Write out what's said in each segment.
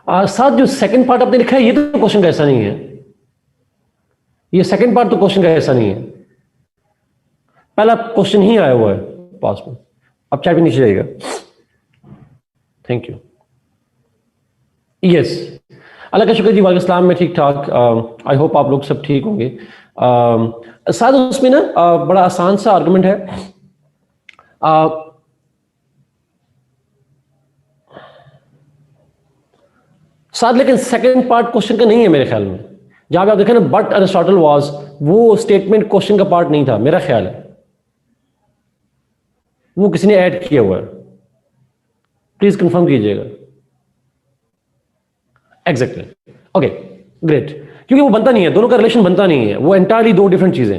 साथ जो second part आपने लिखा है ये तो क्वेश्चन का ऐसा नहीं है, ये सेकंड पार्ट तो क्वेश्चन का ऐसा नहीं है, पहला क्वेश्चन ही आया हुआ है पास में। अब चैट भी नीचे जाइएगा। Thank you. यस, अल्लाह का शुक्र जी, वालेकुम सलाम, मैं ठीक ठाक। आई होप आप लोग सब ठीक होंगे। साथ उसमें ना बड़ा आसान सा आर्गुमेंट है। साथ लेकिन सेकंड पार्ट क्वेश्चन का नहीं है मेरे ख्याल में। जहां पे आप देखें ना बट अरिस्टोटल वाज, वो स्टेटमेंट क्वेश्चन का पार्ट नहीं था मेरा ख्याल है, वो किसी ने ऐड किया हुआ है। प्लीज कंफर्म कीजिएगा। Exactly, okay, great. क्योंकि वो बनता नहीं है, दोनों का रिलेशन बनता नहीं है, वो एंटायरली दो डिफरेंट चीजें।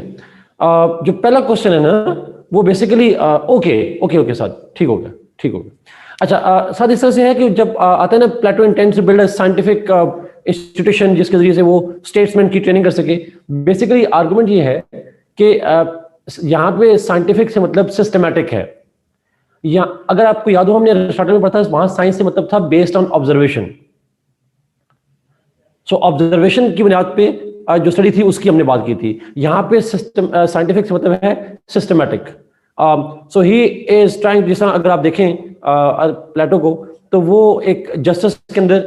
जो पहला क्वेश्चन है ना वो बेसिकली ओके ओके ओके साथ ठीक हो गया, ठीक हो गया। अच्छा, साथ इस तरह से है कि जब आता है ना Plato intends to build a scientific institution जिसके जरिए से वो स्टेट्समैन की ट्रेनिंग कर सके। बेसिकली आर्गुमेंट ये है कि यहाँ पे साइंटिफिक से मतलब सिस्टमैटिक है। या अगर आपको याद हो हमने अरिस्टोटल में पढ़ा था, वहां साइंस से मतलब था based on observation. So observation की बुनियाद पे जो स्टडी थी उसकी हमने बात की थी। यहाँ पे सिस्टम साइंटिफिक से मतलब है systematic. So he is trying, जिस तरह अगर आप देखें प्लेटो को, तो वो एक जस्टिस के अंदर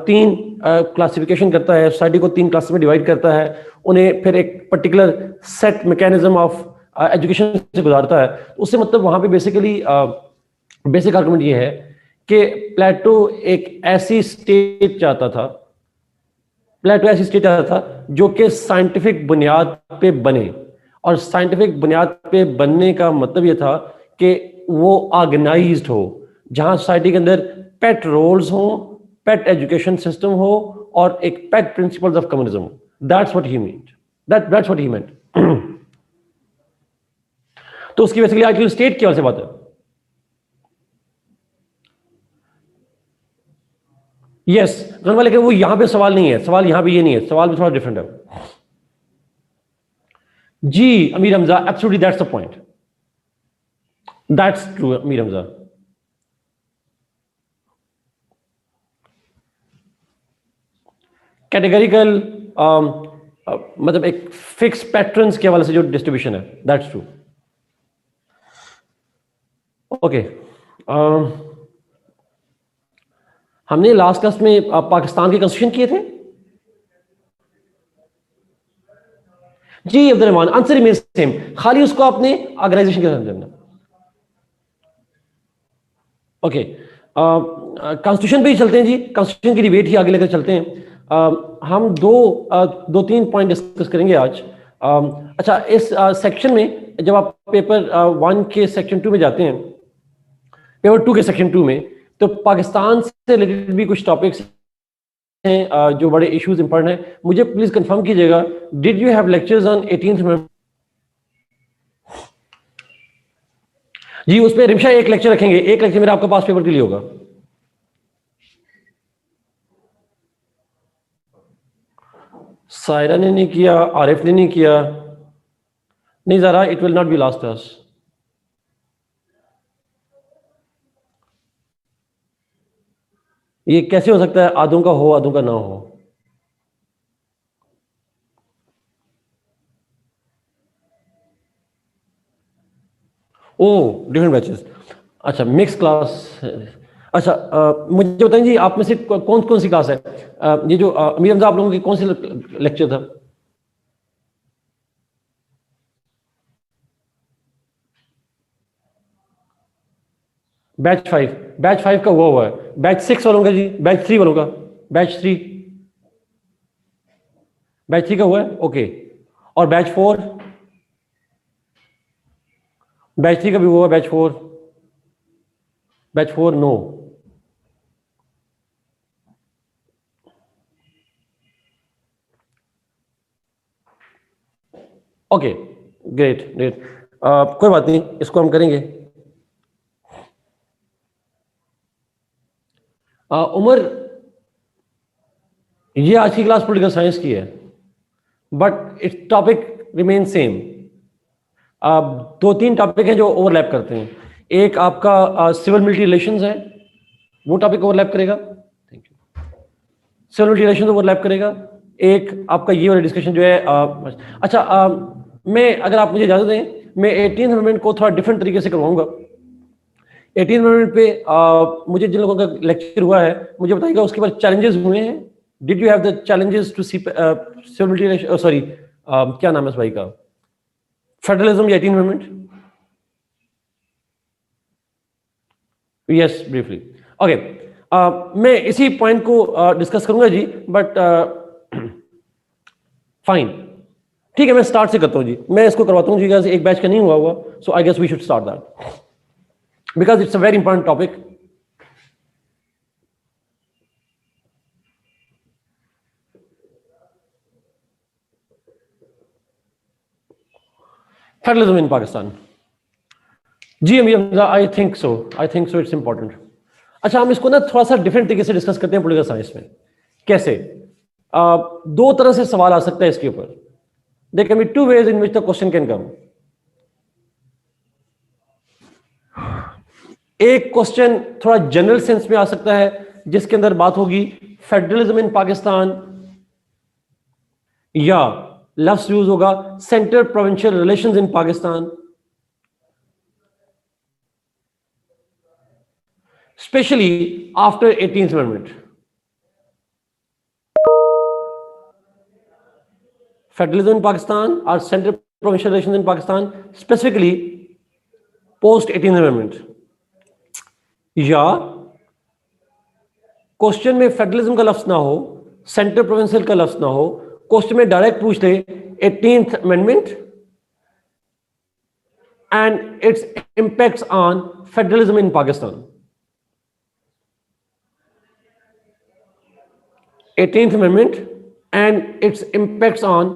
तीन क्लासिफिकेशन करता है, सोसाइटी को तीन क्लास में डिवाइड करता है, उन्हें फिर एक particular set mechanism of education से गुजारता है। उससे मतलब वहां पे बेसिकली बेसिक आर्गुमेंट ये है कि प्लेटो एक ऐसी स्टेट चाहता था, प्लेटो ऐसी स्टेट चाहता था जो कि साइंटिफिक बुनियाद पे बने। और साइंटिफिक बुनियाद पे बनने का मतलब यह था कि वो ऑर्गेनाइज्ड हो, जहां सोसाइटी के अंदर पेट रोल्स हो, पेट एजुकेशन सिस्टम हो और एक पेट principles of communism. That's what he meant, that's what he meant. तो उसकी बेसिकली आइडियल स्टेट की वजह से बात है। यस गनवा, लेकिन वो यहां पे सवाल नहीं है, सवाल यहां पे ये नहीं है, सवाल भी थोड़ा डिफरेंट है। जी Amir Hamza, absolutely that's the point, that's true Amir Hamza. Categorical मतलब एक फिक्स पैटर्न्स के हवाले से जो डिस्ट्रीब्यूशन है, दैट्स ट्रू। ओके, हमने लास्ट क्लास में पाकिस्तान के कंस्टिट्यूशन किए थे। जी अब्दुल रहमान, आंसर ही सेम, खाली उसको आपने ऑर्गेनाइजेशन के साथ समझना। ओके, कॉन्स्टिट्यूशन पे ही चलते हैं जी, कॉन्स्टिट्यूशन की डिबेट ही आगे लेकर चलते हैं। हम दो तीन पॉइंट डिस्कस करेंगे आज। अच्छा, इस सेक्शन में जब आप पेपर 1 के सेक्शन 2 में जाते हैं, पेपर 2 के सेक्शन 2 में, तो पाकिस्तान से रिलेटेड भी कुछ टॉपिक्स हैं जो बड़े इश्यूज इंपॉर्टेंट हैं। मुझे प्लीज कंफर्म कीजिएगा, did you have lectures on 18th नवंबर? जी उस पर रिमशा एक लेक्चर रखेंगे, एक लेक्चर मेरा आपके पास पेपर के लिए होगा। सायरा ने नहीं किया, आरिफ ने नहीं किया, नहीं ज़रा, it will not be last us. ये कैसे हो सकता है आधों का हो आधों का ना हो? ओ डिफरेंट बैचेस, अच्छा मिक्स क्लास। अच्छा, मुझे बताएं जी, आप में से कौन कौन सी क्लास है? ये जो अमीर हमजा, आप लोगों की कौन सी लेक्चर था? बैच 5 का हुआ है। बैच 6 वालों का जी, बैच 3 वालों का, बैच 3, बैच 3 का हुआ है, ओके। और बैच 4, बैच 3 का भी हुआ, batch 4, batch 4 no. Okay, great great, कोई बात नहीं, इसको हम करेंगे। उमर, ये आज की क्लास पॉलिटिकल साइंस की है, but it's topic remain same. दो तीन टॉपिक हैं जो ओवरलैप करते हैं। एक आपका सिविल मिलिट्री रिलेशंस है, वो टॉपिक ओवरलैप करेगा। Thank you. Similarity relation overlap करेगा। एक आपका ये वाला डिस्कशन जो है अच्छा मैं अगर आप मुझे इजाजत दें, मैं 18th अमेंडमेंट को थोड़ा डिफरेंट तरीके से करवाऊंगा। 18th अमेंडमेंट पे मुझे जिन लोगों का लेक्चर हुआ है मुझे बताइएगा उसके बाद चैलेंजेस हुए हैं। Did you have the challenges to see similarity sorry क्या नाम है इस भाई का, फेडरलिज्म या 18th amendment? Yes briefly. Okay, मैं इसी पॉइंट को डिस्कस करूंगा जी, बट फाइन, ठीक है मैं स्टार्ट से करता हूं जी, मैं इसको करवाता हूं जी, एक बैच का नहीं हुआ so I guess we should start that because it's a very important topic. Federalism in Pakistan ji Amir, I think so it's important. अच्छा हम इसको ना थोड़ा सा डिफरेंट तरीके से डिस्कस करते हैं पॉलिटिकल साइंस में। कैसे? दो तरह से सवाल आ सकता है इसके ऊपर। There can be two ways in which the question can come. एक क्वेश्चन थोड़ा जनरल सेंस में आ सकता है जिसके अंदर बात होगी फेडरलिज्म इन पाकिस्तान, या लफ्ज यूज होगा centre provincial relations in Pakistan, especially after 18th Amendment. Federalism in Pakistan or central provincial relations in Pakistan, specifically post 18th Amendment. या क्वेश्चन में फेडरलिज्म का लफ्ज ना हो, सेंट्रल प्रोविंशियल का लफ्ज ना हो, क्वेश्चन में डायरेक्ट पूछ ले 18th Amendment and its impacts on federalism in Pakistan. 18th Amendment and its impacts on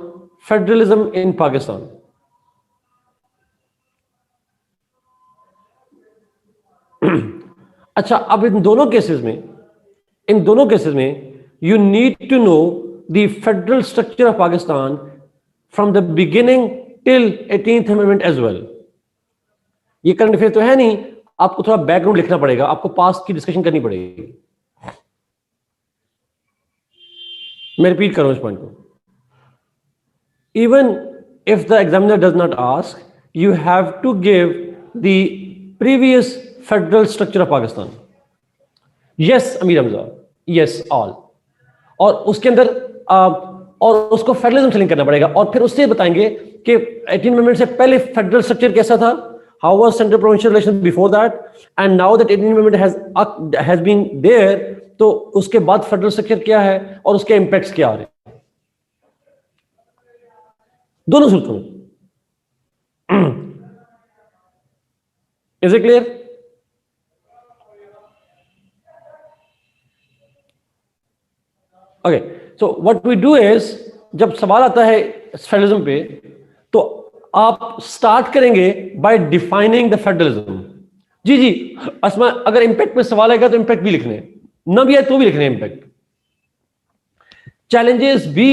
federalism in Pakistan. अच्छा अब इन दोनों केसेस में you need to know the federal structure of Pakistan from the beginning till 18th Amendment as well. ये current affair तो है नहीं, आपको थोड़ा बैकग्राउंड लिखना पड़ेगा, आपको पास्ट की डिस्कशन करनी पड़ेगी। मैं रिपीट करूं इस पॉइंट को। Even if the examiner does not ask, you have to give the previous federal structure of Pakistan. Yes Amir Hamza, yes all, और उसके अंदर और उसको फेडरलिज्म से लिंक करना पड़ेगा, और फिर उससे बताएंगे कि 18th Amendment से पहले फेडरल स्ट्रक्चर कैसा था, how was central provincial relation before that, and now that 18th Amendment has been there, तो उसके बाद फेडरल स्ट्रक्चर क्या है और उसके इंपैक्ट्स क्या आ रहे हैं दोनों सूत्रों में। Is it clear? Okay, so what we do is, जब सवाल आता है फेडरलिज्म पे तो आप स्टार्ट करेंगे बाय डिफाइनिंग द फेडरलिज्म। जी जी असमा, अगर इंपैक्ट पे सवाल आएगा तो इंपैक्ट भी लिखने, ना भी है तो भी लिखने इंपैक्ट। चैलेंजेस भी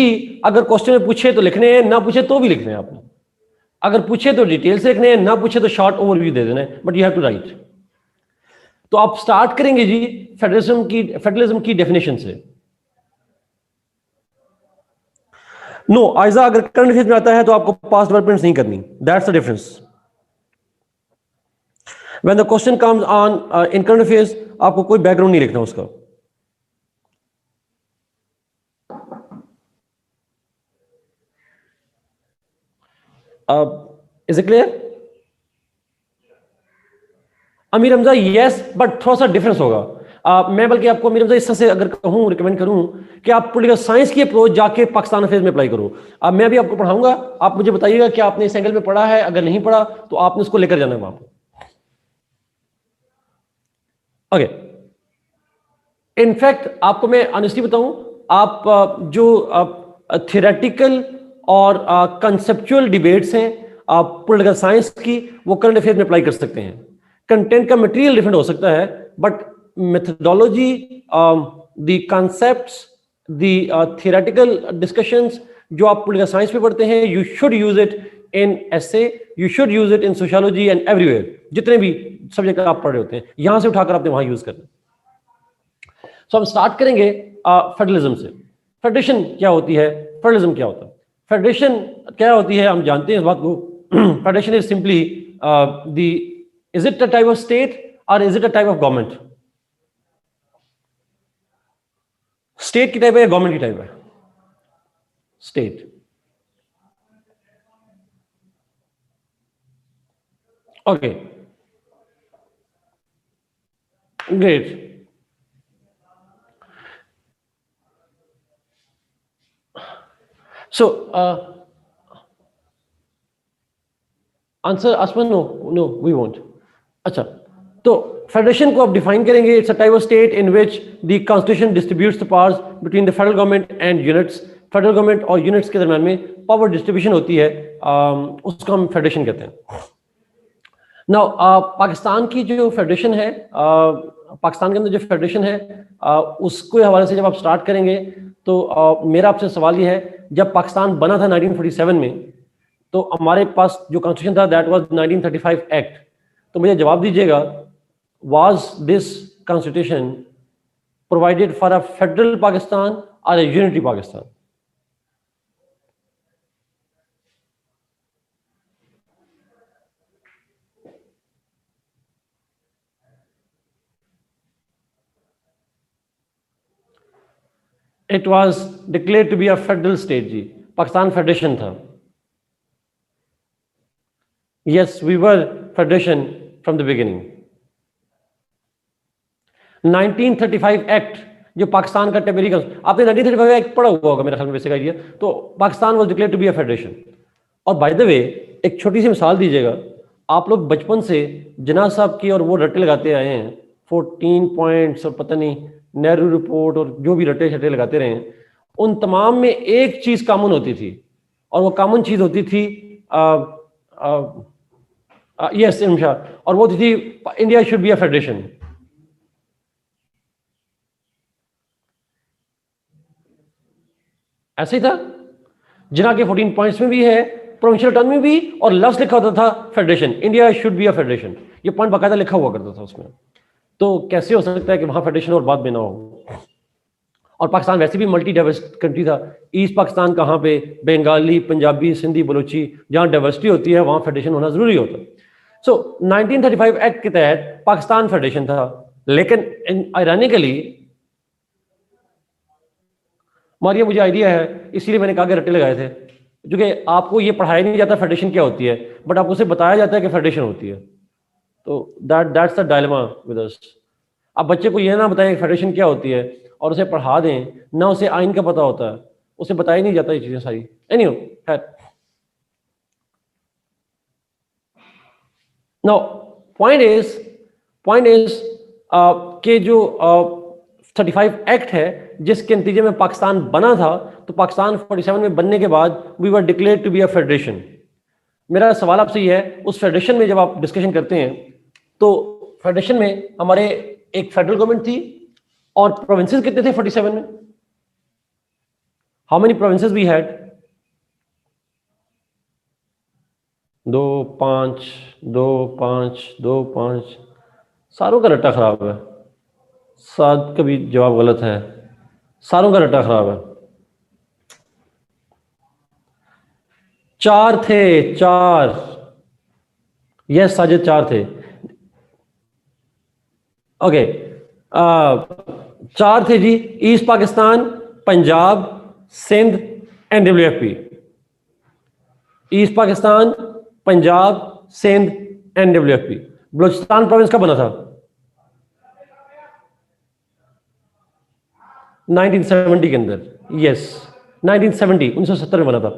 अगर क्वेश्चन में पूछे तो लिखने हैं, ना पूछे तो भी लिखने हैं आपने। अगर पूछे तो डिटेल से लिखने हैं, ना पूछे तो शॉर्ट ओवरव्यू दे देना है, but you have to write. तो आप स्टार्ट करेंगे जी फेडरलिज्म की डेफिनेशन से। नो आइजा अगर करंट अफेयर्स में आता है तो आपको पास्ट डेवलपमेंट्स नहीं करनी, that's the difference. When the question comes on in current affairs, आपको कोई बैकग्राउंड नहीं लिखना उसका। इज इट क्लियर अमीर हमजा? यस, बट थोड़ा सा डिफरेंस होगा। मैं बल्कि आपको अमीर हमजा इस तरह से अगर कहूं, रिकमेंड करूं कि आप पॉलिटिकल साइंस की अप्रोच जाके पाकिस्तान अफेयर्स में अप्लाई करो। मैं भी आपको पढ़ाऊंगा, आप मुझे बताइएगा कि आपने इस एंगल में पढ़ा है, अगर नहीं पढ़ा तो आपने उसको लेकर जाना है वहां पर। ओके, इनफैक्ट आपको मैं ऑनेस्टली बताऊं, आप जो थियोरेटिकल और कंसेप्चुअल डिबेट्स हैं पॉलिटिकल साइंस की, वो करंट अफेयर में अप्लाई कर सकते हैं। कंटेंट का मटेरियल डिफरेंट हो सकता है, but methodology, the concepts, the theoretical discussions जो आप पॉलिटिकल साइंस में पढ़ते हैं, you should use it in essay, you should use it in sociology and everywhere. जितने भी सब्जेक्ट आप पढ़ रहे होते हैं, यहां से उठाकर आपने वहां यूज करना। सो हम स्टार्ट करेंगे फेडरलिज्म से। फेडरेशन क्या होती है, फेडरलिज्म क्या होता है? फेडरेशन क्या होती है, हम जानते हैं इस बात को। Federation is simply the, is it a type of state और is it a type of government? State की टाइप है या गवर्नमेंट की टाइप है? State. Okay, great. So answer Asman, no no we won't. अच्छा, तो फेडरेशन को आप डिफाइन करेंगे, it's a type of state in which the constitution distributes the powers between the federal government and units. Federal government और units के दरम्यान में power distribution होती है, उसको हम फेडरेशन कहते हैं। नाउ पाकिस्तान की जो फेडरेशन है, पाकिस्तान के अंदर जो फेडरेशन है, उसके हवाले से जब आप स्टार्ट करेंगे तो मेरा आपसे सवाल ये है, जब पाकिस्तान बना था 1947 में, तो हमारे पास जो कॉन्स्टिट्यूशन था दैट वाज 1935 एक्ट। तो मुझे जवाब दीजिएगा, was this constitution provided for a federal Pakistan और a unitary Pakistan? It was declared to be a federal state जी, पाकिस्तान फेडरेशन था। Yes, we were federation from the beginning. 1935 act जो पाकिस्तान का टेरिटरी का, आपने 1935 एक्ट पढ़ा हुआ होगा मेरे ख्याल में, बेसिक आइडिया। तो Pakistan was declared to be a federation. और बाय द वे एक छोटी सी मिसाल दीजिएगा, आप लोग बचपन से जिन्ना साहब की और वो रट्टे लगाते आए हैं, 14 पॉइंट्स और पता नहीं नेहरू रिपोर्ट और जो भी रट्टे शट्टे लगाते रहे हैं, उन तमाम में एक चीज कॉमन होती थी, और वो कॉमन चीज होती थी यस इमशा, और वो होती थी India should be a federation. ऐसे ही था, जिना के 14 पॉइंट्स में भी है, प्रोविंशियल टर्म में भी, और लफ्ज लिखा होता था federation, India should be a federation, ये पॉइंट बाकायदा लिखा हुआ करता था उसमें। तो कैसे हो सकता है कि वहां फेडरेशन और बाद में ना हो? और पाकिस्तान वैसे भी मल्टी डाइवर्स कंट्री था। ईस्ट पाकिस्तान कहाँ पे, बंगाली, पंजाबी, सिंधी, बलोची, जहाँ डाइवर्सिटी होती है वहां फेडरेशन होना जरूरी होता है। सो 1935 एक्ट के तहत पाकिस्तान फेडरेशन था, लेकिन आयरानिकली, मारिया मुझे आइडिया है इसीलिए मैंने कहा कि रट्टे लगाए थे, क्योंकि आपको ये पढ़ाया नहीं जाता फेडरेशन क्या होती है, बट आपको उसे बताया जाता है कि फेडरेशन होती है। तो that's the dilemma with us. आप बच्चे को यह ना बताएं फेडरेशन क्या होती है और उसे पढ़ा दें, ना उसे आइन का पता होता है, उसे बताया नहीं जाता ये चीजें सारी। एनीवे, खैर, नाउ पॉइंट इज कि जो 35 एक्ट है जिसके नतीजे में पाकिस्तान बना था, तो पाकिस्तान 47 में बनने के बाद we were declared to be a federation. मेरा सवाल आपसे ये है, उस फेडरेशन में जब आप डिस्कशन करते हैं तो फेडरेशन में हमारे एक फेडरल गवर्नमेंट थी, और प्रोविंसेस कितने थे 47 में? How many provinces we had? 2 5 2 5 2 5, सारों का रट्टा खराब है। सात का भी जवाब गलत है, सारों का रट्टा खराब है। 4 थे, 4। यस साजिद, 4 थे। ओके, 4 थे ji, east Pakistan, Punjab, Sindh, NWFP। East Pakistan, Punjab, Sindh, NWFP। Balochistan province कब बना था? 1970 के अंदर। यस 1970, 1970 में बना था।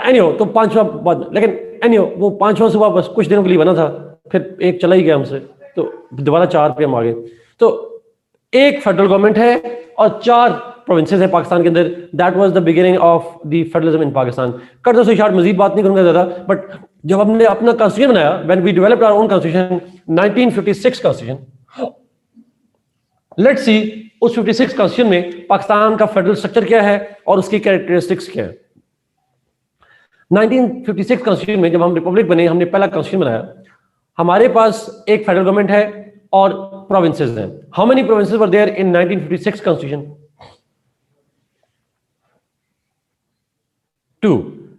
एनीहो, तो 5वां बाद, लेकिन एनीहो वो 5वां सुबह बस कुछ दिनों के लिए बना था, फिर एक चला ही गया हमसे, तो दोबारा 4 पे हम आ गए। तो एक फेडरल गवर्नमेंट है और 4 प्रोविंसेस हैं पाकिस्तान के अंदर। That was the beginning of the federalism in Pakistan. कर दो शायद मजीद बात नहीं करूंगा ज्यादा, बट जब हमने अपना कॉन्स्टिट्यूशन बनाया, when we developed our own constitution, 1956 constitution, let's see उस 56 कॉन्स्टिट्यूशन में पाकिस्तान का फेडरल स्ट्रक्चर क्या है और उसकी कैरेक्टरिस्टिक्स क्या है। 1956 कॉन्स्टिट्यूशन में जब हम रिपब्लिक बने, हमने पहला कॉन्स्टिट्यूशन बनाया, हमारे पास एक फेडरल गवर्नमेंट है और प्रोविंसेस हैं। How many provinces were there in 1956 constitution? 2,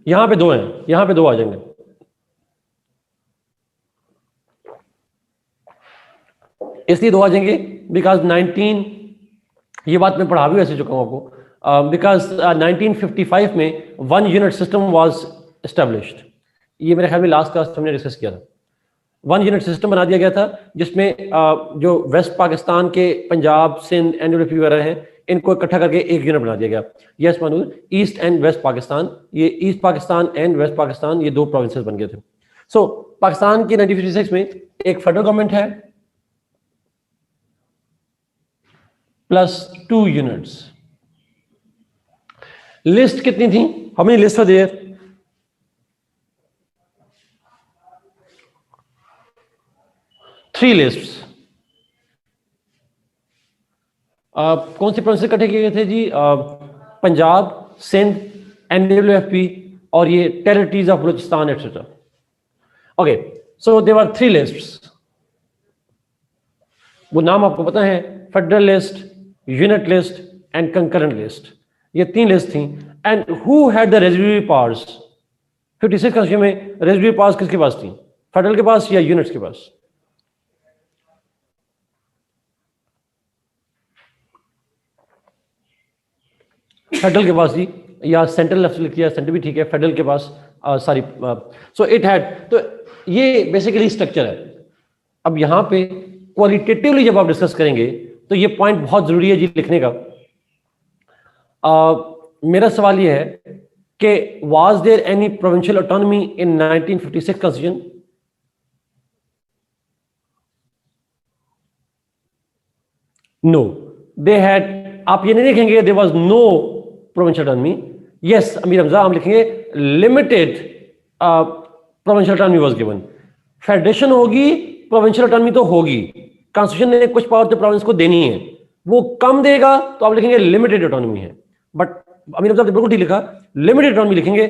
यहां पे 2 हैं, यहां पे 2 आ जाएंगे। इसलिए 2 आ जाएंगे बिकॉज 19, ये बात मैं पढ़ा भी वैसे चुका हूं आपको, बिकॉज 1955 में 1 यूनिट सिस्टम वाज एस्टेब्लिश्ड। ये मेरे ख्याल में लास्ट क्लास हमने डिस्कस किया था। 1 यूनिट सिस्टम बना दिया गया था जिसमें जो वेस्ट पाकिस्तान के पंजाब, सिंध, एनडब्ल्यूपी वगैरह हैं, इनको इकट्ठा करके एक यूनिट बना दिया गया। Yes Manoj, east and west Pakistan, ये east Pakistan and west Pakistan, ये 2 प्रोविंसेस बन गए थे। सो पाकिस्तान की 1956 में एक फेडरल गवर्नमेंट है प्लस 2 यूनिट्स। लिस्ट कितनी थी? How many list were there? 3 lists. कौन से प्रोविंस इकट्ठे किए गए थे जी? पंजाब, सिंध, एनडब्ल्यूएफपी और ये territories of Balochistan etcetera. Okay, so there were 3 lists. वो नाम आपको पता है, federal list, unit list and concurrent list. ये 3 लिस्ट थी। And who had the residuary powers? 56 constitution में रेजिडुअरी पावर्स किसके पास थी? फेडरल के पास या यूनिट्स के पास? फेडरल के पास जी, या सेंट्रल लेफ्ट लिख दिया, सेंटर भी ठीक है, फेडरल के पास सॉरी। सो इट हैड, तो ये बेसिकली स्ट्रक्चर है। अब यहां पे क्वालिटेटिवली जब आप डिस्कस करेंगे तो ये पॉइंट बहुत जरूरी है जी लिखने का। मेरा सवाल ये है कि was there any provincial autonomy in 1956 constitution? No, they had, आप ये नहीं लिखेंगे there was no provincial autonomy. Yes Amir Hamza, हम लिखेंगे limited provincial autonomy was given. Federation होगी, प्रोविंशियल ऑटोनॉमी तो होगी। कॉन्स्टिट्यूशन ने कुछ पावर तो प्रोविंस को देनी है, वो कम देगा तो आप लिखेंगे लिमिटेड ऑटोनॉमी है। बट अमीर हमजा ने बिल्कुल ठीक लिखा, लिमिटेड ऑटोनॉमी लिखेंगे।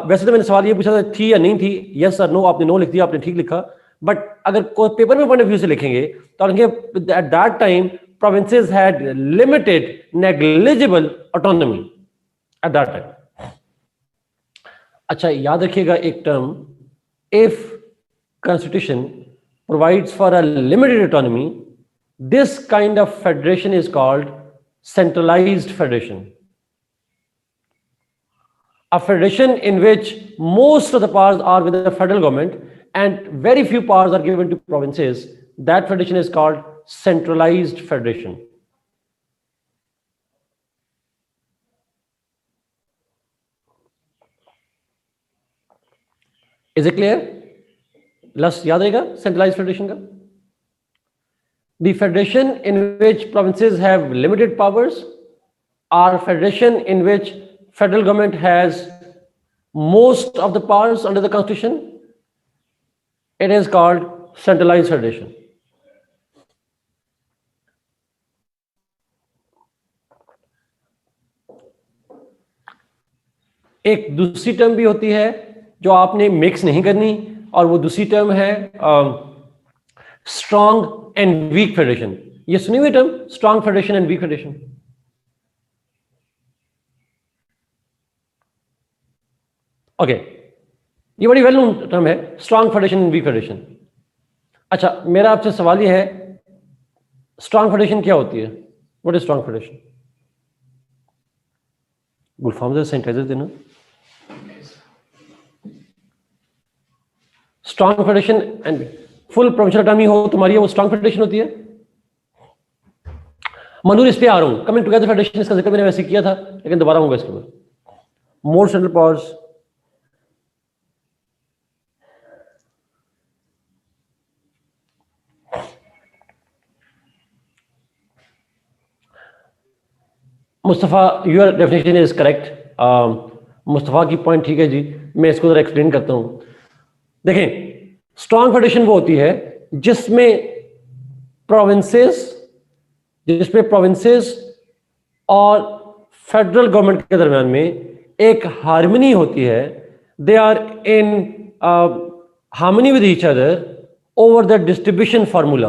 वैसे तो मैंने सवाल ये पूछा था थी या नहीं थी, यस और नो, आपने नो लिख दिया, आपने ठीक लिखा। बट अगर पेपर में पॉइंट ऑफ व्यू से लिखेंगे तो लिखेंगे eight that time provinces had limited, negligible autonomy at that time. अच्छा, याद रखिएगा एक term, if constitution provides for a limited autonomy, this kind of federation is called centralized federation. A federation in which most of the powers are with the federal government and very few powers are given to provinces, that federation is called centralized federation. Is it clear? लस्ट याद रहेगा centralized federation का? The federation in which provinces have limited powers or federation in which federal government has most of the powers under the constitution, it is called centralized federation. एक दूसरी term भी होती है जो आपने मिक्स नहीं करनी, और वो दूसरी टर्म है स्ट्रॉन्ग एंड वीक फेडरेशन। ये सुनी हुई term, strong federation and weak federation? Okay, ये बड़ी वेल नोन टर्म है, strong federation and weak federation. अच्छा, मेरा आपसे सवाल ये है, स्ट्रॉन्ग फेडरेशन क्या होती है? What is strong federation? Gulfam से सैनिटाइजर देना। Strong federation and full provincial autonomy हो तुम्हारी, वो स्ट्रॉन्ग फेडरेशन होती है। मनूर, इस पे आ रहा हूं, कमिंग टुगेदर फेडरेशन, इसका जिक्र मैंने वैसे किया था लेकिन दोबारा होगा इसके ऊपर। More central powers, Mustafa, your definition is correct. Mustafa की पॉइंट ठीक है जी, मैं इसको जरा एक्सप्लेन करता हूं। देखें, स्ट्रॉन्ग फेडरेशन वो होती है जिसमें प्रोविंसेस और फेडरल गवर्नमेंट के दरमियान में एक हार्मनी होती है। They are in harmony with each other over the distribution formula.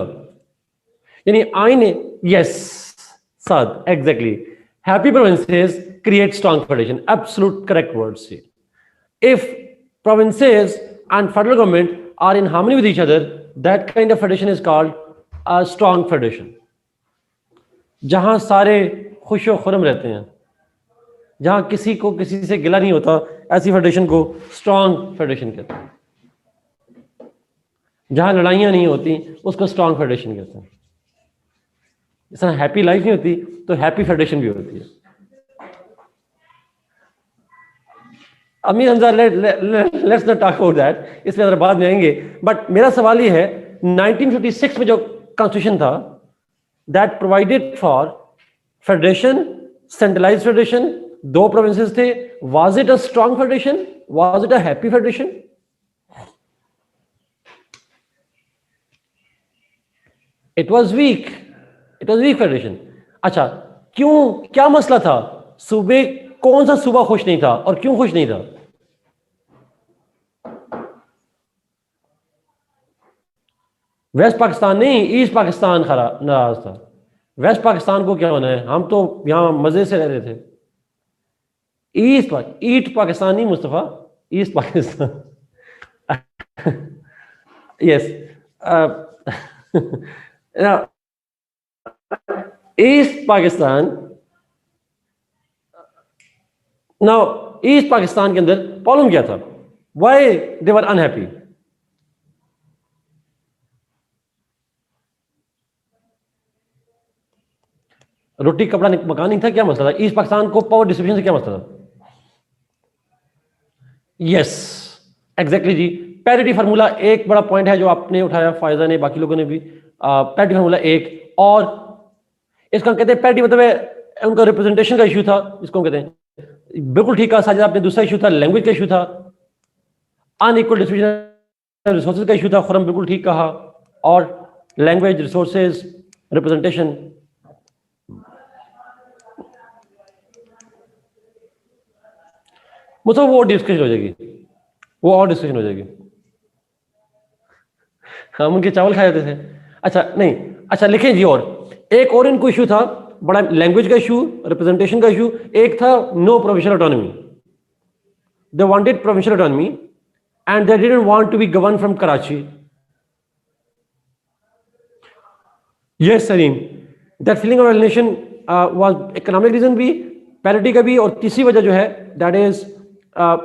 यानी आइन, yes Saad, exactly, happy provinces create strong federation, absolute correct word से। If provinces and federal government are in harmony with each other, that kind of federation is called a strong federation. जहां सारे खुशो खुरम रहते हैं, जहां किसी को किसी से गिला नहीं होता, ऐसी फेडरेशन को स्ट्रांग फेडरेशन कहते हैं. जहां लड़ाइयां नहीं होती उसको स्ट्रांग फेडरेशन कहते हैं. जैसा हैप्पी लाइफ नहीं होती तो हैप्पी फेडरेशन भी होती है. Amir Hamza, let's not talk about that, इस पे जरा बाद में आएंगे. बट मेरा सवाल ये है, 1956 में जो कॉन्स्टिट्यूशन था that provided for federation, centralised federation, 2 provinces थे. Was it a strong federation? Was it a happy federation? It was weak. It was weak federation. अच्छा, क्यों, क्या मसला था? सूबे, कौन सा सूबा खुश नहीं था और क्यों खुश नहीं था? वेस्ट पाकिस्तान नहीं, ईस्ट पाकिस्तान खराब नाराज था. वेस्ट पाकिस्तान को क्या होना है, हम तो यहां मजे से रह रहे थे. ईस्ट पाकिस्तान नहीं Mustafa, east Pakistan. Yes, east Pakistan. Now east Pakistan के अंदर प्रॉब्लम क्या था? Why they were unhappy? रोटी कपड़ा मकान नहीं था, क्या मसला था? ईस्ट पाकिस्तान को पावर डिस्ट्रीब्यूशन से क्या मसला था? यस, एग्जैक्टली जी. पैरिटी फार्मूला एक बड़ा पॉइंट है जो आपने उठाया, फायदा ने, बाकी लोगों ने भी. पैरिटी फार्मूला एक, और इसको कहते हैं पैरिटी, मतलब है उनका रिप्रेजेंटेशन का इशू था, जिसको कहते हैं. बिल्कुल ठीक कहा साजिद आपने. दूसरा इशू था लैंग्वेज का इशू था, अनइक्वल डिस्ट्रीब्यूशन रिसोर्सेज का इशू था. खुरम बिल्कुल ठीक कहा. और लैंग्वेज, रिसोर्सेज, रिप्रेजेंटेशन. मतलब वो डिस्कशन हो जाएगी, वो और डिस्कशन हो जाएगी. हम उनके चावल खाए जाते थे. अच्छा नहीं, अच्छा लिखें जी. और एक और इनको इशू था बड़ा, लैंग्वेज का इशू, रिप्रेजेंटेशन का इशू. एक था no provincial autonomy. They wanted provincial autonomy and they didn't want to be govern from Karachi. Yes Salim, that feeling of alienation was economic reason भी, पैरिटी का भी, और तीसरी वजह जो है that is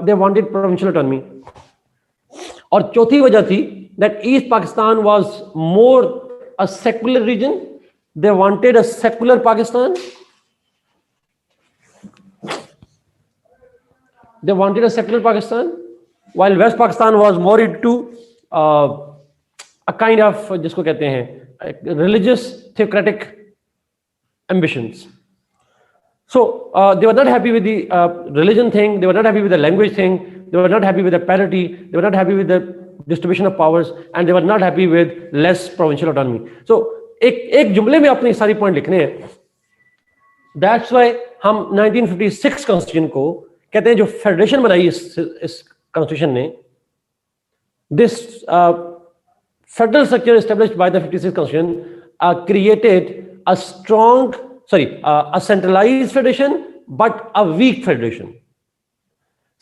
they wanted provincial autonomy. और चौथी वजह थी that East Pakistan was more a secular region. They wanted a secular Pakistan. They wanted a secular Pakistan, while West Pakistan was more into a kind of, जिसको कहते हैं religious theocratic ambitions. So they were not happy with the religion thing, they were not happy with the language thing, they were not happy with the parity, they were not happy with the distribution of powers, and they were not happy with less provincial autonomy. So एक जुमले में अपने सारी point लिखने हैं. That's why हम 1956 constitution को कहते हैं, जो फेडरेशन बनाई इस कॉन्स्टिट्यूशन ने, this federal structure established by the 56 constitution created a strong, a centralized federation, but a weak federation.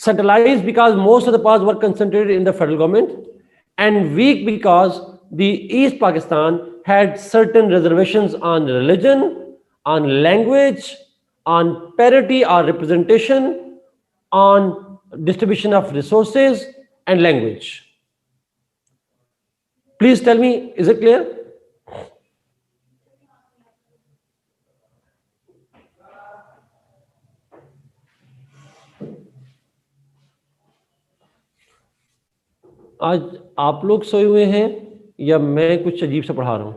Centralized because most of the powers were concentrated in the federal government, and weak because the East Pakistan had certain reservations on religion, on language, on parity or representation, on distribution of resources and language. Please tell me, is it clear? आज आप लोग सोए हुए हैं या मैं कुछ अजीब सा पढ़ा रहा हूं?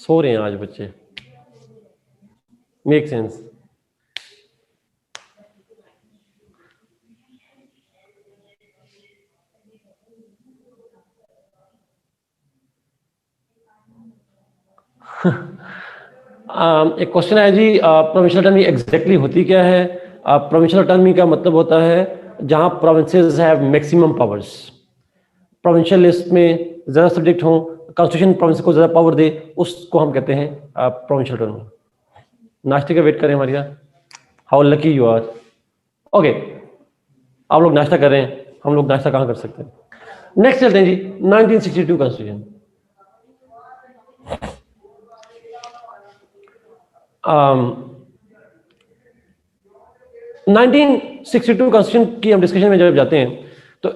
सो रहे हैं आज बच्चे. Make sense. एक क्वेश्चन है जी, प्रोविंशियल ऑटोनॉमी एग्जैक्टली होती क्या है? प्रोविंशियल ऑटोनॉमी का मतलब होता है जहां provinces have maximum powers. Provincial list में ज़्यादा सब्जेक्ट हों, कॉन्स्टिट्यूशन प्रोविंस को ज्यादा पावर दे, उसको हम कहते हैं प्रोविंशियल ऑटोनॉमी। नाश्ते का वेट करें हमारे यहाँ, how lucky you are. Okay, आप लोग नाश्ता कर रहे हैं, हम लोग नाश्ता कहाँ कर सकते हैं। नेक्स्ट चलते हैं जी, 1962 कॉन्स्टिट्यूशन। 1962 कॉन्स्टिट्यूशन की हम डिस्कशन में जब जाते हैं तो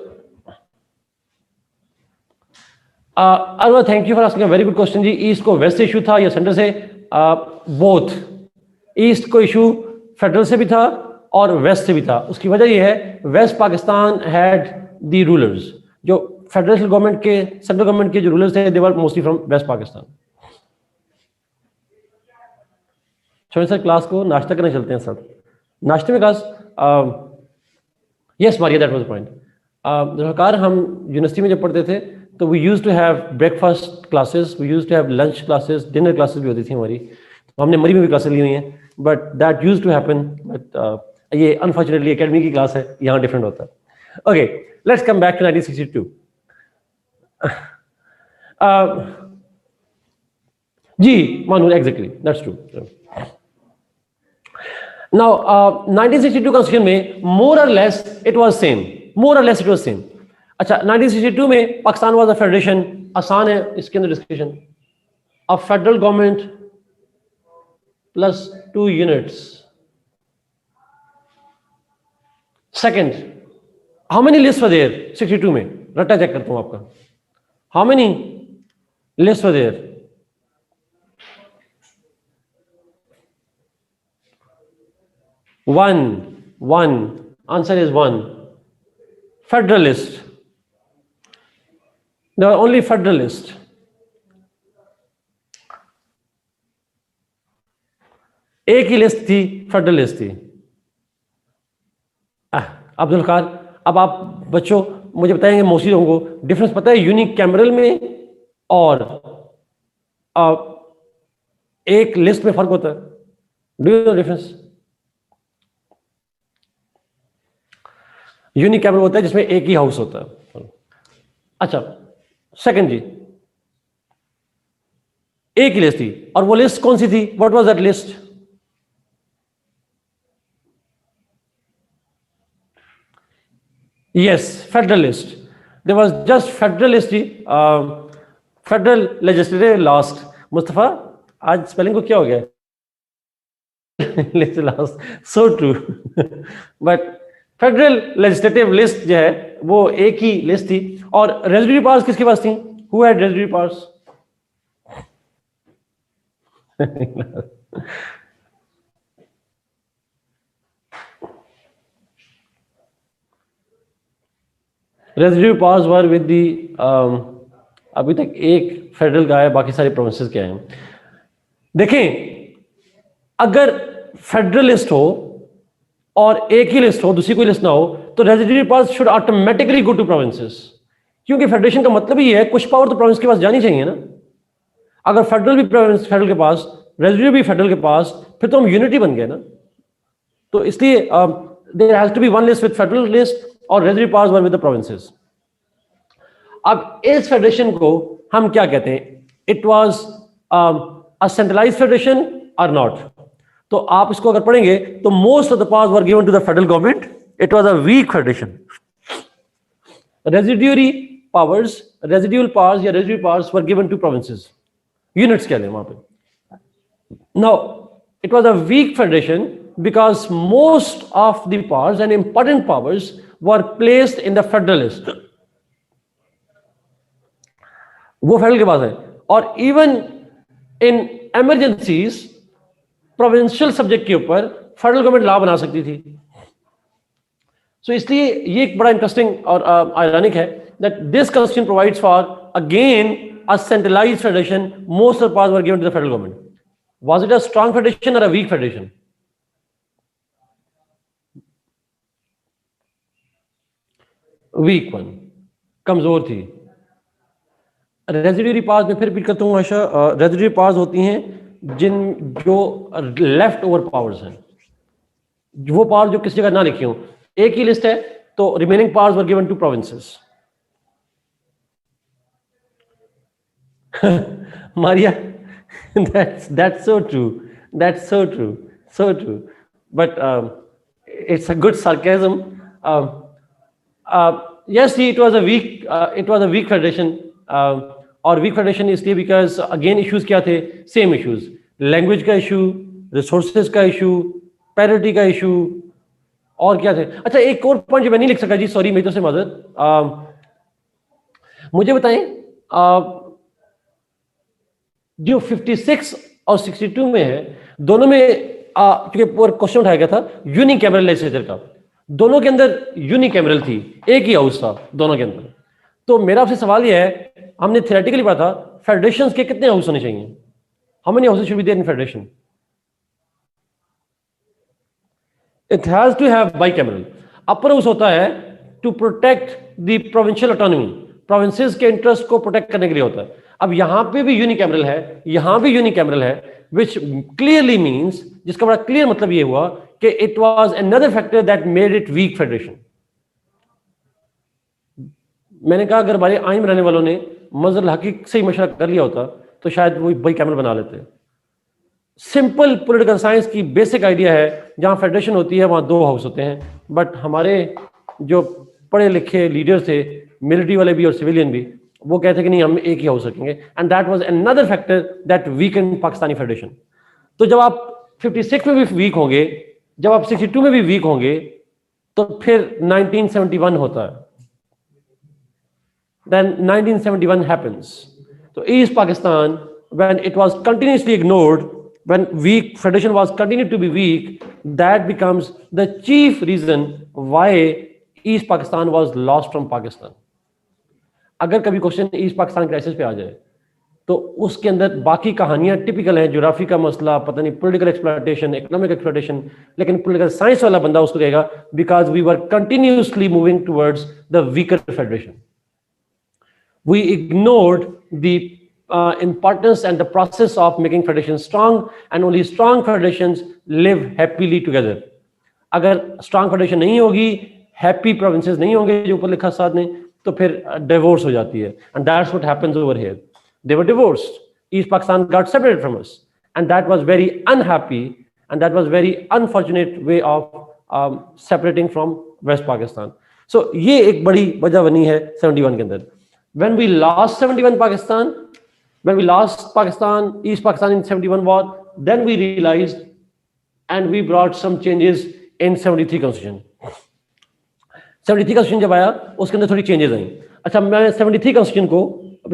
Arwa, thank you for asking a very good question ji. East को वेस्ट से इशू था या सेंटर से? बोथ। ईस्ट को इशू फेडरल से भी था और वेस्ट से भी था। उसकी वजह यह है, west Pakistan had the rulers, जो फेडरल गवर्नमेंट के, सेंट्रल गवर्नमेंट के जो रूलर्स थे, they were mostly from west Pakistan. छोटे सर क्लास को नाश्ता करने चलते हैं सर। नाश्ते में class, yes Maria, that was the point. सरकार, हम यूनिवर्सिटी में जब पढ़ते थे तो we used to have breakfast classes, we used to have lunch classes, dinner classes भी होती थी हमारी। तो हमने मरी में भी क्लासेस ली हुई हैं, but that used to happen. But ये अनफॉर्चुनेटली एकेडमी की क्लास है, यहाँ डिफरेंट होता है। Okay, let's come back to 1962। जी Manoor, exactly, that's true. Now, 1962 constitution में मोर और less it was same, more और लेस इट वाज सेम। अच्छा, 1962 में पाकिस्तान वाज अ फेडरेशन। आसान है इसके अंदर discussion. A federal government plus 2 units. Second, how many list were there 62 में? रट्टा चेक करता हूं आपका, how many list were there? One. Answer is 1. Federalist. There are only Federalist. एक ही लिस्ट थी, फेडरलिस्ट थी। अब्दुल खान, अब आप बच्चों मुझे बताएंगे, मोस्टली लोगों को डिफरेंस पता है यूनिक कैमरल में और एक लिस्ट में फर्क होता है? Do you know difference? Unique cameral होता है जिसमें एक ही हाउस होता है। अच्छा, सेकंड जी, एक ही लिस्ट थी, और वो लिस्ट कौन सी थी? What was that list? Yes, federalist. There was just federalist जी, फेडरल लेजिस्लेटिव लास्ट। मुस्तफा, आज स्पेलिंग को क्या हो गया? Last, so true. But federal legislative list जो है वो एक ही लिस्ट थी। और रेजिड्यूरी पावर्स किसके पास थी? Who had residuary powers? Residuary powers were with the, अभी तक एक फेडरल का है, बाकी सारे प्रोविंसेस के हैं। देखें, अगर फेडरलिस्ट हो और एक ही लिस्ट हो, दूसरी कोई लिस्ट ना हो, तो residuary powers should automatically go to provinces, क्योंकि फेडरेशन का मतलब ही है कुछ पावर तो प्रोविंस के पास जानी चाहिए ना। अगर फेडरल भी प्रोविंस फेडरल के पास, रेजिड्यूरी भी फेडरल के पास, फिर तो हम यूनिटी बन गए ना। तो इसलिए there has to be one list with federal list और residuary powers one with the provinces. अब इस फेडरेशन को हम क्या कहते हैं? It was a centralised federation और नॉट? तो आप इसको अगर पढ़ेंगे तो most of the powers were given to the federal government. It was a weak federation. Residuary powers, residual powers या residuary powers were given to provinces, units कह लें वहां पे। Now it was a weak federation because most of the powers and important powers were placed in the federal list. वो federal के पास है, और even in emergencies provincial subject के ऊपर फेडरल गवर्नमेंट लॉ बना सकती थी। सो इसलिए ये एक बड़ा इंटरेस्टिंग और आयरनिक है that this constitution provides for again a centralised federation, most of powers were given to the federal government. Was it a strong federation और a weak federation? Weak one, कमजोर थी। रेजिड्यूरी पावर्स में फिर repeat करता हूं आशा, residuary powers होती हैं जिन जो लेफ्ट ओवर पावर्स हैं, वो पावर जो किसी जगह ना लिखी हो। एक ही लिस्ट है तो remaining powers were given to provinces. Maria, that's so true. That's so true. So true. But it's a good sarcasm. Yes, it was a weak. It was a weak federation. और week federation इसलिए because again issues क्या थे, same issues, language का issue, resources का issue, parity का issue, और क्या थे। अच्छा, एक और पॉइंट जो मैं नहीं लिख सका जी, सॉरी मेरी तरफ से मदद। मुझे बताएं जो 56 और 62 में है, दोनों में क्योंकि क्वेश्चन उठाया गया था यूनिकैमरल लेजिस्लेचर का, दोनों के अंदर यूनिकैमरल थी, एक ही हाउस था दोनों के अंदर। तो मेरा आपसे सवाल यह है, हमने थियोरेटिकली पढ़ा था फेडरेशंस के कितने हाउस होने चाहिए, how many houses should be there in federation? It has to have bicameral. Upper house होता है to protect the provincial autonomy, provinces के इंटरेस्ट को प्रोटेक्ट करने के लिए होता है। अब यहां पे भी यूनिकैमरल है, यहां भी यूनिकैमरल है, विच क्लियरली मींस, जिसका बड़ा क्लियर मतलब ये हुआ कि it was another factor that made it weak federation. मैंने कहा अगर हमारे आइन बनाने वालों ने मजहर हकीक से ही मशवरा कर लिया होता तो शायद वो बाइकैमरल बना लेते। सिंपल पॉलिटिकल साइंस की बेसिक आइडिया है, जहां फेडरेशन होती है वहां दो हाउस होते हैं, बट हमारे जो पढ़े लिखे लीडर्स थे, मिलिट्री वाले भी और सिविलियन भी, वो कहते कि नहीं हम एक ही हाउस रखेंगे, and that was another factor that weekend Pakistani federation. तो जब आप 56 में भी वीक होंगे, जब आप 62 में भी वीक होंगे, तो फिर 1971 होता है, then 1971 happens. So East Pakistan, when it was continuously ignored, when weak federation was continued to be weak, that becomes the chief reason why East Pakistan was lost from Pakistan. अगर कभी question east Pakistan crisis पे आ जाए तो उसके अंदर बाकी कहानियां typical हैं, ज्योग्राफी का मसला, पता नहीं पॉलिटिकल एक्सप्लॉयटेशन, इकोनॉमिक एक्सप्लॉयटेशन, लेकिन पॉलिटिकल साइंस वाला बंदा उसको कहेगा because we were continuously moving towards the weaker federation. We ignored the importance and the process of making federations strong, and only strong federations live happily together. अगर strong federation नहीं होगी, happy provinces नहीं होंगे जो ऊपर लिखा साथ ने, तो फिर divorce हो जाती है, and that's what happens over here. They were divorced. East Pakistan got separated from us, and that was very unhappy, and that was very unfortunate way of separating from West Pakistan. So ये एक बड़ी वजह बनी है 71 के अंदर. When we lost 71 Pakistan, when we lost Pakistan, East Pakistan in 71 war, then we realized and we brought some changes in 73 constitution. 73 constitution जब आया उसके अंदर थोड़ी changes आई. अच्छा, मैं 73 constitution को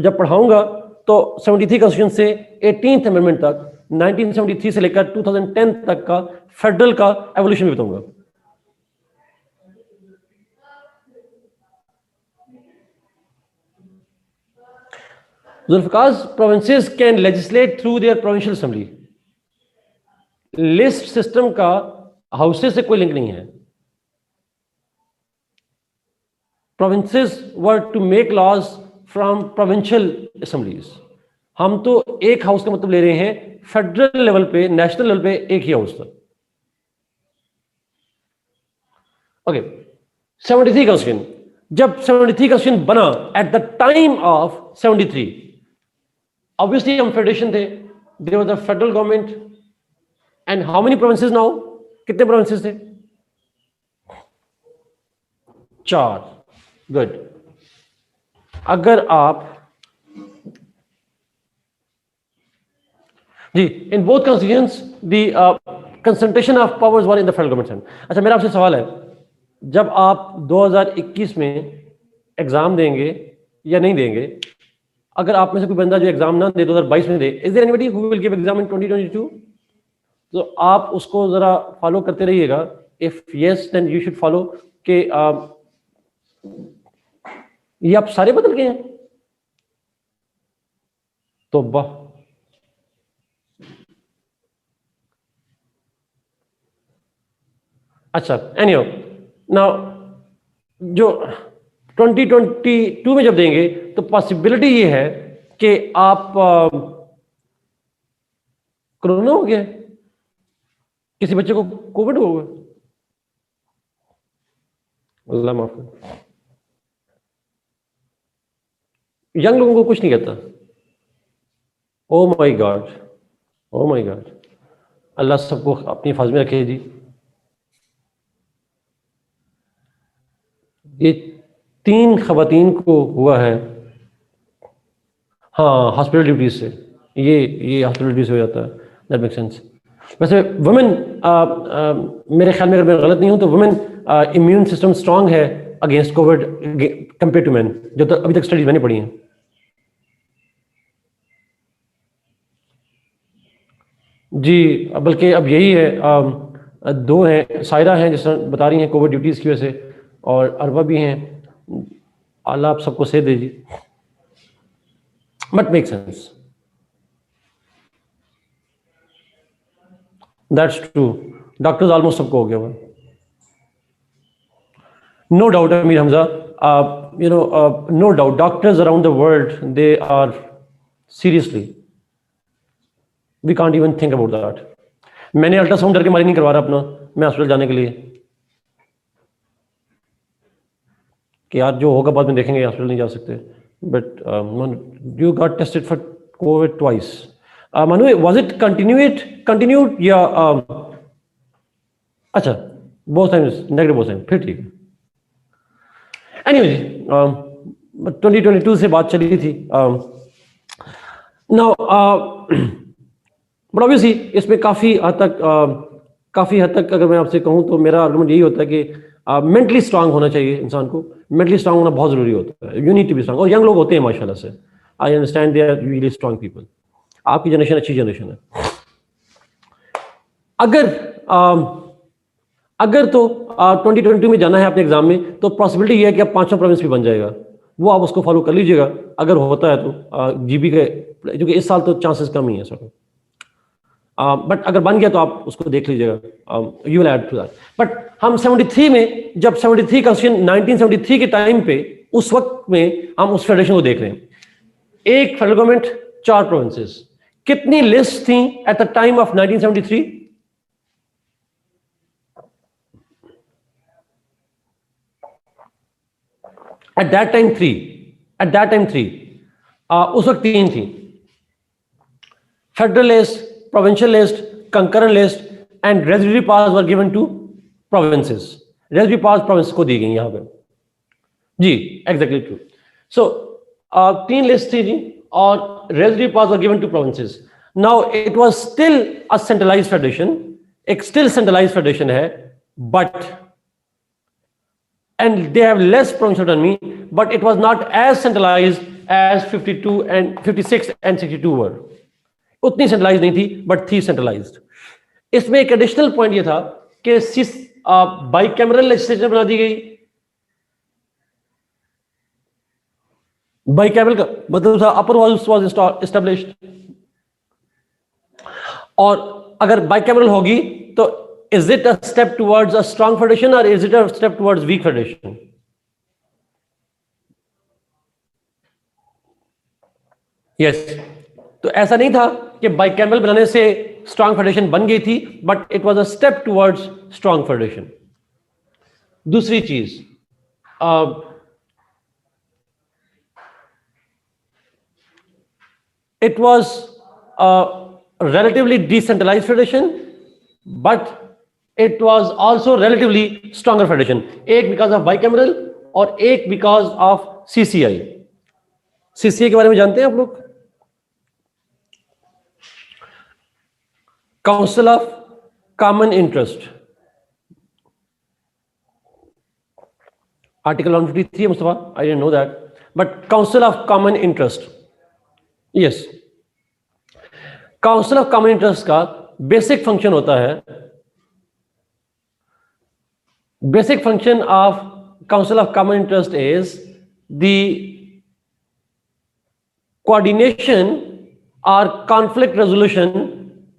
जब पढ़ाऊंगा तो 73 constitution से 18th amendment तक, 1973 से लेकर 2010 तक का फेडरल का एवोल्यूशन भी बताऊंगा. Zulfikar's provinces can legislate through their provincial assembly. List system का हाउसेस से कोई लिंक नहीं है. Provinces were to make laws from provincial assemblies. हम तो एक हाउस का मतलब ले रहे हैं फेडरल लेवल पे, नेशनल लेवल पे एक ही हाउस था. ओके, 73 कॉन्स्टिट्यूशन, जब 73 कॉन्स्टिट्यूशन बना eight the time of 73, obviously हम फेडरेशन थे, there was a federal government, and how many provinces now? कितने provinces थे? 4. Good. अगर आप जी, in both constitutions the concentration of powers were in the federal government. अच्छा, मेरा आपसे सवाल है, जब आप 2021 में एग्जाम देंगे या नहीं देंगे, अगर आप में से कोई बंदा जो एग्जाम ना दे 2022 में दे, is there anybody who will give exam in 2022? तो आप उसको जरा फॉलो करते रहिएगा. If yes then you should follow कि ये आप सारे बदल गए हैं. तो वाह, अच्छा, एनीहो, नाउ जो 2022 में जब देंगे तो पॉसिबिलिटी ये है कि आप कोरोना हो गया, किसी बच्चे को कोविड हो गया, अल्लाह माफ करे, यंग लोगों को कुछ नहीं कहता, oh my God, oh my God, Allah सबको अपनी हिफाज़त में रखे जी। ये 3 ख़वातीन को हुआ है। हाँ, हॉस्पिटल ड्यूटीज से, ये हॉस्पिटल ड्यूटी से हो जाता है। That make sense. वैसे वुमेन, मेरे ख्याल में अगर मैं गलत नहीं हूँ तो वुमेन इम्यून सिस्टम स्ट्रांग है against covid compare to man, जो तो अभी तक स्टडीज मैंने पढ़ी हैं। जी, बल्कि अब यही है, 2 हैं, सायरा हैं जिस तरह बता रही हैं कोविड ड्यूटीज़ की वजह से, और अरबा भी हैं। अल्लाह आप सबको सेहत दे जी। But make sense, that's true. Doctors almost सबको हो गया हुआ। No doubt, Amir Hamza. No doubt, doctors around the world, they are seriously. We can't even think about that. मैंने अल्ट्रासाउंड डर के मारे नहीं करवा रहा अपना, मैं हॉस्पिटल जाने के लिए कि यार जो होगा बाद में देखेंगे, हॉस्पिटल नहीं जा सकते। But you got tested for COVID twice. Manu, was it continued या अच्छा, both times negative, both times, फिर ठीक है। Anyway, 2022 से बात चली थी। Now, but obviously इसमें काफ़ी हद तक अगर मैं आपसे कहूँ तो मेरा आर्गुमेंट यही होता है कि मेंटली स्ट्रांग होना चाहिए इंसान को। मेंटली स्ट्रांग होना बहुत ज़रूरी होता है। You need to be strong. और यंग लोग होते हैं माशाल्लाह से। I understand they are really strong people. आपकी जनरेशन अच्छी जनरेशन है। अगर तो 2022 में जाना है अपने एग्जाम में, तो पॉसिबिलिटी ये है कि आप 5वां प्रोविंस भी बन जाएगा। वो आप उसको फॉलो कर लीजिएगा अगर होता है तो, जीबी के, क्योंकि इस साल तो चांसेस कम ही है सर। बट अगर बन गया तो आप उसको देख लीजिएगा, you will add to that. But हम 73 में, जब 73 कॉन्स्टिट्यूशन 1973 के टाइम पे, उस वक्त में हम उस फेडरेशन को देख रहे हैं। एक फेडरल गवर्नमेंट, 4 प्रोविंसेस। कितनी लिस्ट थी at the time of 1973? At that time 3, उस वक्त 3 थी। Federal list, provincial list, concurrent list and residuary powers were given to provinces. Residuary powers province को दी गई यहां पे जी, एग्जैक्टली ट्रू। सो 3 लिस्ट थी जी, और residuary powers were given to provinces. Now it was still a centralised federation, एक स्टिल सेंट्रलाइज्ड फेडरेशन है, but and they have less provincial autonomy, but it was not as centralized as 52 and 56 and 62 were. उतनी centralise नहीं थी, but थी centralised. इसमें एक additional point ये था कि बाइकैमरल लेजिस्लेचर बना दी गई। बाइकैमरल का मतलब था अपर हाउस वाज एस्टैब्लिश्ड, और अगर बाइकैमरल होगी तो is it a step towards a strong federation or is it a step towards weak federation? Yes. तो ऐसा नहीं था कि बाइकैमरल बनाने से स्ट्रांग फेडरेशन बन गई थी, but it was a step towards strong federation. दूसरी चीज, it was relatively decentralized federation, but it was also relatively stronger federation, एक because of bicameral और एक because of CCI। CCI के बारे में जानते हैं आप लोग? Council of common interest, article 153 है Mustafa, I didn't know that, but council of common interest, yes. Council of common interest का बेसिक फंक्शन होता है, basic function of council of common interest is the coordination or conflict resolution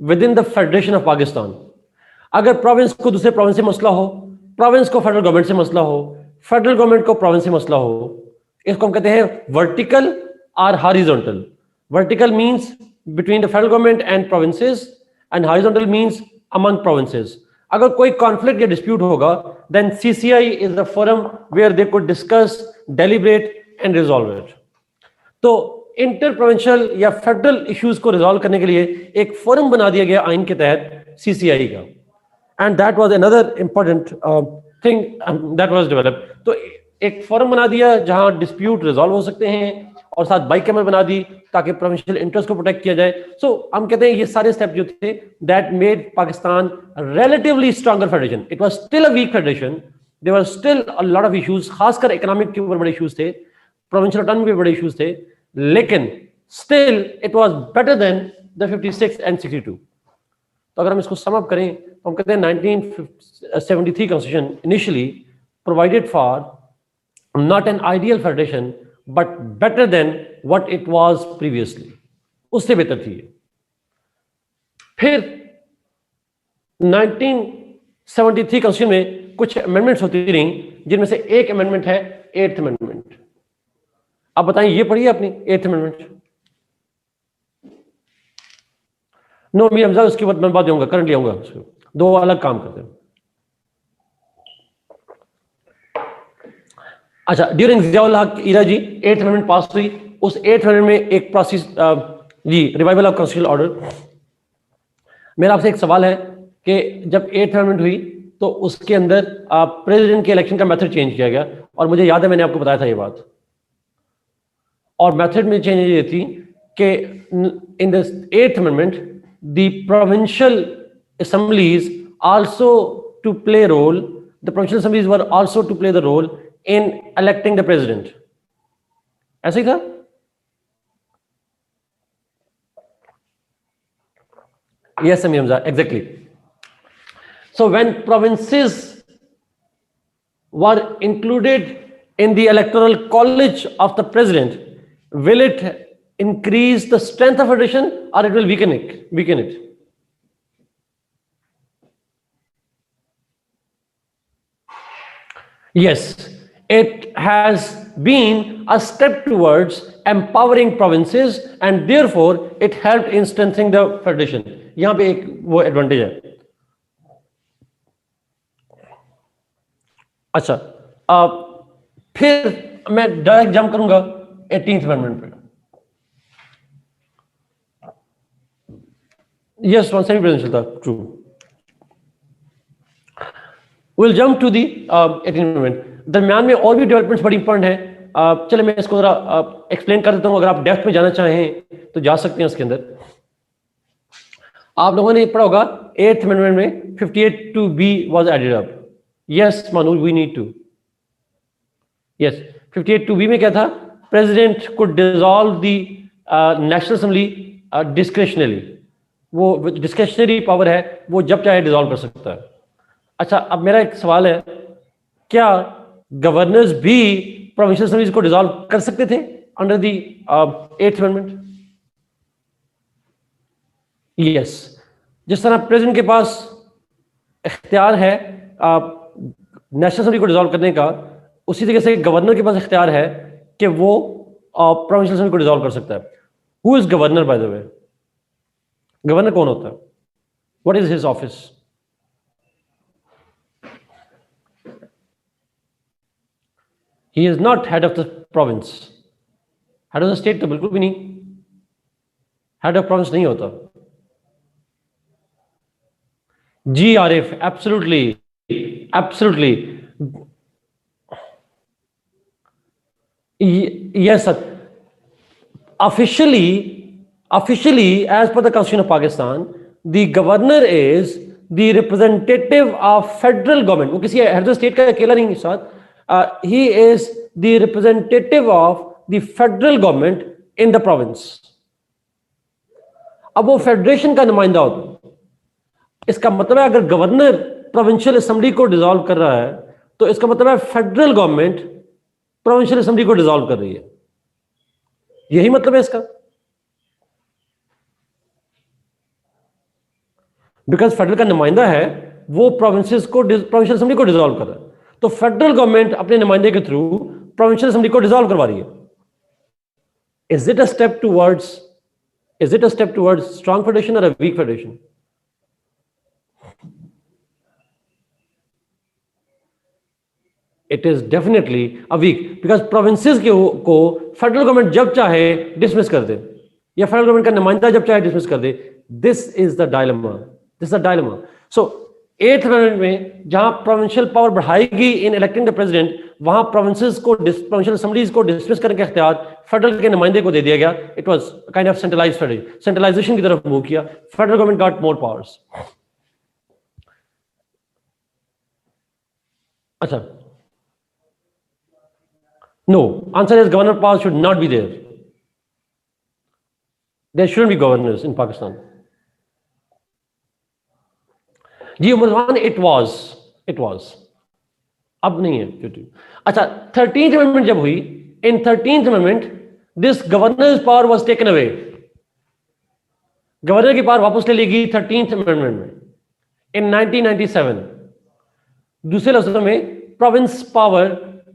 within the Federation of Pakistan। अगर province को दूसरे province से मसला हो, province को फेडरल गवर्नमेंट से मसला हो, फेडरल गवर्नमेंट को प्रोविंस से मसला हो, इसको हम कहते हैं वर्टिकल और horizontal. Vertical means between the federal government and provinces, and horizontal means among provinces. अगर कोई कॉन्फ्लिक्ट या डिस्प्यूट होगा, then CCI is the forum where they could discuss, deliberate and resolve it। तो इंटर प्रोविंशियल या federal issues को resolve करने के लिए एक फोरम बना दिया गया आइन के तहत, सीसीआई का, and that was another important thing that was developed. तो एक फोरम बना दिया जहां डिस्प्यूट रिजॉल्व हो सकते हैं, और साथ बाइकैमर बना दी ताकि प्रोविंशियल इंटरेस्ट को प्रोटेक्ट किया जाए। सो हम कहते हैं ये सारे स्टेप जो थे that made Pakistan relatively stronger federation. It was still a weak federation. There were still a lot of issues, खासकर इकोनॉमिक के ऊपर बड़े इश्यूज थे, प्रोविंशियल ऑटोनॉमी पे बड़े इश्यूज थे, लेकिन still it was better than the 56 and 62. तो अगर हम इसको सम अप करें तो हम कहते हैं 1973 constitution initially provided for not an ideal federation but better than what it was previously. उससे बेहतर थी। फिर 1973 कॉन्स्टिट्यूशन में कुछ अमेंडमेंट्स होती रही, जिनमें से एक अमेंडमेंट है 8th अमेंडमेंट। आप बताएं, ये पढ़िए अपनी 8th amendment. No Mir Hamza, उसके बाद मैं बात दूंगा, करंटली आऊंगा, उसको दो अलग काम करते हैं। अच्छा, ड्यूरिंग जियाउल हक इरा जी 8th अमेंडमेंट पास हुई। उस 8th अमेंडमेंट में एक प्रोसेस जी रिवाइवल ऑफ कॉन्स्टिट्यूशनल ऑर्डर। मेरा आपसे एक सवाल है कि जब 8th अमेंडमेंट हुई तो उसके अंदर प्रेसिडेंट के इलेक्शन का मेथड चेंज किया गया, और मुझे याद है मैंने आपको बताया था ये बात। और मेथड में चेंज ये थी कि in the 8th amendment the provincial assemblies also to play role, the provincial assemblies were also to play the role in electing the president. ऐसा ही था? Yes, Amir Hamza, exactly. So when provinces were included in the electoral college of the president, will it increase the strength of federation or it will weaken it? Weaken it? Yes, it has been a step towards empowering provinces and therefore it helped in strengthening the federation. यहाँ पे एक वो advantage है। अच्छा, फिर मैं direct jump करूंगा 18th amendment पे। यस, वन सेमी प्रेसिडेंशियल था, true. Will jump to the 18th amendment. दरमियान में और भी डेवलपमेंट्स बड़ी इंपॉर्टेंट है। चले मैं इसको जरा एक्सप्लेन कर देता हूँ। अगर आप डेप्थ में जाना चाहें तो जा सकते हैं। उसके अंदर आप लोगों ने पढ़ा होगा 8th अमेंडमेंट में 58(2)B was added up. Yes Manoor, we need to. Yes, 58(2)B में क्या था? President could dissolve the national assembly discretionary. वो डिस्क्रिशनरी पावर है, वो जब चाहे डिसॉल्व कर सकता है। अच्छा, अब मेरा एक सवाल है, क्या गवर्नर्स भी प्रोविंशियल असेंबलीज को डिसॉल्व कर सकते थे under the 8th amendment? Yes, जिस तरह प्रेसिडेंट के पास इख्तियार है नेशनल असेंबली को डिसॉल्व करने का, उसी तरीके से गवर्नर के पास इख्तियार है कि वो प्रोविंशियल असेंबली को डिसॉल्व कर सकता है। Who is governor bye the way? Governor कौन होता है? What is his office? He is not head of the province. Head of the state तो बिल्कुल भी नहीं। Head of province नहीं होता। जी Arif, absolutely, absolutely. Yes, sir. Officially, as per the Constitution of Pakistan, the governor is the representative of federal government. वो किसी head of the state का अकेला नहीं है साथ। He is the representative of the federal government in the province. अब वो federation का नुमाइंदा होता है। इसका मतलब है अगर गवर्नर प्रोविंशियल असेंबली को डिसॉल्व कर रहा है तो इसका मतलब है फेडरल गवर्नमेंट प्रोविंशियल असेंबली को डिसॉल्व कर रही है। यही मतलब है इसका। बिकॉज फेडरल का नुमाइंदा है, वो प्रोविंशियल असेंबली को डिसॉल्व कर रहा है, तो फेडरल गवर्नमेंट अपने नुमाइंदे के थ्रू प्रोविंशियल असेंबली को डिसॉल्व करवा रही है। Is it a step towards strong federation और a weak federation? It is definitely a weak, because provinces को फेडरल गवर्नमेंट जब चाहे डिसमिस कर दे, या फेडरल गवर्नमेंट का नुमाइंदा जब चाहे डिसमिस कर दे. This is the dilemma. This is the dilemma. So eighth amendment में जहां प्रोविंशियल पावर बढ़ाएगी इन इलेक्टिंग द प्रेसिडेंट, वहां प्रोविंसेस को, प्रोविंशियल असेंबलीज को डिसमिस करने का इख्तियार फेडरल के नुमाइंदे को दे दिया गया. It was kind of centralised strategy, centralisation की तरफ मूव किया. Federal government got more powers. अच्छा, no, answer is governor powers should not be there. There shouldn't be governors in Pakistan. जी उमर, it was. अब नहीं है. अच्छा, 13th amendment जब हुई, in 13th amendment this governor's power was taken away. Governor की power वापस ले ली गई 13th amendment में in 1997. दूसरे लफ्जों में प्रोविंस पावर,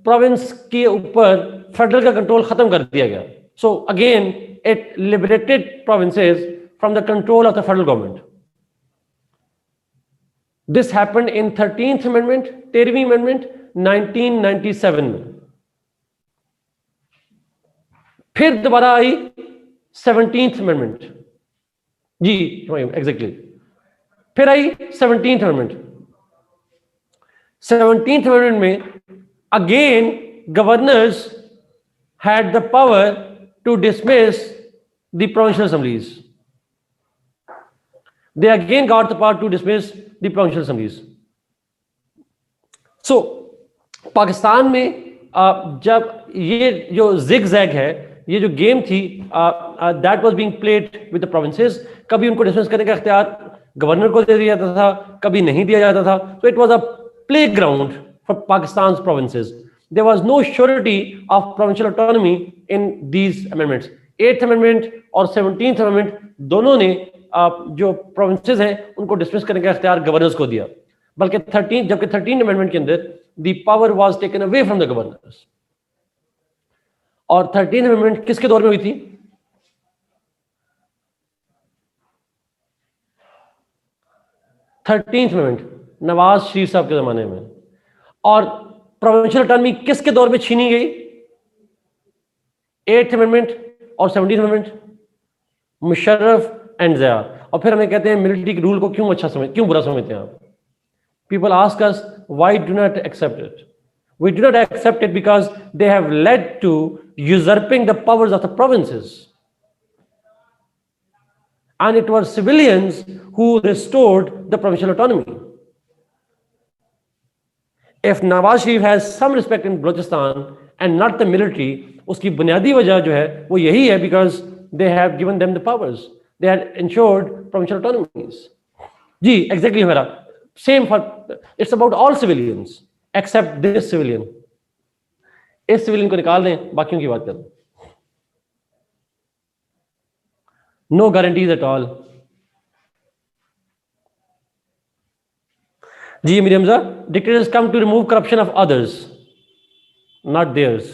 प्रोविंस के ऊपर फेडरल का कंट्रोल खत्म कर दिया गया. So again it liberated provinces from the control of the federal government. This happened in 13th amendment, 13वीं अमेंडमेंट 1997 में. फिर दोबारा आई 17th अमेंडमेंट. जी एग्जैक्टली. फिर आई 17th अमेंडमेंट. 17th amendment में again governors had the power to dismiss the provincial assemblies. They again got the power to dismiss the provincial assemblies. So Pakistan में जब ये जो zigzag है, ये जो गेम थी, that was being played with the provinces. कभी उनको डिसमिस करने का इख्तियार गवर्नर को दे दिया जाता था, कभी नहीं दिया जाता था. So it was a playground for Pakistan's provinces. There was no surety of provincial autonomy in these amendments. 8th amendment और 17th amendment दोनों ने जो provinces हैं उनको dismiss करने का इख्तियार governors को दिया. बल्कि 13th amendment के अंदर the power was taken away from the governors. और 13th amendment किसके दौर में हुई थी? थर्टींथ अमेंडमेंट नवाज शरीफ साहब के जमाने में. और प्रोविंशियल ऑटोनॉमी किसके दौर में छीनी गई? 8th अमेंडमेंट और 17th amendment, Musharraf and Zia. और फिर हमें कहते हैं मिलिट्री रूल को क्यों बुरा समझते हैं आप? People ask us why do not accept it. We do not accept it because they have led to usurping the powers of the provinces. And it was civilians who restored the provincial autonomy. If Nawaz Sharif has some respect in Balochistan and not the military, उसकी बुनियादी वजह जो है वो यही है because they have given them the powers. They had ensured provincial autonomies. Ji exactly मेरा same for, it's about all civilians except this civilian. इस civilian को निकाल दें, बाकियों की बात करें. No guarantees at all. Ji Mir Hamza, dictators come to remove corruption of others, not theirs.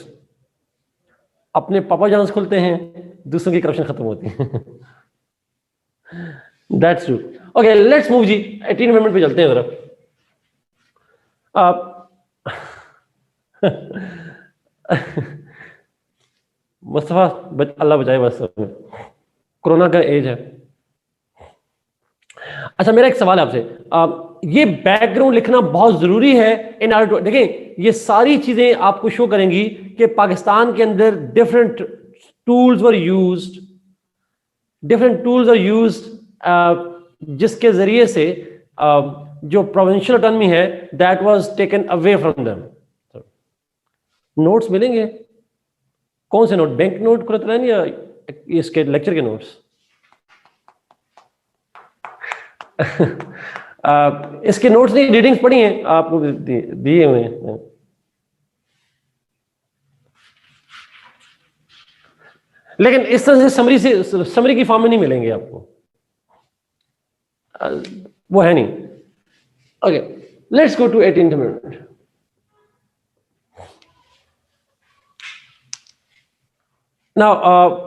अपने पापा जान्स खुलते हैं, दूसरों की करप्शन खत्म होती है. That's true. Okay, let's move जी 18 अमेंडमेंट पे चलते हैं जरा. मुस्तफा अल्लाह बचाए बस, कोरोना का एज है. अच्छा मेरा एक सवाल है आपसे. ये बैकग्राउंड लिखना बहुत जरूरी है इन आर्डर टू. देखें ये सारी चीजें आपको शो करेंगी कि पाकिस्तान के अंदर डिफरेंट टूल्स वर यूज्ड, जिसके जरिए से जो प्रोविंशियल ऑटोनॉमी है that was taken away from them. Notes मिलेंगे. कौन से नोट? बैंक नोट खुलत या इसके लेक्चर के नोट्स? इसके नोट्स नहीं, रीडिंग्स पढ़ी हैं आपको दिए हुए हैं. लेकिन इस तरह से समरी की फॉर्म में नहीं मिलेंगे आपको, वो है नहीं. Okay, let's go to 18th amendment. Now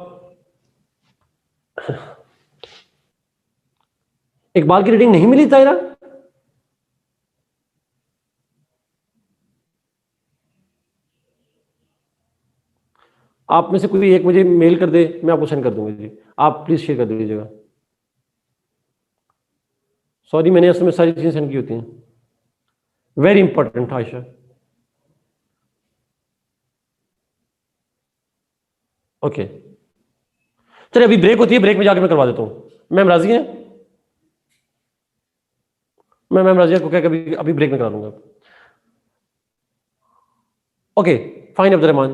Iqbal की रीडिंग नहीं मिली तायरा? आप में से कोई एक मुझे मेल कर दे, मैं आपको सेंड कर दूंगा जी, आप प्लीज शेयर कर दीजिएगा। सॉरी, मैंने असल में सारी चीजें सेंड की होती हैं, वेरी इंपॉर्टेंट आयशा। ओके चलिए, अभी ब्रेक होती है, ब्रेक में जाकर मैं करवा देता हूँ। मैम राजी हैं? मैम राजी को क्या, कभी अभी ब्रेक में करा लूंगा। Okay fine Abdul Rahman.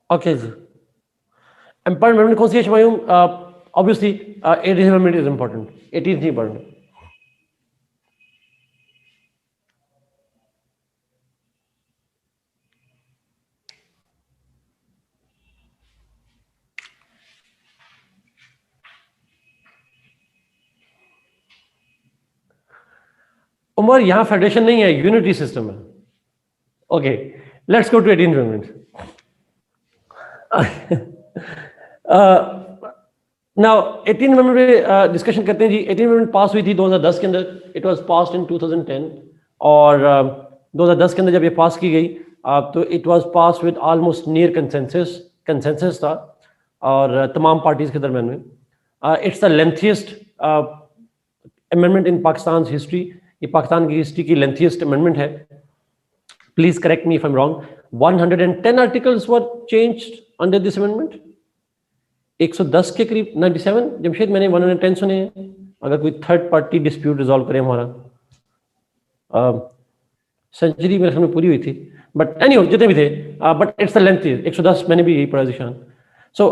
Okay जी, एम्पायर अमेंडमेंट कौन सी है शमायूम? Obviously 18th amendment is important, 18th नहीं पढ़ना। उमर यहां फेडरेशन नहीं है, यूनिटी सिस्टम है। Okay let's go to 18th amendment. Now 18th amendment पे डिस्कशन करते हैं जी। 18th अमेंडमेंट पास हुई थी 2010 के अंदर, इट वाज पास्ड इन 2010, और 2010 के अंदर जब ये पास की गई तो it was pass with almost near consensus था, और तमाम पार्टीज के दरमियान में। It's the lengthiest amendment in Pakistan history, ये पाकिस्तान की हिस्ट्री की लेंथीएस्ट अमेंडमेंट है। Please correct me if I am wrong. 110 articles were changed under this amendment, 110 के करीब, 97 जमशेद मैंने 110 सुने हैं। अगर कोई थर्ड पार्टी डिस्प्यूट रिजॉल्व करे हमारा, सेंचुरी मेरे ख्याल में पूरी हुई थी, बट एनीवे जितने भी थे, बट इट्स द लेंथीएस्ट, 110 मैंने भी यही पढ़ा Zeeshan. So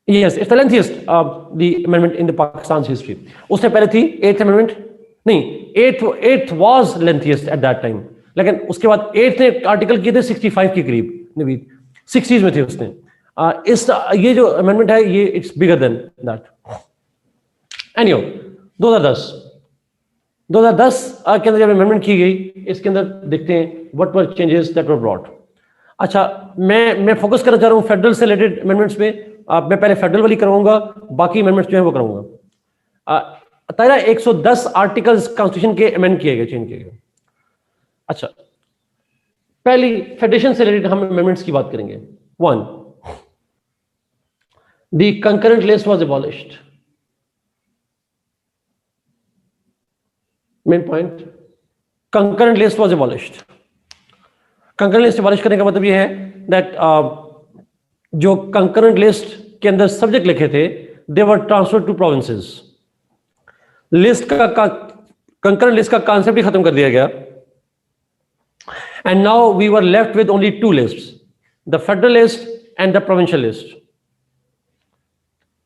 yes it's the lengthiest the amendment in the Pakistan history. उससे पहले थी 8th अमेंडमेंट, नहीं 8th was lengthiest at that time, लेकिन उसके बाद 8th ने आर्टिकल किए थे 65 के करीब, नवीद 60s में थे उसने। इस ये जो अमेंडमेंट है ये it's bigger than that. Anyway 2010 के अंदर जब अमेंडमेंट की गई, इसके अंदर देखते हैं what were changes that were brought. अच्छा मैं फोकस करना चाह रहा हूँ फेडरल से रिलेटेड अमेंडमेंट्स पे। मैं पहले फेडरल वाली कराऊंगा, बाकी अमेंडमेंट्स जो है वो कराऊंगा। तारा 110 आर्टिकल्स कॉन्स्टिट्यूशन के अमेंड किए गए, चेंज किए गए। अच्छा पहली फेडरेशन से रिलेटेड हम अमेंडमेंट्स की बात करेंगे। 1, the concurrent list was abolished. Main point, concurrent list was abolished. concurrent list abolish करने का मतलब ये है that जो concurrent list के अंदर सब्जेक्ट लिखे थे they were transferred to provinces. List का concurrent list का कॉन्सेप्ट ही खत्म कर दिया गया, and now we were left with only 2 lists, the federal list and the provincial list.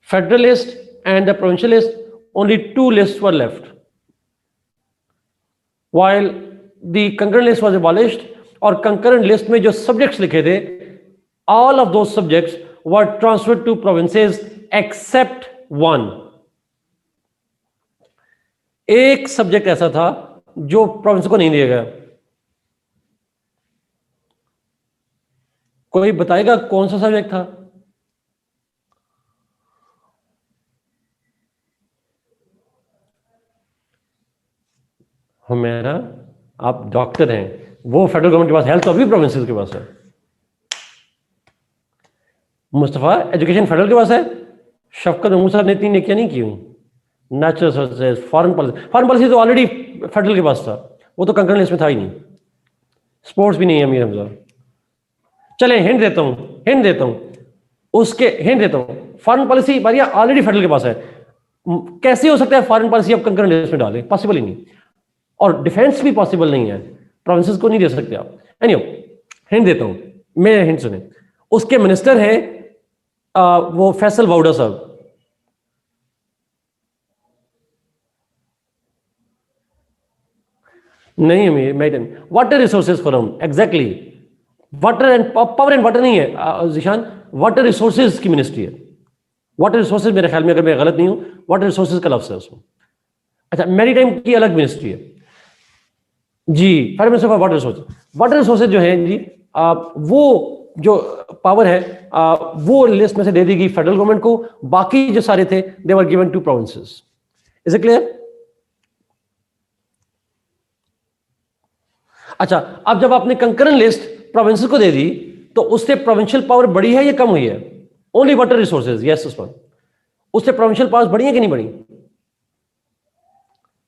Federal list and the provincial list, only 2 lists were left. While the concurrent list was abolished, और concurrent list में जो subjects लिखे थे, all of those subjects were transferred to provinces except one. एक subject ऐसा था जो province को नहीं दिया गया। कोई बताएगा कौन सा सब्जेक्ट था? हमेरा, आप डॉक्टर हैं, वो फेडरल गवर्नमेंट के पास, हेल्थ अभी प्रोविंसेस के पास है। मुस्तफा एजुकेशन फेडरल के पास है। शफकत महमूद साहब ने 3 नेकियां नहीं की हुई। नेचुरल रिसोर्सेज, फॉरेन पॉलिसी तो ऑलरेडी फेडरल के पास था, वो तो कंकरेंट लिस्ट में था ही नहीं। स्पोर्ट्स भी नहीं है मीर हमजा। चले हिंट देता हूं उसके हिंट देता हूं। फॉरेन पॉलिसी बारिया ऑलरेडी फेडरल के पास है, कैसे हो सकता है फॉरेन पॉलिसी अब कंकरेंट लिस्ट में डालें? पॉसिबल ही नहीं। और डिफेंस भी पॉसिबल नहीं है, प्रोविंसेस को नहीं दे सकते आप। एनीवे हिंट देता हूं, मैं हिंट सुने। उसके मिनिस्टर हैं वो फैसल वाउडा साहब। नहीं madam, water resources forum, exactly. Water and power and water नहीं है जिशान, वाटर रिसोर्सेज की मिनिस्ट्री है। वाटर रिसोर्सेज मेरे ख्याल में, अगर मैं गलत नहीं हूं, वाटर रिसोर्सेज का लफ्ज है उसमें। अच्छा मैरीटाइम की अलग मिनिस्ट्री है जी, federal minister for water resources. Water resources जो है जी, वो जो पावर है वो लिस्ट में से दे दी गई फेडरल गवर्नमेंट को, बाकी जो सारे थे they were given to provinces. Is it clear? अच्छा, अब जब आपने कंकरेंट लिस्ट प्रोविंसेस को दे दी तो उससे प्रोविंशियल पावर बढ़ी है या कम हुई है? Only water resources, yes Usman, उससे प्रोविंशियल पावर्स बढ़ी है कि नहीं बढ़ी?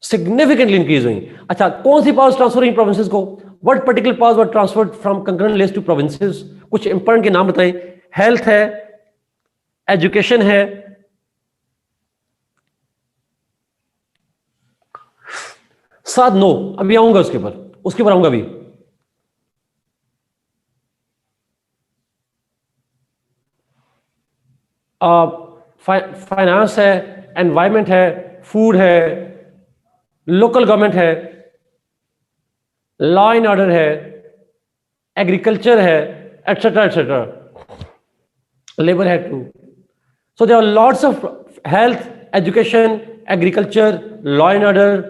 सिग्निफिकेंटली इंक्रीज हुई। अच्छा, कौन सी पावर्स ट्रांसफर हुई प्रोविंसेस को? What particular powers were transferred from concurrent list to provinces? कुछ इंपॉर्टेंट के नाम बताएं। हेल्थ है, एजुकेशन है, साथ नो, अभी आऊंगा उसके ऊपर आऊंगा अभी। फाइनेंस है, एनवायरमेंट है, फूड है, लोकल गवर्नमेंट है, लॉ एंड ऑर्डर है, एग्रीकल्चर है, एटसेट्रा एटसेट्रा, लेबर है too. So there are lots of health, education, agriculture, law and order,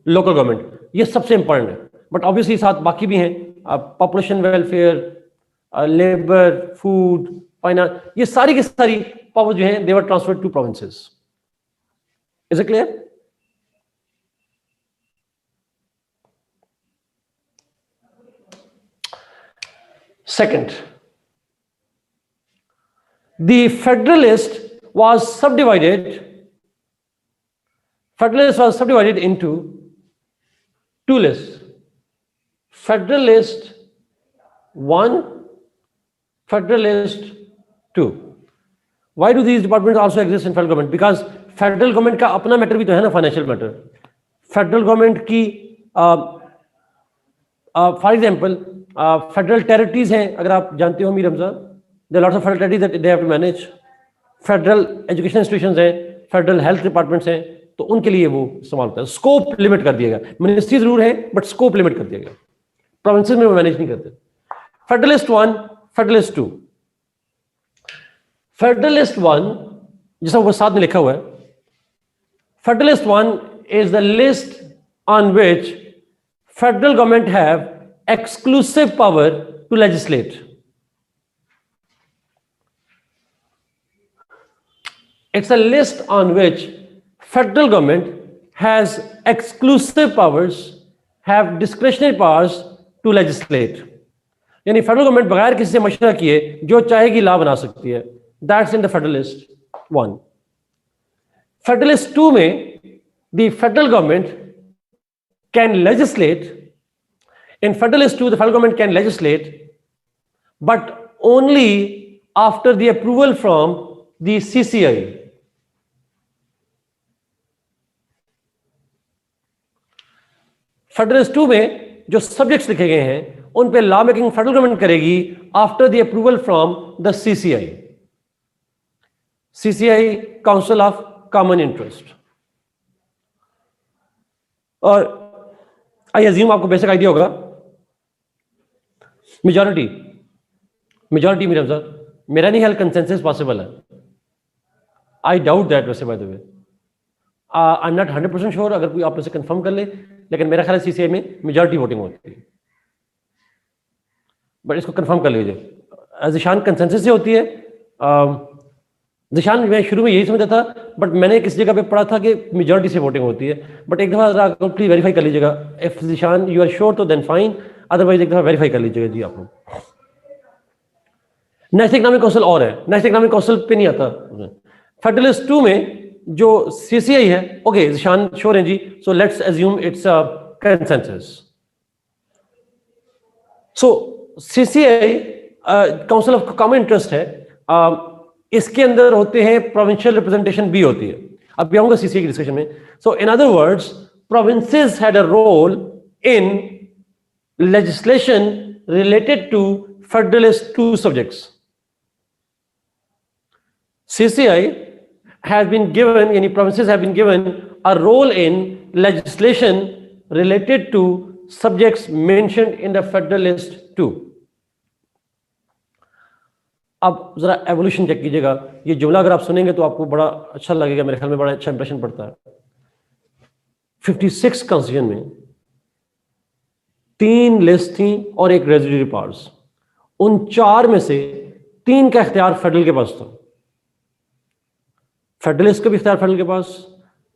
local government, ये सबसे इंपॉर्टेंट है। बट ऑब्वियसली साथ बाकी भी हैं, population welfare, labour, food, finance, ये सारी की सारी पावर जो है they were transferred to provinces. Is it clear? Second, the Federalist was subdivided into two lists. Federalist 1, Federalist 2. Why do these departments also exist in federal government? Because federal government का अपना matter भी तो है ना, financial matter. Federal government की for example federal territories हैं, अगर आप जानते हो Mir Ramzan, there lots of federal territories that they have to manage. Federal education institutions हैं, फेडरल हेल्थ डिपार्टमेंट्स हैं, तो उनके लिए वो इस्तेमाल होता है। स्कोप लिमिट कर दिया गया, मिनिस्ट्री जरूर है बट स्कोप लिमिट कर दिया गया, प्रोविंसेस में वो मैनेज नहीं करते। Federalist 1, federalist 2। फेडरलिस्ट 1 जैसा वो साथ में लिखा हुआ है, federalist 1 is the list on which federal government have exclusive power to legislate. It's a list on which federal government has exclusive powers, have discretionary powers to legislate. यानी federal government बगैर किसी से मशवरा किए जो चाहेगी ला बना सकती है। That's in the Federalist 1. Federalist 2 में the federal government can legislate. In Federalist 2, the federal government can legislate, but only after the approval from the CCI. Federalist 2 में जो सब्जेक्ट्स लिखे गए हैं उन पे लॉ मेकिंग फेडरल गवर्नमेंट करेगी after the approval from the CCI, CCI council of common interest. और I assume आपको बेसिक आइडिया होगा, मेजॉरिटी मेरा सर, मेरा नहीं ख्याल कंसेंसस पॉसिबल है। आई डाउट दैट, वैसे bye the way I am not 100% sure, अगर कोई आप में से कंफर्म कर ले, लेकिन मेरा ख्याल CCI में मेजॉरिटी वोटिंग होती है, बट इसको कंफर्म कर लीजिए। ज़िशान कंसेंसस से होती है। ज़िशान मैं शुरू में यही समझा था, बट मैंने किसी जगह पे पढ़ा था कि मेजॉरिटी से वोटिंग होती है, बट एक दफ़ा प्लीज वेरीफाई कर लीजिएगा। If Zeeshan you are sure तो देन फाइन, अदरवाइज एक दफ़ा वेरीफाई कर लीजिएगा जी। आप लोग नेशनल इकोनॉमिक काउंसिल और है, नेशनल इकोनॉमिक काउंसिल पे नहीं आता। फेडरलिस्ट 2 में जो CCI है, ओके ज़िशान श्योर है जी, so let's assume it's a consensus. So CCI council of common interest है, इसके अंदर होते हैं प्रोविंशियल रिप्रेजेंटेशन भी होती है। अब भी आऊंगा CCI की डिस्कशन में। So in other words, provinces had a role in legislation related to federalist 2 subjects. CCI has been given, yani provinces have been given a role in legislation related to subjects mentioned in the Federalist 2. अब जरा evolution check कीजिएगा, ये जुमला अगर आप सुनेंगे तो आपको बड़ा अच्छा लगेगा, मेरे ख्याल में बड़ा अच्छा इंप्रेशन पड़ता है। 56 कॉन्स्टिट्यूशन में 3 लिस्ट थी और एक रेजिडरी पावर्स, उन 4 में से 3 का इख्तियार फेडरल के पास था। फेडरलिस्ट का भी इख्तियार फेडरल के पास,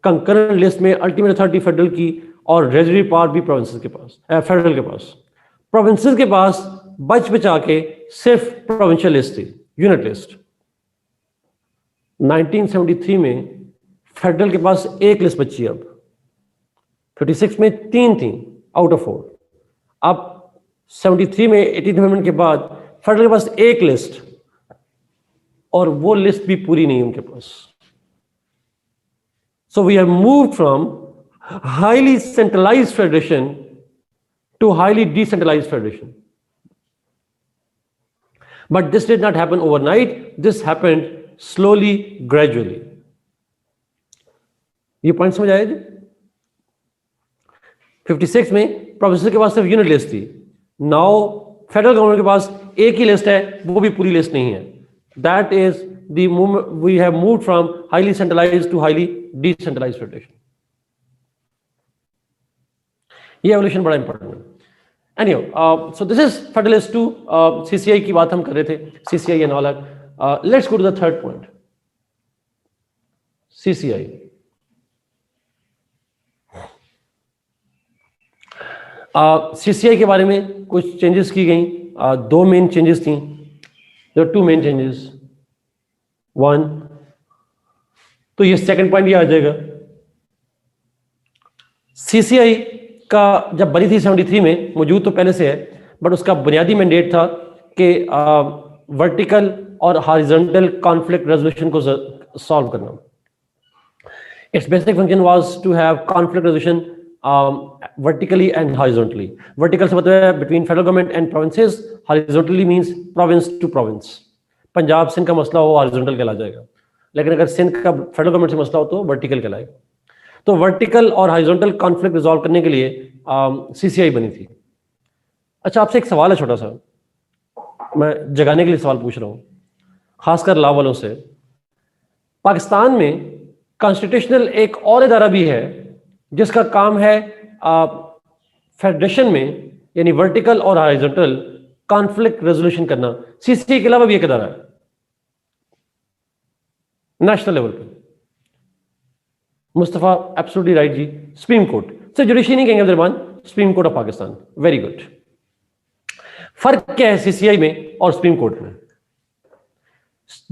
कंकरेंट लिस्ट में अल्टीमेट अथॉरिटी फेडरल की, और रेजिडरी पावर भी प्रोविंसेस के पास, फेडरल के पास। प्रोविंसेस के पास बच बचा के सिर्फ प्रोविंशियल लिस्ट थी, यूनिट लिस्ट। 1973 में फेडरल के पास एक लिस्ट बची, अब 56 में 3 थी आउट ऑफ 4। अब 73 में 18th अमेंडमेंट के बाद फेडरल के पास एक लिस्ट, और वो लिस्ट भी पूरी नहीं उनके पास। So we have moved from highly centralized federation to highly decentralized federation. But this did not happen overnight. This happened slowly, gradually. ये पॉइंट समझ आया जी? 56 में प्रोविंसेस के पास सिर्फ यूनिट लिस्ट थी। नाउ फेडरल गवर्नमेंट के पास एक ही लिस्ट है, वो भी पूरी लिस्ट नहीं है। That is the movement we have moved from highly centralized to highly decentralized federation. ये एवोल्यूशन बड़ा इंपॉर्टेंट है। Anyhow, so this is Federalist 2, CCI की बात हम कर रहे थे, CCI and all that. Let's go to the third point, CCI. CCI के बारे में कुछ चेंजेस की गई, दो मेन चेंजेस थी। There are two main changes. One, तो ये सेकंड पॉइंट ये आ जाएगा। CCI का जब बनी थी 73 में, मौजूद तो पहले से है, बट उसका बुनियादी मैंडेट था कि वर्टिकल और हॉरिजॉन्टल कॉन्फ्लिक्ट रेजोल्यूशन को सॉल्व करना। Its basic function was to have conflict resolution vertically and horizontally. Vertical से मतलब है between federal government and provinces, horizontally means province to province. Punjab Sindh का मसला हो हॉरिजॉन्टल कहला जाएगा, लेकिन अगर सिंध का फेडरल गवर्नमेंट से मसला हो तो वर्टिकल कहलाएगा। तो वर्टिकल और हॉरिजॉन्टल कॉन्फ्लिक्ट रिजॉल्व करने के लिए सीसीआई बनी थी। अच्छा, आपसे एक सवाल है छोटा सा, मैं जगाने के लिए सवाल पूछ रहा हूँ, खासकर लॉ वालों से। पाकिस्तान में कॉन्स्टिट्यूशनल एक और इदारा भी है जिसका काम है फेडरेशन में, यानी वर्टिकल और हॉरिजॉन्टल कॉन्फ्लिक्ट रेजोल्यूशन करना। सीसीआई के अलावा भी एक इदारा है नेशनल लेवल पे। मुस्तफा एब्सोल्युटली राइट जी, सुप्रीम कोर्ट से जुडिशरी नहीं कहेंगे Abdurrahman, supreme court of Pakistan. Very good. फर्क क्या है सीसीआई में और सुप्रीम कोर्ट में?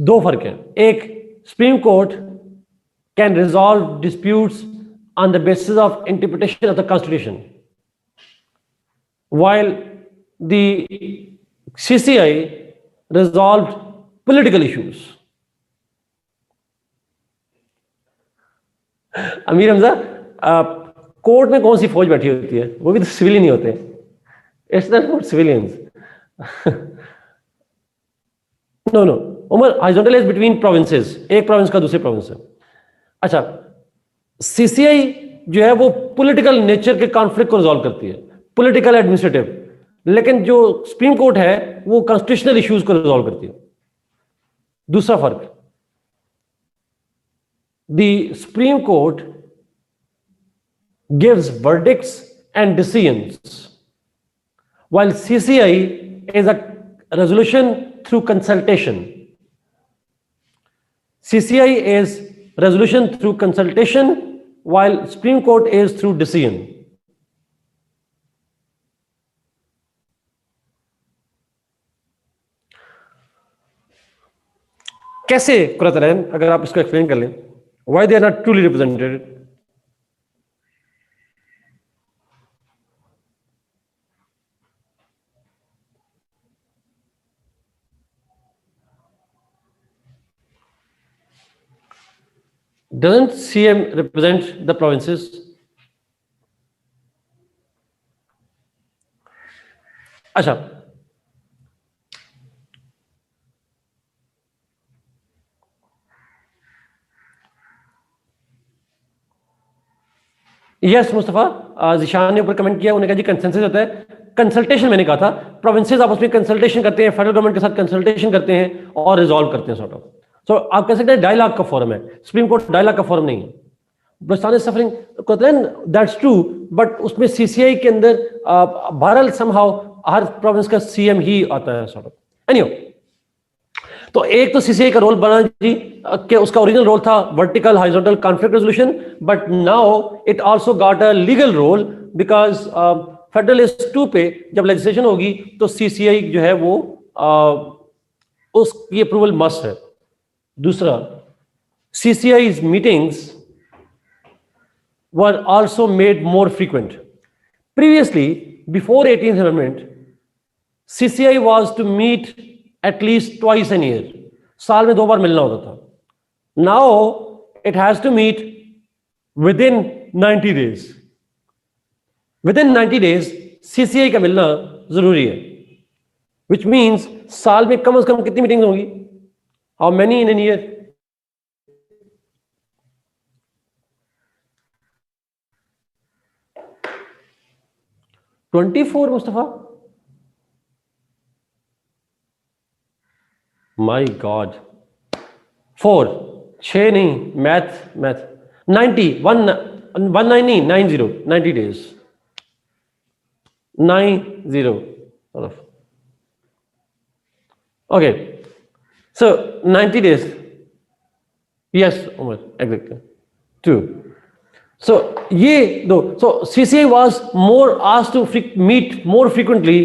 दो फर्क हैं। एक, supreme court can resolve disputes on the basis of interpretation of the constitution, while the CCI resolved political issues. Amir Hamza, court में कौन सी फौज बैठी होती है? वो भी तो सिविलियन ही होते हैं। It's not for civilians. No no Umar, horizontal is between provinces, एक प्रोविंस का दूसरे प्रोविंस से। अच्छा, सीसीआई जो है वो पॉलिटिकल नेचर के कॉन्फ्लिक्ट को रिजॉल्व करती है, पॉलिटिकल एडमिनिस्ट्रेटिव, लेकिन जो सुप्रीम कोर्ट है वो कॉन्स्टिट्यूशनल इश्यूज को रिजॉल्व करती है। दूसरा फर्क, the supreme court gives verdicts and decisions, while CCI is a resolution through consultation. CCI is resolution through consultation, while Supreme Court is through decision. कैसे कुरातलैन, अगर आप इसको एक्सप्लेन कर लें, why they are not truly represented? Doesn't CM represent the provinces? अच्छा, yes Mustafa, Zeeshan ने ऊपर comment किया, उन्होंने कहा जी कंसेंसस होता है। कंसल्टेशन मैंने कहा था, प्रोविंसेस आपस में कंसल्टेशन करते हैं, फेडरल गवर्नमेंट के साथ कंसल्टेशन करते हैं और रिजॉल्व करते हैं सॉर्ट ऑफ। सो आप कह सकते हैं डायलॉग का फोरम है, सुप्रीम कोर्ट डायलॉग का फोरम नहीं है। Balochistan is suffering, that's true, but उसमें सीसीआई के अंदर बहरहाल समहाउ हर प्रोविंस का सीएम ही आता है सॉर्ट ऑफ। एनीवे, तो एक तो सीसीआई का रोल बना जी कि उसका ओरिजिनल रोल था vertical horizontal conflict resolution, but now it also got a legal role because federalist 2 पे जब लेजिस्लेशन होगी तो सीसीआई जो है वो उसकी अप्रूवल मस्ट है। दूसरा, CCI's meetings were also made more frequent. Previously, before 18th Amendment, CCI was to meet at least twice a year. साल में 2 बार मिलना होता था. Now it has to meet within 90 days. Within 90 days, CCI का मिलना जरूरी है. Which means साल में कम से कम कितनी मीटिंग्स होंगी? How many in a year? 24 Mustafa, my God, 4, 6 नहीं, math 90, 190, 90 days, 90 sort of. Okay, so 90 days, yes Umar, exactly, 2. So ये दो, so CCI was more asked to meet more frequently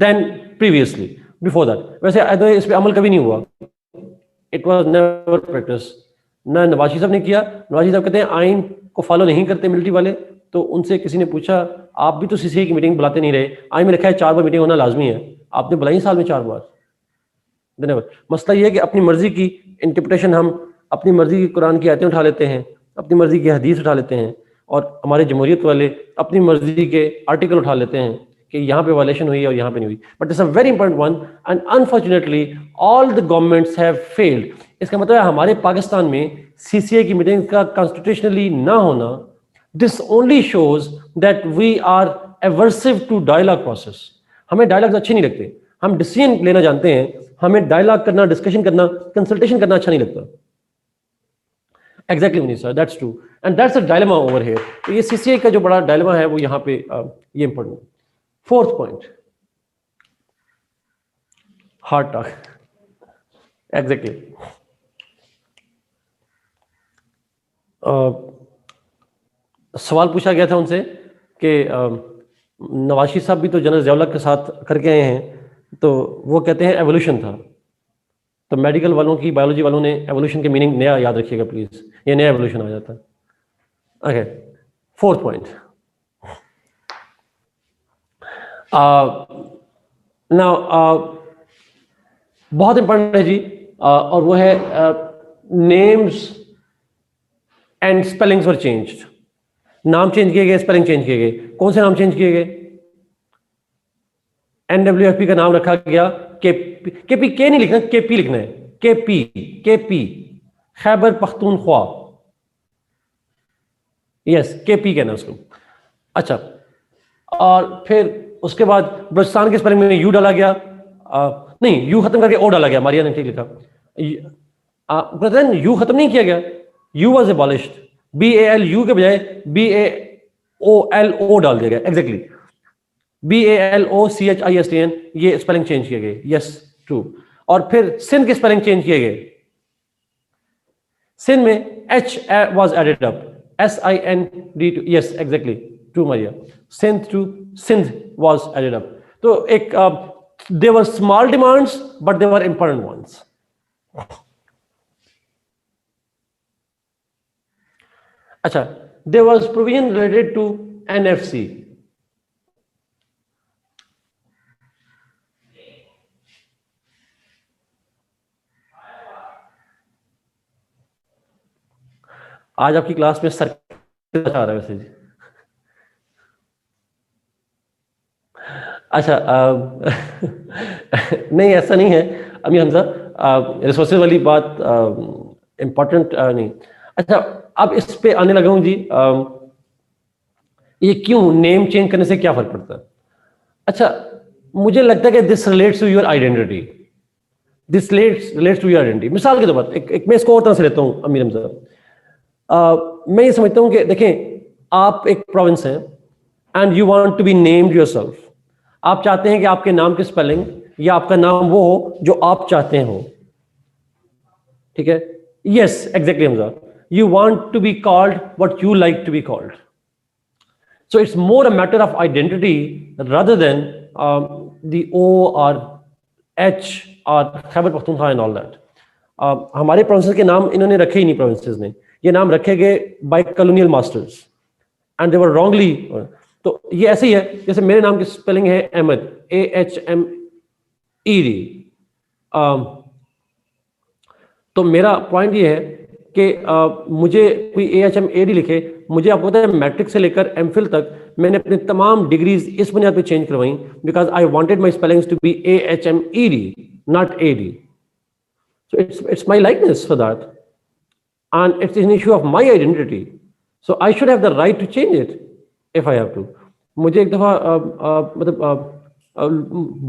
than previously before that. वैसे इस पे अमल कभी नहीं हुआ. It was never practiced. ना नवाजी साहब ने किया. नवाजी साहब कहते हैं आइन को फॉलो नहीं करते मिलिट्री वाले. तो उनसे किसी ने पूछा आप भी तो CCI की मीटिंग बुलाते नहीं रहे. आइन में लिखा है 4 बार मीटिंग होना लाजमी है, आपने बुलाई साल में 4 बार. धन्यवाद. मसला ये है कि अपनी मर्जी की इंटरप्रिटेशन, हम अपनी मर्जी की कुरान की आयतें उठा लेते हैं, अपनी मर्जी की हदीस उठा लेते हैं, और हमारे जमहूरियत वाले अपनी मर्जी के आर्टिकल उठा लेते हैं कि यहाँ पे वायलेशन हुई है और यहाँ पे नहीं हुई. But it's a very important one and unfortunately all the governments have failed. इसका मतलब है हमारे पाकिस्तान में CCI की मीटिंग का कॉन्स्टिट्यूशनली ना होना, this only shows that we are aversive to dialogue process. हमें डायलॉग्स अच्छे नहीं लगते, हम डिसीजन लेना जानते हैं, हमें डायलॉग करना, डिस्कशन करना, कंसल्टेशन करना अच्छा नहीं लगता. Exactly, Munir sir, that's true, and that's a dilemma over here. तो ये CCI का जो बड़ा dilemma है वो यहाँ पे ये important. 4th point, hard talk. Exactly. सवाल पूछा गया था उनसे कि नवाशी साहब भी तो जनरल ज़ियाउल हक के साथ करके आए हैं, तो वो कहते हैं एवोल्यूशन था. तो मेडिकल वालों की, बायोलॉजी वालों ने एवोल्यूशन के मीनिंग नया याद रखिएगा प्लीज, ये नया एवोल्यूशन आ जाता है. Okay, 4th point. नाउ बहुत इंपॉर्टेंट है जी, और वो है names and spellings were changed. नाम चेंज किए गए, स्पेलिंग चेंज किए गए. कौन से नाम चेंज किए गए? NWFP का नाम रखा गया केपी, के नहीं लिखना, केपी लिखना है. KP Khyber Pakhtunkhwa. Yes, KP कहना उसको. अच्छा, और फिर उसके बाद बलूचिस्तान के स्पेलिंग में यू डाला गया. नहीं, यू खत्म करके ओ डाला गया. मारिया ने ठीक लिखा. यू खत्म नहीं किया गया, यू वॉज एबॉलिश्ड. BALU के बजाय BAOLO डाल दिया गया. एग्जैक्टली, BALOCHISTN, ये स्पेलिंग चेंज किए गए. Yes, true. और फिर सिंध के स्पेलिंग चेंज किए गए. सिंध में H was added up, SIND. Yes, exactly, true Maria. Sindh to Sindh was added up. तो एक they were small demands but they were important ones. अच्छा, there was provision related to NFC. आज आपकी क्लास में sir आ रहा है वैसे जी. अच्छा, नहीं ऐसा नहीं है अमी हमजा, रिसोर्सेज वाली बात इंपॉर्टेंट नहीं. अच्छा, अब इस पे आने लगा हूं जी. ये क्यों नेम चेंज करने से क्या फर्क पड़ता है? अच्छा, मुझे लगता है कि this relates to your identity. This relates to your identity. मिसाल के तौर पर एक मैं इसको और तरह से लेता हूं अमीर हमजा. मैं ये समझता हूं कि देखें, आप एक प्रोविंस हैं and you want to be named yourself. आप चाहते हैं कि आपके नाम की स्पेलिंग या आपका नाम वो हो जो आप चाहते हो. ठीक है? Yes, exactly Hamza. You want to be called what you like to be called. So it's more a matter of identity rather than the O or H or Khyber Pakhtunkhwa and all that. हमारे provinces के नाम इन्होंने रखे ही नहीं, provinces ने ये नाम रखे गए by colonial masters and they were wrongly. तो ये ऐसे ही है जैसे मेरे नाम की स्पेलिंग है अहमद, AHMED. तो मेरा पॉइंट ये है कि मुझे कोई AHMED लिखे, मुझे आपको पता है मैट्रिक से लेकर एमफिल तक मैंने अपनी तमाम डिग्रीज इस बुनियाद पे चेंज करवाई because I wanted my spellings to be AHMED not AD. So it's my likeness for that, and it's an issue of my identity. So I should have the right to change it if I have to. मुझे एक दफा मतलब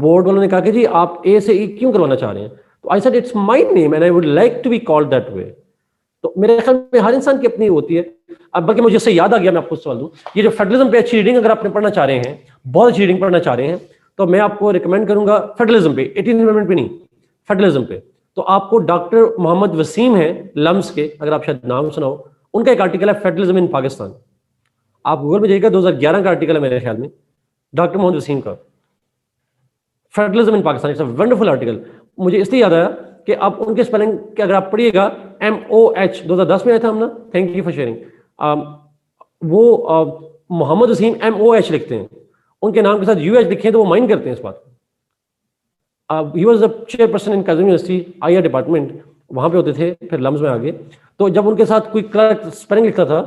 board वालों ने कहा कि जी आप A से E क्यों करवाना चाह रहे हैं, तो I said it's my name and I would like to be called that way. तो मेरे ख्याल में हर इंसान की अपनी होती है. अब बल्कि मुझे इससे याद आ गया, मैं आपको सवाल दूं, ये जो फेडरलिज्म पे अच्छी रीडिंग अगर आपने पढ़ना चाह रहे हैं, बहुत अच्छी रीडिंग पढ़ना चाह रहे हैं, तो मैं आपको रिकमेंड करूंगा फेडरलिज्म पे, 18th अमेंडमेंट पे नहीं, फेडरलिज्म पे. तो आपको डॉक्टर मोहम्मद वसीम है लम्स के, अगर आप शायद नाम सुनाओ, उनका एक आर्टिकल है फेडरलिज्म इन पाकिस्तान. आप गूगल में जाइएगा, 2011 का आर्टिकल है मेरे ख्याल में, डॉक्टर मोहम्मद वसीम का, federalism in Pakistan. It's a wonderful article. मुझे इसलिए याद आया कि आप उनके स्पेलिंग के अगर आप पढ़िएगा, MOH 2010 में आया था हम ना, थैंक यू फॉर शेयरिंग. वो मोहम्मद वसीम MOH लिखते हैं, उनके नाम के साथ UH लिखे तो वो माइंड करते हैं इस बात. He was the chairperson in Kazim university IR department, वहाँ पे होते थे, फिर लम्स में आ गए. तो जब उनके साथ कोई क्लर्क स्पेलिंग लिखता था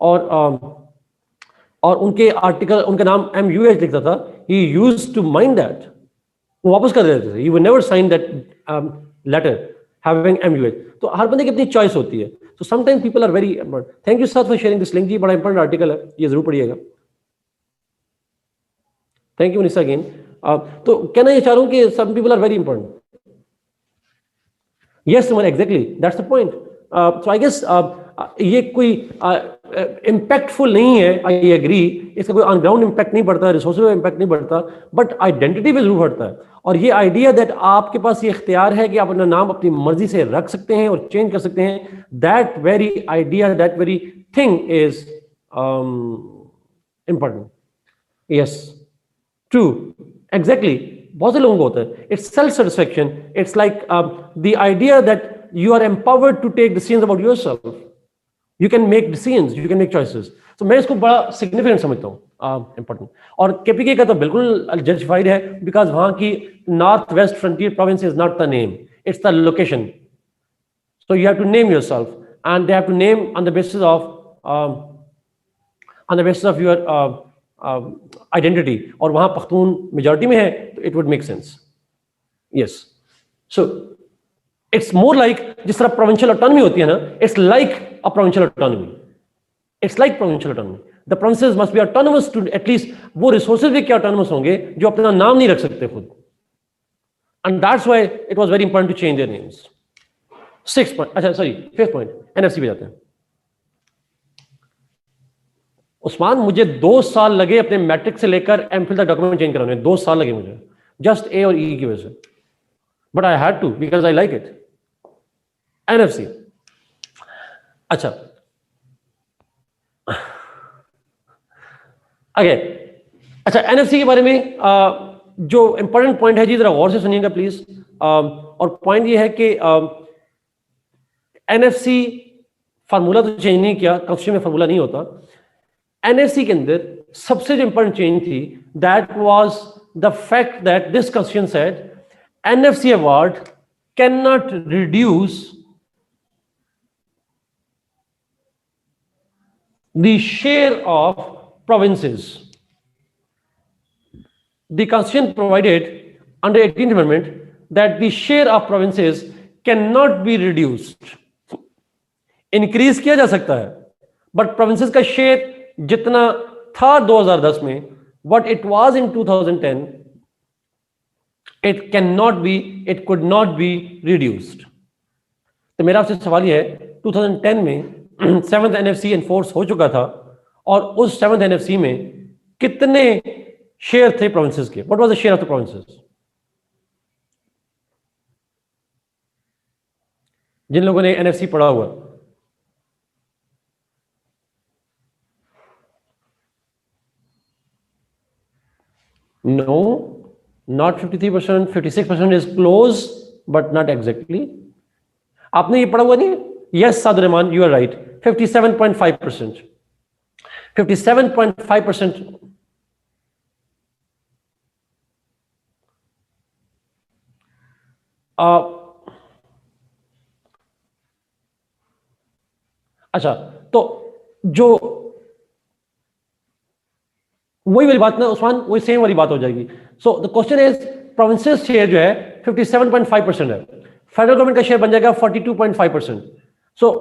और उनके आर्टिकल उनका नाम MUH लिखता था, he used to mind that, वो वापस कर देते थे. He would never sign that letter having MUH. तो हर बंदे की अपनी चॉइस होती है. तो sometimes people are very. Thank you sir for sharing this link जी, बड़ा इंपॉर्टेंट आर्टिकल है, ये जरूर पढ़िएगा. Thank you Nisha again. तो कहना ये चाह रहा हूं कि some people are very important. Yes exactly, that's the point. So I guess ये कोई इम्पैक्टफुल नहीं है, आई एग्री. इसका कोई ऑन ग्राउंड इम्पैक्ट नहीं पड़ता, रिसोर्सेज में इम्पैक्ट नहीं पड़ता, बट आइडेंटिटी पे जरूर पड़ता है. और ये आइडिया दैट आपके पास ये इख्तियार है कि आप अपना नाम अपनी मर्जी से रख सकते हैं और चेंज कर सकते हैं, that very idea, that very thing is important. Yes, true, exactly. बहुत से लोगों को होता है. It's self satisfaction. It's like the idea that you are empowered to take decisions about yourself. You can make decisions, you can make choices. So मैं इसको बड़ा significant समझता हूँ, important. और KPK का तो बिल्कुल justified है, because वहाँ की North West Frontier Province is not the name, it's the location. So you have to name yourself, and they have to name on the basis of your identity. और वहाँ Pakhtun majority में है, तो it would make sense. Yes. So it's more like जिस तरह provincial autonomy होती है ना, it's like a provincial autonomy. It's like provincial autonomy. The provinces must be autonomous to at least, वो रिसोर्सेज भी क्या ऑटोनोमस होंगे जो अपना नाम नहीं रख सकते खुद. And that's why it was very important to change their names. 6 point, अच्छा सॉरी 5th पॉइंट, NFC पे जाते हैं. उस्मान, मुझे 2 साल लगे अपने मैट्रिक से लेकर एमफिल तक डॉक्यूमेंट चेंज कराने में. 2 साल लगे मुझे, जस्ट A और E की वजह से. But I had to because I like it. NFC. अच्छा, ओके. अच्छा, NFC के बारे में जो इंपॉर्टेंट पॉइंट है जी, जरा गौर से सुनिएगा प्लीज. और पॉइंट ये है कि NFC फार्मूला तो चेंज नहीं किया, कॉन्स्टिट्यूशन में फार्मूला नहीं होता. NFC के अंदर सबसे जो इंपॉर्टेंट चेंज थी, that was the fact that this constitution said NFC award can not reduce the share of provinces. The constitution provided under 18th amendment that the share of provinces cannot be reduced. Increase किया जा सकता है, but provinces का share जितना था 2010 में, what it was in 2010, it cannot be, it could not be reduced. तो मेरा आपसे सवाल यह है, 2010 में 7th NFC एनफोर्स हो चुका था, और उस 7th NFC में कितने शेयर थे प्रोविंसेस के? What was the share of the provinces? जिन लोगों ने NFC पढ़ा हुआ, No, not 53%. 56% is close, but not exactly. आपने ये पढ़ा हुआ नहीं? Yes, Saad Rahman, you are right. 57.5%. 57.5%. अच्छा, तो जो वही वाली बात ना उस्मान, वही सेम वाली बात हो जाएगी. सो the question is, provinces share जो है 57.5% है, फेडरल गवर्नमेंट का शेयर बन जाएगा 42.5%. सो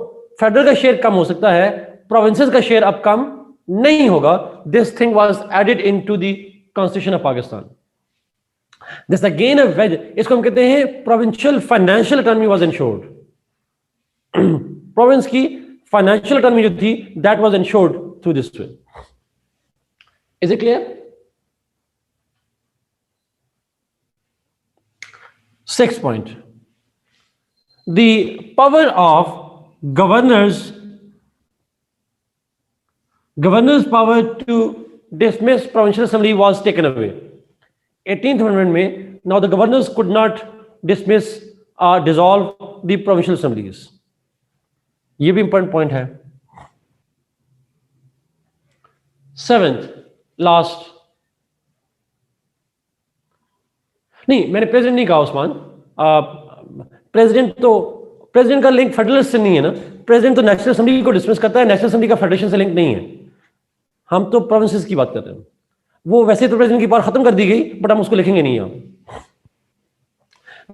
फेडरल का शेयर कम हो सकता है, प्रोविंसेस का शेयर अब कम नहीं होगा. This thing was added into the constitution of Pakistan. This again a wage, इसको हम कहते हैं provincial financial economy was ensured. Province की फाइनेंशियल इकोनॉमी जो थी, that was ensured through this way. Is it clear? Sixth point. The power of governor's power to dismiss provincial assembly was taken away. 18th amendment में, now the governors could not dismiss or dissolve the provincial assemblies. ये भी important point है. Seventh, last, नहीं मैंने president नहीं कहा Usman. President का link federalist से नहीं है ना. प्रेसिडेंट तो नेशनल असेंबली को डिसमिस करता है, नेशनल असेंबली का फेडरेशन से लिंक नहीं है. हम तो प्रोविंसेस की बात कर रहे हैं. वो वैसे तो प्रेसिडेंट की पावर खत्म कर दी गई, बट हम उसको लिखेंगे नहीं यहाँ.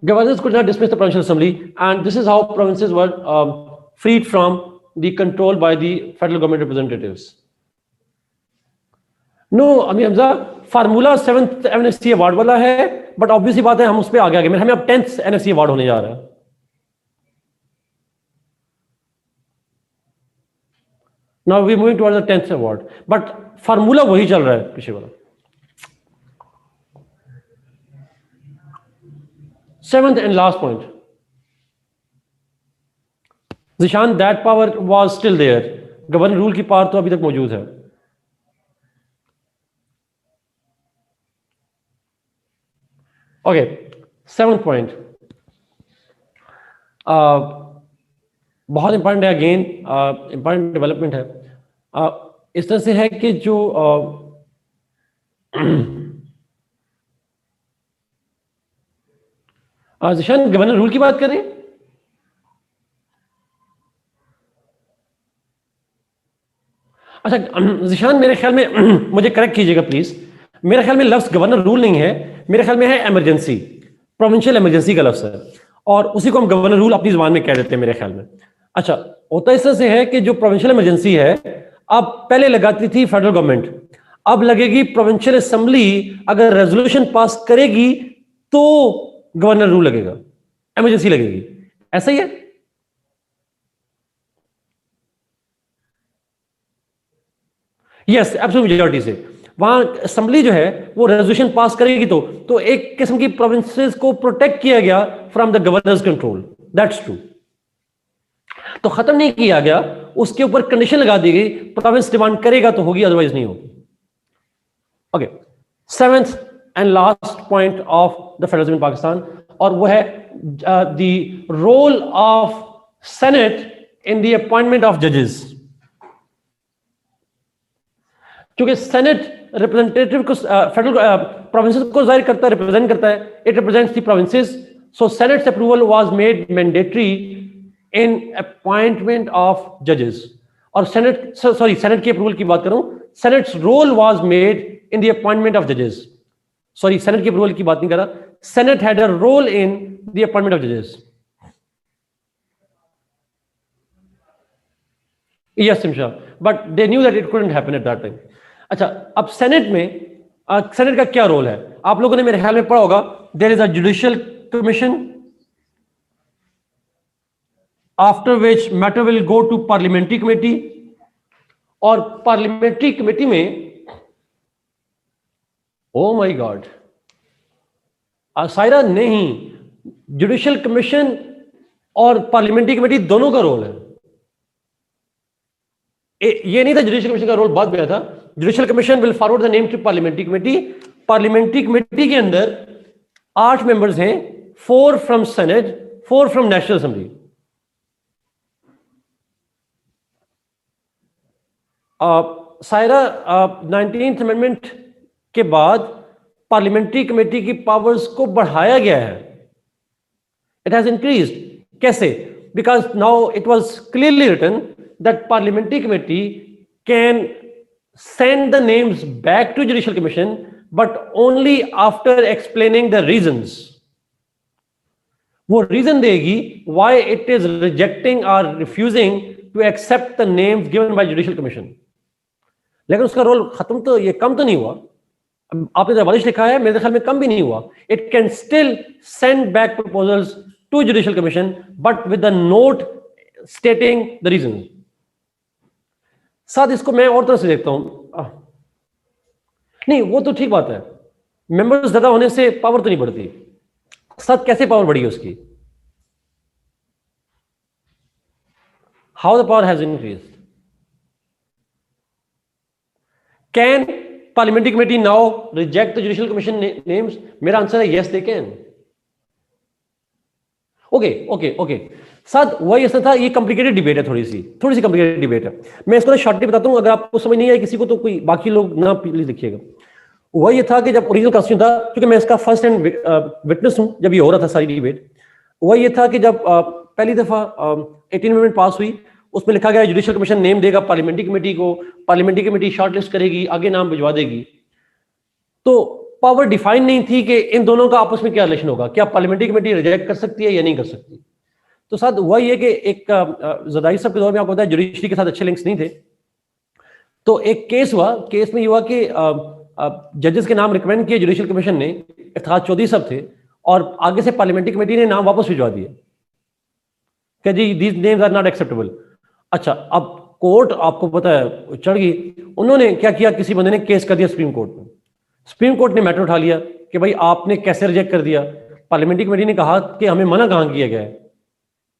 Governors could not dismiss the provincial assembly and this is how provinces were freed from the control by the federal government representatives. No Amir Hamza, formula 7th NFC award वाला है, बट ऑब्वियसली बात है हम उस पर आगे आगे, हमें अब 10th एनएफसी अवार्ड होने जा रहा है. Now we moving towards the 10th award, but formula वही चल रहा है पीछे वाला. 7th and last point, Zeeshan, that power was still there. Governor rule की पावर तो अभी तक मौजूद है. ओके, 7th पॉइंट बहुत इंपॉर्टेंट है, अगेन इंपॉर्टेंट डेवलपमेंट है. इस तरह से है कि जो जिशान गवर्नर रूल की बात करें, अच्छा जिशान मेरे ख्याल में मुझे करेक्ट कीजिएगा प्लीज, मेरे ख्याल में लफ्ज गवर्नर रूल नहीं है, मेरे ख्याल में है इमरजेंसी, प्रोविंशियल इमरजेंसी का लफ्ज है, और उसी को हम गवर्नर रूल अपनी जुबान में कह देते हैं मेरे ख्याल में. अच्छा, होता इस तरह से है कि जो प्रोविंशियल इमरजेंसी है, अब पहले लगाती थी फेडरल गवर्नमेंट, अब लगेगी प्रोविंशियल असेंबली अगर रेजोल्यूशन पास करेगी तो गवर्नर रूल लगेगा, इमरजेंसी लगेगी. ऐसा ही है? यस, एब्सोल्यूट मेजॉरिटी से. वहां असेंबली जो है वो रेजोल्यूशन पास करेगी तो एक किस्म की प्रोविंसेस को प्रोटेक्ट किया गया from the governors control. That's true. तो खत्म नहीं किया गया, उसके ऊपर कंडीशन लगा दी गई, प्रोविंस डिमांड करेगा तो होगी, अदरवाइज नहीं होगी. Okay, 7th and last point of the federalism in Pakistan, और वो है the role of senate in the appointment of जजेस. क्योंकि सेनेट रिप्रेजेंटेटिव को फेडरल प्रोविंसेस को जाहिर करता है, रिप्रेजेंट करता है, it represents the provinces. So senate's approval was made mandatory in appointment of जजेस. और सेनेट की अप्रूवल की बात करूं, senate's role was made in the appointment of जजेस. सॉरी, सेनेट की अप्रूवल की बात नहीं कर रहा, senate had a role in the appointment of जजेस. Yes, Simsha, but they knew that it couldn't happen at that time. अच्छा, अब सेनेट में सेनेट का क्या रोल है? आप लोगों ने मेरे ख्याल में पढ़ा होगा, there is a judicial commission after which matter will go to parliamentary committee, और पार्लियामेंट्री कमेटी में, ओ माय गॉड सायरा, नहीं, जुडिशियल कमीशन और पार्लियामेंट्री कमेटी दोनों का रोल है. ये नहीं था जुडिशियल कमीशन का रोल बाद में आया था. Judicial commission will forward the name to parliamentary committee, parliamentary committee के अंदर 8 मेंबर्स हैं, 4 from senate, 4 from national assembly. Saira 19th amendment के बाद पार्लियामेंट्री कमेटी की पावर्स को बढ़ाया गया है, इट हैज इंक्रीज्ड। कैसे? Because now it was clearly written that parliamentary committee can send the names back to judicial commission but only after explaining the reasons। वो reason देगी why it is rejecting or refusing to accept the names given by judicial commission। लेकिन उसका role खत्म तो, ये कम तो नहीं हुआ। आपने जब बारिश लिखा है, मेरे ख्याल में कम भी नहीं हुआ। It can still send back proposals to judicial commission but with the note stating the reason. साथ इसको मैं और तरह से देखता हूं, नहीं वो तो ठीक बात है, मेंबर्स ज्यादा होने से पावर तो नहीं बढ़ती। साथ कैसे पावर बढ़ी उसकी? How the power has increased? Can parliamentary committee now reject the judicial commission names? मेरा आंसर है यस दे कैन। ओके साथ वही ऐसा था, ये कॉम्प्लिकेटेड डिबेट है, थोड़ी सी कॉम्प्लिकेटेड डिबेट है। मैं इसको शॉर्टली बताता हूं, अगर आपको समझ नहीं आए किसी को तो कोई बाकी लोग ना प्लीज देखिएगा। वही था कि जब ओरिजिनल कॉन्स्टिट्यूशन था, क्योंकि मैं इसका फर्स्ट हैंड विटनेस हूं जब ये हो रहा था सारी डिबेट, वही ये था कि जब पहली दफा 18 अमेंडमेंट पास हुई, उसमें लिखा गया जुडिशियल कमीशन नेम देगा पार्लियामेंट्री कमेटी को, पार्लियामेंट्री कमेटी शॉर्टलिस्ट करेगी, आगे नाम भिजवा देगी। तो पावर डिफाइन नहीं थी कि इन दोनों का आपस में क्या रिलेशन होगा, क्या पार्लियामेंट्री कमेटी रिजेक्ट कर सकती है या नहीं कर सकती। तो साथ वही है कि एक ज़रदारी साहब के दौर में आपको पता है जुडिशरी के साथ अच्छे लिंक्स नहीं थे, तो एक केस हुआ, केस में ये हुआ कि जजेस के नाम रिकमेंड किए जुडिशियल कमीशन ने, इफ्तिखार चौधरी साहब थे, और आगे से पार्लियामेंट्री कमेटी ने नाम वापस भिजवा दिए कि जी these names are not acceptable. अच्छा, अब कोर्ट आपको पता है चढ़ गई, उन्होंने क्या किया, किसी बंदे ने केस कर दिया सुप्रीम कोर्ट में। सुप्रीम कोर्ट ने मैटर उठा लिया कि भाई आपने कैसे रिजेक्ट कर दिया। पार्लियामेंट्री कमेटी ने कहा कि हमें मना कहां किया गया है,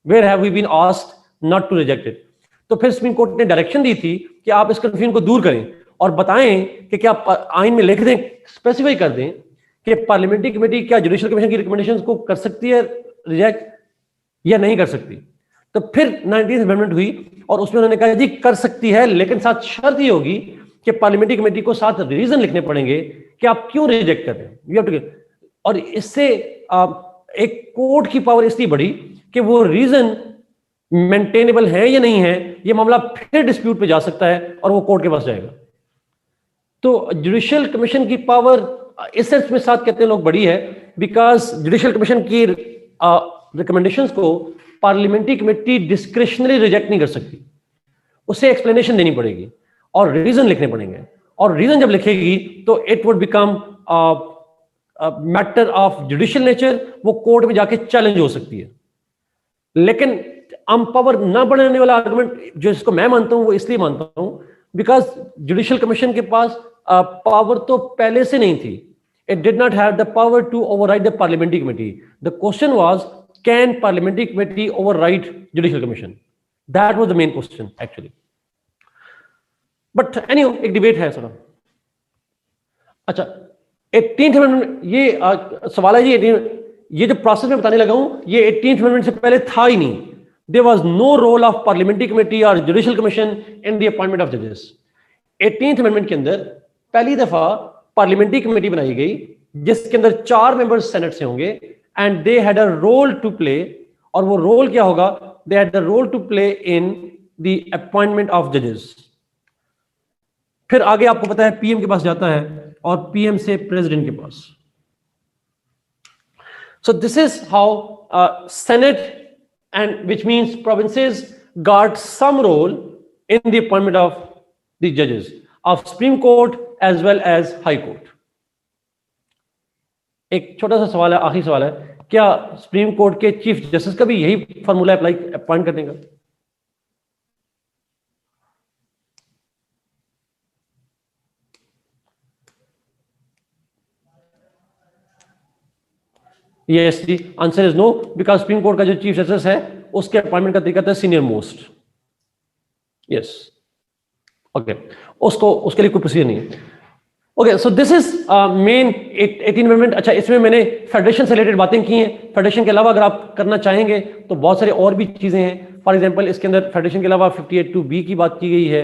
where have we been asked not to reject it. तो फिर सुप्रीम कोर्ट ने डायरेक्शन दी थी कि आप इस कंफ्यूजन को दूर करें और बताएं कि क्या आइन में लिख दें, स्पेसिफाई कर दें कि पार्लियामेंट्री कमेटी क्या जुडिशियल कमीशन की रिकमेंडेशंस को कर सकती है रिजेक्ट या नहीं कर सकती। तो फिर 19th अमेंडमेंट हुई और उसमें उन्होंने कहा जी कर सकती है, लेकिन साथ शर्त ये होगी कि पार्लियामेंट्री कमेटी को साथ रीजन लिखने पड़ेंगे कि आप क्यों रिजेक्ट कर रहे हैं, यू हैव टू। और इससे एक कोर्ट की पावर इसलिए बढ़ी कि वो रीजन मेंटेनेबल है या नहीं है, ये मामला फिर डिस्प्यूट पे जा सकता है और वो कोर्ट के पास जाएगा। तो जुडिशियल कमीशन की पावर इस सेंस में साथ कहते हैं लोग बड़ी है, बिकॉज जुडिशियल कमीशन की रिकमेंडेशंस को पार्लियामेंट्री कमेटी डिस्क्रिशनरी रिजेक्ट नहीं कर सकती, उसे एक्सप्लेनेशन देनी पड़ेगी और रीजन लिखने पड़ेंगे, और रीजन जब लिखेगी तो it would become matter of judicial nature, वो कोर्ट में जाके चैलेंज हो सकती है। लेकिन हम पावर ना बढ़ाने वाला आर्गुमेंट जो इसको मैं मानता हूं, वो इसलिए मानता हूं बिकॉज जुडिशियल कमीशन के पास पावर तो पहले से नहीं थी। It did not have the power to override the parliamentary committee. The question was can parliamentary committee override judicial commission, that was the main question actually. But anyway एक debate है sir. अच्छा, 18th amendment, ये सवाल है जी, ये जो process में बताने लगा हूं ये 18th अमेंडमेंट से पहले था ही नहीं। There was no role of parliamentary committee और judicial commission in the appointment of जजेस। 18th अमेंडमेंट के अंदर पहली दफा पार्लियामेंट्री कमेटी बनाई गई जिसके अंदर 4 मेंबर्स सेनेट से होंगे and they had a role to play. और वो रोल क्या होगा? They had the role to play in the appointment of जजेस। फिर आगे आपको पता है पीएम के पास जाता है और पीएम से प्रेसिडेंट के पास। So this is how Senate, and which means provinces, got some role in the appointment of the judges of Supreme Court as well as High Court. एक छोटा सा सवाल है, आखिरी सवाल है, क्या सुप्रीम कोर्ट के चीफ जस्टिस का भी यही फॉर्मूला अप्लाई अपॉइंट करने का? यस जी, answer is no, because supreme court का जो चीफ जस्टिस है उसके अपॉइंटमेंट का तरीका था सीनियर मोस्ट। यस, ओके, उसको उसके लिए कोई प्रोसीजर नहीं है। Okay, so this is main 18 amendment. अच्छा, इसमें मैंने फेडरेशन से रिलेटेड बातें की हैं। फेडरेशन के अलावा अगर आप करना चाहेंगे तो बहुत सारे और भी चीजें हैं। फॉर एग्जांपल, इसके अंदर फेडरेशन के अलावा 58(2)(b) की बात की गई है,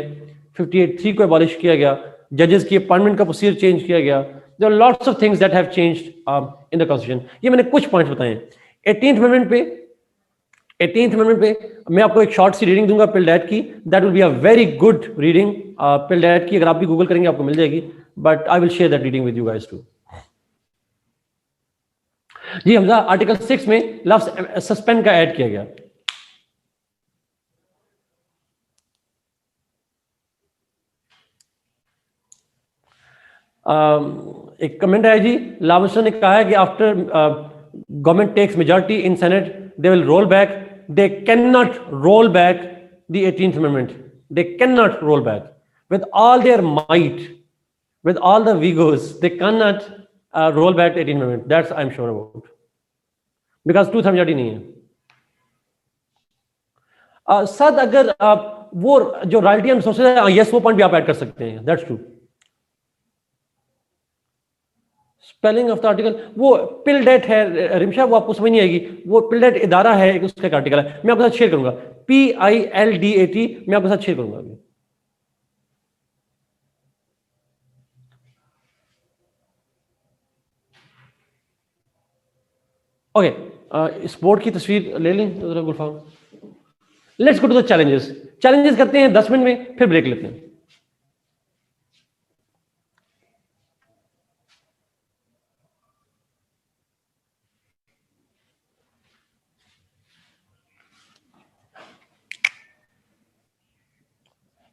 58(3) को एबॉलिश किया गया, जजेस की अपॉइंटमेंट का प्रोसीजर चेंज किया गया। There are lots of things that have changed in the constitution. ये मैंने कुछ पॉइंट्स बताए हैं। 18th अमेंडमेंट पे 18th अमेंडमेंट पे मैं आपको एक शॉर्ट सी रीडिंग दूंगा पिल डैट की। That will be a very good reading PILDAT की। अगर आप भी गूगल करेंगे आपको मिल जाएगी, but I will share that reading with you guys too. जी हमजा, आर्टिकल 6 में लफ्ज सस्पेंड का ऐड किया गया। एक कमेंट है जी, लावसन ने कहा है कि after government takes majority in Senate they will roll back. They can not roll back the 18th amendment. They can not roll back with all their might, with all the vigors. They cannot roll back 18th amendment. That's I'm sure about, because 2/3 majority नहीं है। सद अगर वो जो royalty and sources है, yes वो point भी आप ऐड कर सकते हैं। That's true. Spelling of the article, वो पिल डेट है रिमशा, वो आपको समझ नहीं आएगी। वो पिल डेट इदारा है, उसका एक आर्टिकल है, मैं आपके साथ शेयर करूंगा। PILDAT मैं आपके साथ शेयर करूंगा अभी। ओके, स्पोर्ट की तस्वीर ले लें जरा Gulfam. Let's go to the challenges. Challenges करते हैं 10 मिनट में, फिर ब्रेक लेते हैं।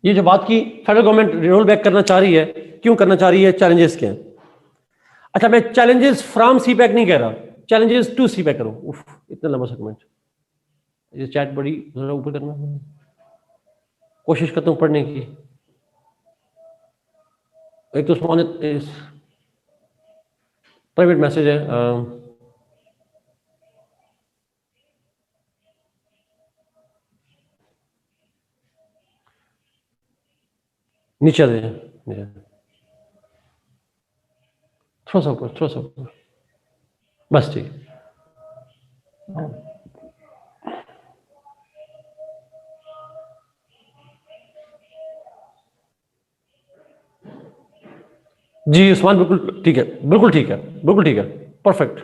ये जो बात की फेडरल गवर्नमेंट रोल बैक करना चाह रही है, क्यों करना चाह रही है, चैलेंजेस क्या हैं? अच्छा, मैं चैलेंजेस फ्रॉम सीपैक नहीं कह रहा, चैलेंजेस टू सीपैक करो। उफ, इतना लंबा सेगमेंट। ये चैट बड़ी जरा ऊपर करना, कोशिश करता हूँ पढ़ने की। एक तो प्राइवेट मैसेज है। नीचे दे, थोड़ा सा ऊपर, थोड़ा सा ऊपर, बस ठीक। जी उस्मान, बिल्कुल ठीक है, बिल्कुल ठीक है, बिल्कुल ठीक है। Perfect,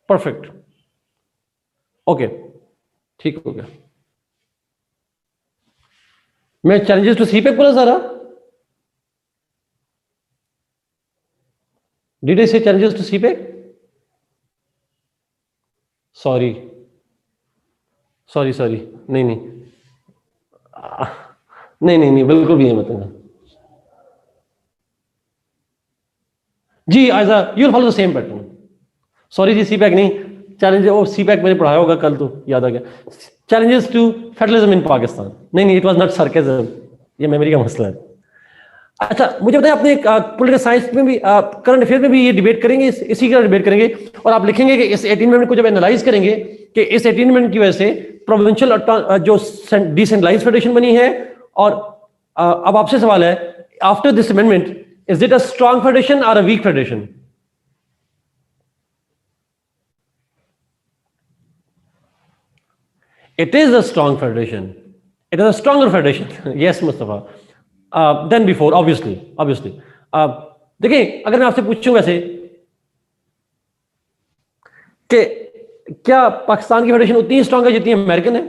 perfect. ओके, ठीक हो गया। मैं चैलेंजेस टू सीपैक बोला सारा। Did I say challenges to CPEC? Sorry sorry sorry, नहीं नहीं नहीं नहीं नहीं, बिल्कुल भी नहीं मतलब। जी आजा, you follow the same pattern. Sorry जी, सीपैक नहीं, चैलेंज वो सीपैक मैंने पढ़ाया होगा कल, तो याद आ गया। Challenges to federalism in Pakistan. नहीं नहीं, इट वाज नॉट सरकेज़म, ये मेमोरी का मसला है। अच्छा, मुझे बताएं, अपने पॉलिटिकल साइंस में भी, करंट अफेयर में भी ये डिबेट करेंगे, इसी का डिबेट करेंगे। और आप लिखेंगे कि इस 18 अमेंडमेंट को जब एनालाइज करेंगे कि इस 18 अमेंडमेंट की वजह से प्रोविंशियल जो डिसेंट्रलाइज्ड फेडरेशन बनी है। और अब आपसे सवाल है, after this amendment is it a strong federation और a weak federation? It is a strong federation. It is a stronger federation. Yes, Mustafa. Than before, obviously. देखिए, अगर मैं आपसे पूछूं वैसे कि क्या पाकिस्तान की फेडरेशन उतनी स्ट्रांग है जितनी अमेरिकन है,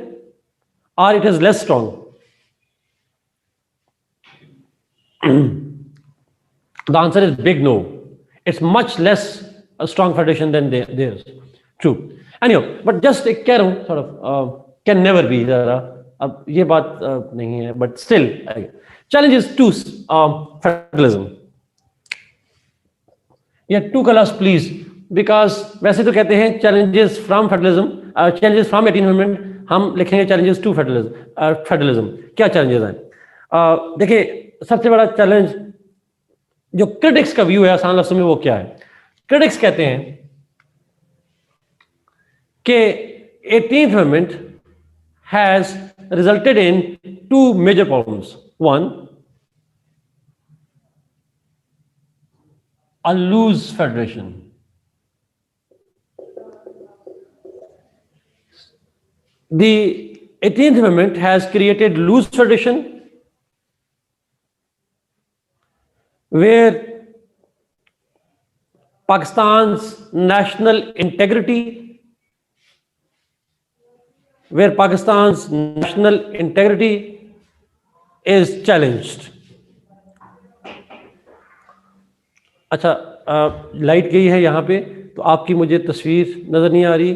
और it is less strong? The answer is big no. It's much less a strong federation than theirs. True. Anyway, but just कह रहा हूं, sort of can never be जरा, अब ये बात नहीं है, but still challenges to federalism. Yeah, two colors please, because वैसे तो कहते हैं challenges from federalism, challenges from 18th amendment, हम लिखेंगे challenges to federalism. क्या challenges हैं? देखिए, सबसे बड़ा चैलेंज जो क्रिटिक्स का व्यू है आसान लफ्ज़ों में, वो क्या है? क्रिटिक्स कहते हैं कि 18th amendment has resulted in two major problems. One, a loose federation. The 18th Amendment has created loose federation where Pakistan's national integrity is challenged. अच्छा, लाइट गई है यहाँ पे, तो आपकी मुझे तस्वीर नज़र नहीं आ रही,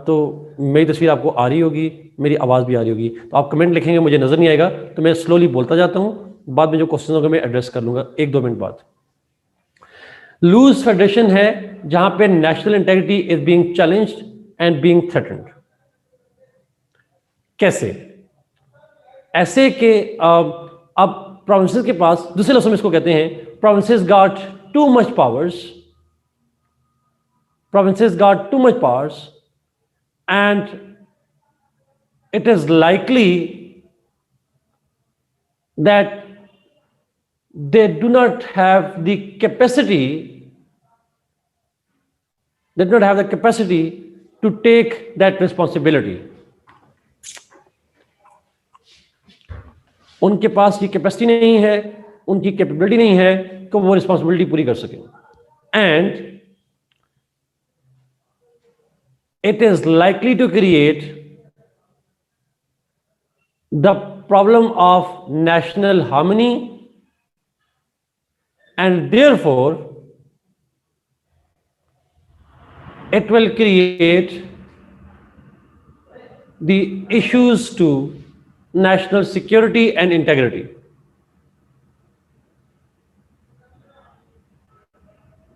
तो मेरी तस्वीर आपको आ रही होगी, मेरी आवाज़ भी आ रही होगी, तो आप कमेंट लिखेंगे, मुझे नज़र नहीं आएगा तो मैं स्लोली बोलता जाता हूँ, बाद में जो क्वेश्चन होगा मैं एड्रेस कर लूँगा 1-2 मिनट बाद। लूज फेडरेशन है जहाँ पे national integrity is being challenged and being threatened. कैसे? ऐसे के अब प्रोविंसेस के पास, दूसरे लफ्ज़ों में इसको कहते हैं provinces got too much powers and it is likely that they do not have the capacity to take that responsibility. उनके पास ये कैपेसिटी नहीं है, उनकी कैपेबिलिटी नहीं है कि वो रिस्पॉन्सिबिलिटी पूरी कर सकें, and it is likely to create the problem of national harmony, and therefore it will create the issues to national security and integrity.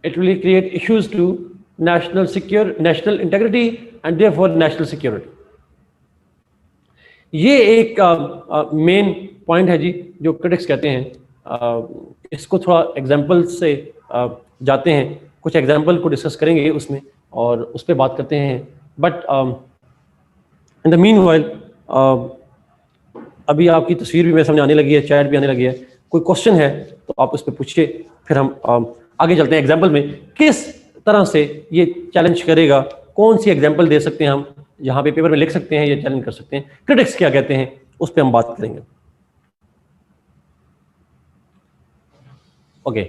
It will create issues to national integrity and therefore national security. ये एक main point है जी जो critics कहते हैं। इसको थोड़ा example से जाते हैं, कुछ एग्जांपल को डिस्कस करेंगे उसमें और उस पर बात करते हैं। बट इन द मीनवाइल अभी आपकी तस्वीर भी मेरे सामने आने लगी है, चैट भी आने लगी है। कोई क्वेश्चन है तो आप उस पर पूछिए, फिर हम आगे चलते हैं एग्जाम्पल में किस तरह से ये चैलेंज करेगा, कौन सी एग्जाम्पल दे सकते हैं हम, यहाँ पे पेपर में लिख सकते हैं, ये चैलेंज कर सकते हैं, क्रिटिक्स क्या कहते हैं उस पर हम बात करेंगे। ओके,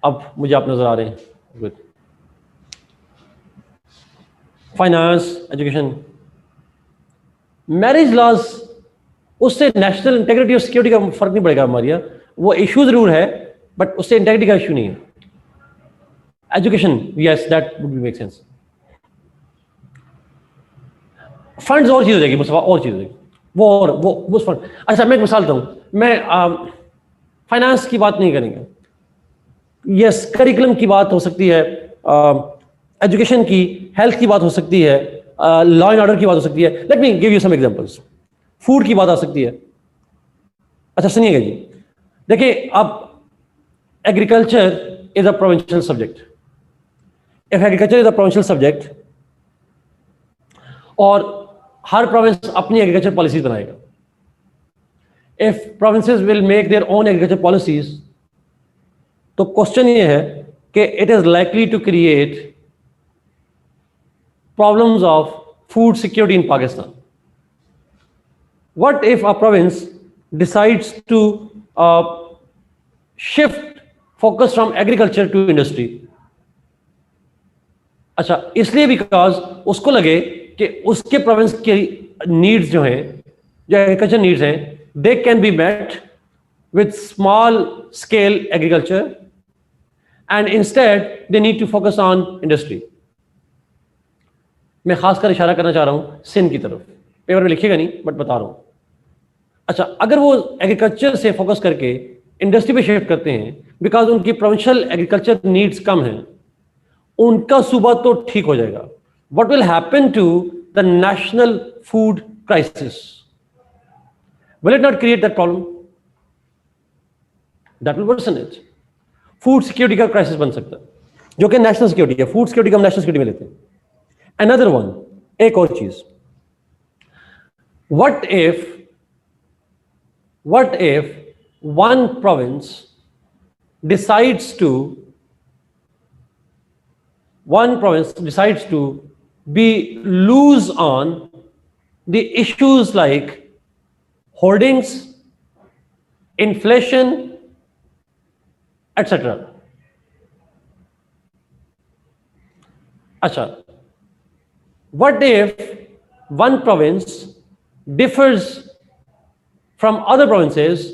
अब मुझे आप नजर आ रहे हैं। Good. Finance, education, marriage laws, उससे नेशनल इंटेग्रिटी और सिक्योरिटी का फर्क नहीं पड़ेगा हमारे यहाँ, वो इशू जरूर है बट उससे इंटेग्रिटी का इशू नहीं है। Education, yes that would make sense. Funds और चीज हो जाएगी, मुस्तफा और चीज हो जाएगी, वो फंड। अच्छा, मैं एक मिसाल दूं, मैं फाइनेंस की बात नहीं करेंगे, यस करिकुलम की बात हो सकती है, एजुकेशन की, हेल्थ की बात हो सकती है, लॉ एंड ऑर्डर की बात हो सकती है। Let me give you some examples. Food की बात आ सकती है। अच्छा सुनिएगा जी, देखिए अब agriculture is a provincial subject. If agriculture is a provincial subject और हर प्रोविंस अपनी एग्रीकल्चर पॉलिसीज बनाएगा। If provinces will make their own agriculture policies, तो क्वेश्चन ये है कि it is likely to create problems of food security in Pakistan. What if a province decides to shift focus from agriculture to industry? अच्छा, इसलिए because उसको लगे कि उसके प्रोविंस के नीड्स जो हैं, जो एग्रीकल्चर नीड्स हैं, they can be met with small scale agriculture and instead they need to focus on industry. मैं खासकर इशारा करना चाह रहा हूं सिंध की तरफ, पेपर में लिखिएगा नहीं बट बता रहा हूं। अच्छा, अगर वो एग्रीकल्चर से फोकस करके इंडस्ट्री पे शिफ्ट करते हैं बिकॉज उनकी प्रोविंशियल एग्रीकल्चर नीड्स कम हैं, उनका सूबा तो ठीक हो जाएगा। What will happen to the national food crisis? Will it not create that problem? That will worsen it. Food security का क्राइसिस बन सकता है, जो कि नेशनल सिक्योरिटी है। फूड सिक्योरिटी का हम नेशनल सिक्योरिटी में लेते हैं। अनदर वन, एक और चीज, what if one province decides to one province decides to be loose on the issues like hoardings, inflation, etc. अच्छा, what if one province differs from other provinces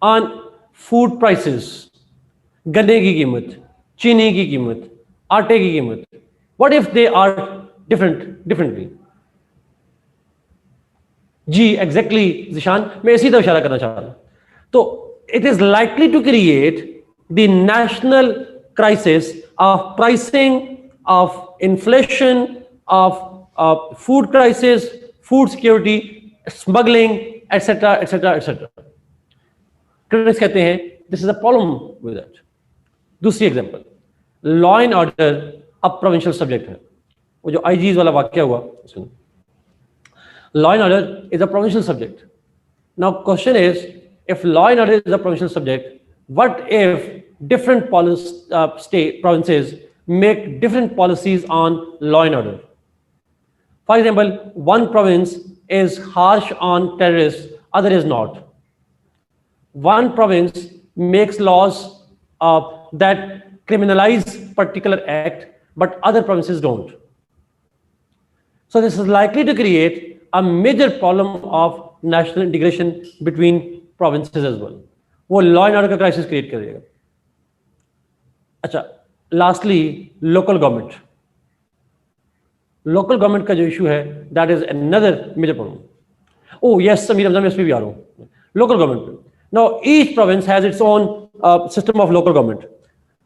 on food prices, गन्ने की कीमत, चीनी की कीमत, आटे की कीमत? What if they are differently? जी एग्जैक्टली जिशान, मैं इसी तरफ इशारा करना चाह रहा हूं. तो it is likely to create the national crisis of pricing, of inflation, of food crisis, food security, smuggling, etc., etc., etc. Critics कहते हैं this is a problem with that. दूसरी एग्जांपल, लॉ एंड ऑर्डर अब provincial subject है. वो जो IGs वाला वाक्य हुआ, law and order is a provincial subject. Now question is, if law and order is a provincial subject, what if different state provinces make different policies on law and order? For example, one province is harsh on terrorists, other is not. One province makes laws that criminalize particular act, but other provinces don't. So this is likely to create a major problem of national integration between provinces as well. वो law and order का crisis create करेगा. अच्छा, lastly local government. Local government का जो issue है, that is another major problem. Oh yes Sameer Ramzan, मैं इस पे भी आ रहा हूँ. Local government. Now each province has its own system of local government.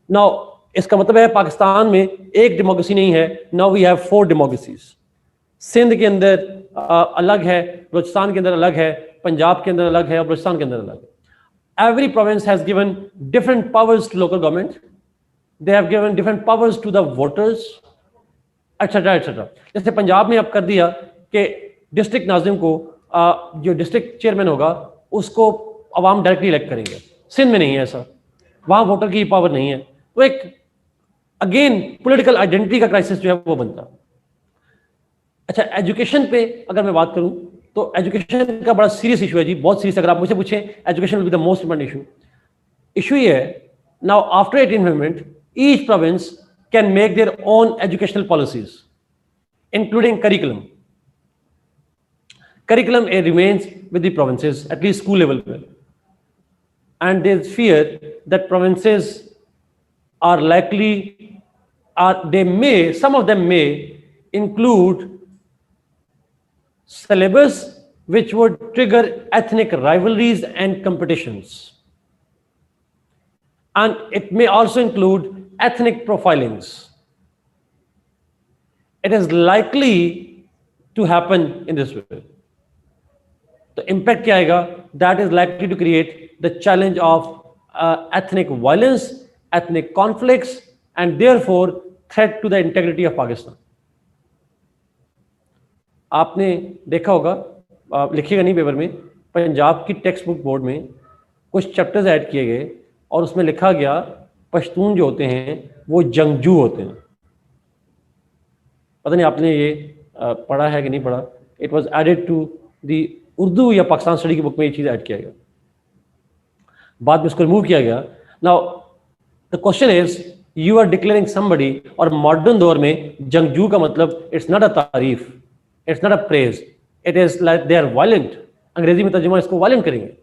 Now इसका मतलब है पाकिस्तान में एक डेमोक्रेसी नहीं है. Now we have 4 democracies. Sindh के अंदर अलग है, बलूचिस्तान के अंदर अलग है, पंजाब के अंदर अलग है और बलूचिस्तान के अंदर अलग है. Every province has given different powers to local government. They have given different powers to the voters, etcetera etcetera. जैसे पंजाब में अब कर दिया कि डिस्ट्रिक्ट नाजिम को जो डिस्ट्रिक्ट चेयरमैन होगा उसको अवाम डायरेक्टली इलेक्ट करेंगे. सिंध में नहीं है ऐसा, वहां वोटर की पावर नहीं है. तो एक अगेन पॉलिटिकल आइडेंटिटी का क्राइसिस जो है वो बनता. अच्छा, एजुकेशन पे अगर मैं बात करूं तो एजुकेशन का बड़ा सीरियस इशू है जी, बहुत सीरियस. अगर आप मुझसे पूछें education will be the most important issue. Issue ये है, now after 18th amendment each province can make their own educational policies including curriculum. Curriculum remains with the provinces at least school level पे. And there is fear that provinces are likely some of them may include syllabus which would trigger ethnic rivalries and competitions, and it may also include ethnic profilings. It is likely to happen in this way. The impact क्या आएगा? That is likely to create the challenge of ethnic violence, ethnic conflicts, and therefore threat to the integrity of Pakistan. आपने देखा होगा, लिखिएगा नहीं paper में, पंजाब की text book board में कुछ चैप्टर्स ऐड किए गए और उसमें लिखा गया पश्तून जो होते हैं वो जंगजू होते हैं. पता नहीं आपने ये पढ़ा है कि नहीं पढ़ा. It was added to the Urdu या पाकिस्तान स्टडी की बुक में ये चीज़ ऐड किया गया, बाद में इसको रिमूव किया गया. Now the question is, you are declaring somebody, और मॉडर्न दौर में जंगजू का मतलब इट्स नॉट अ तारीफ, it's not a praise, it is like they are violent. अंग्रेजी में तर्जुमा इसको वायलेंट करेंगे.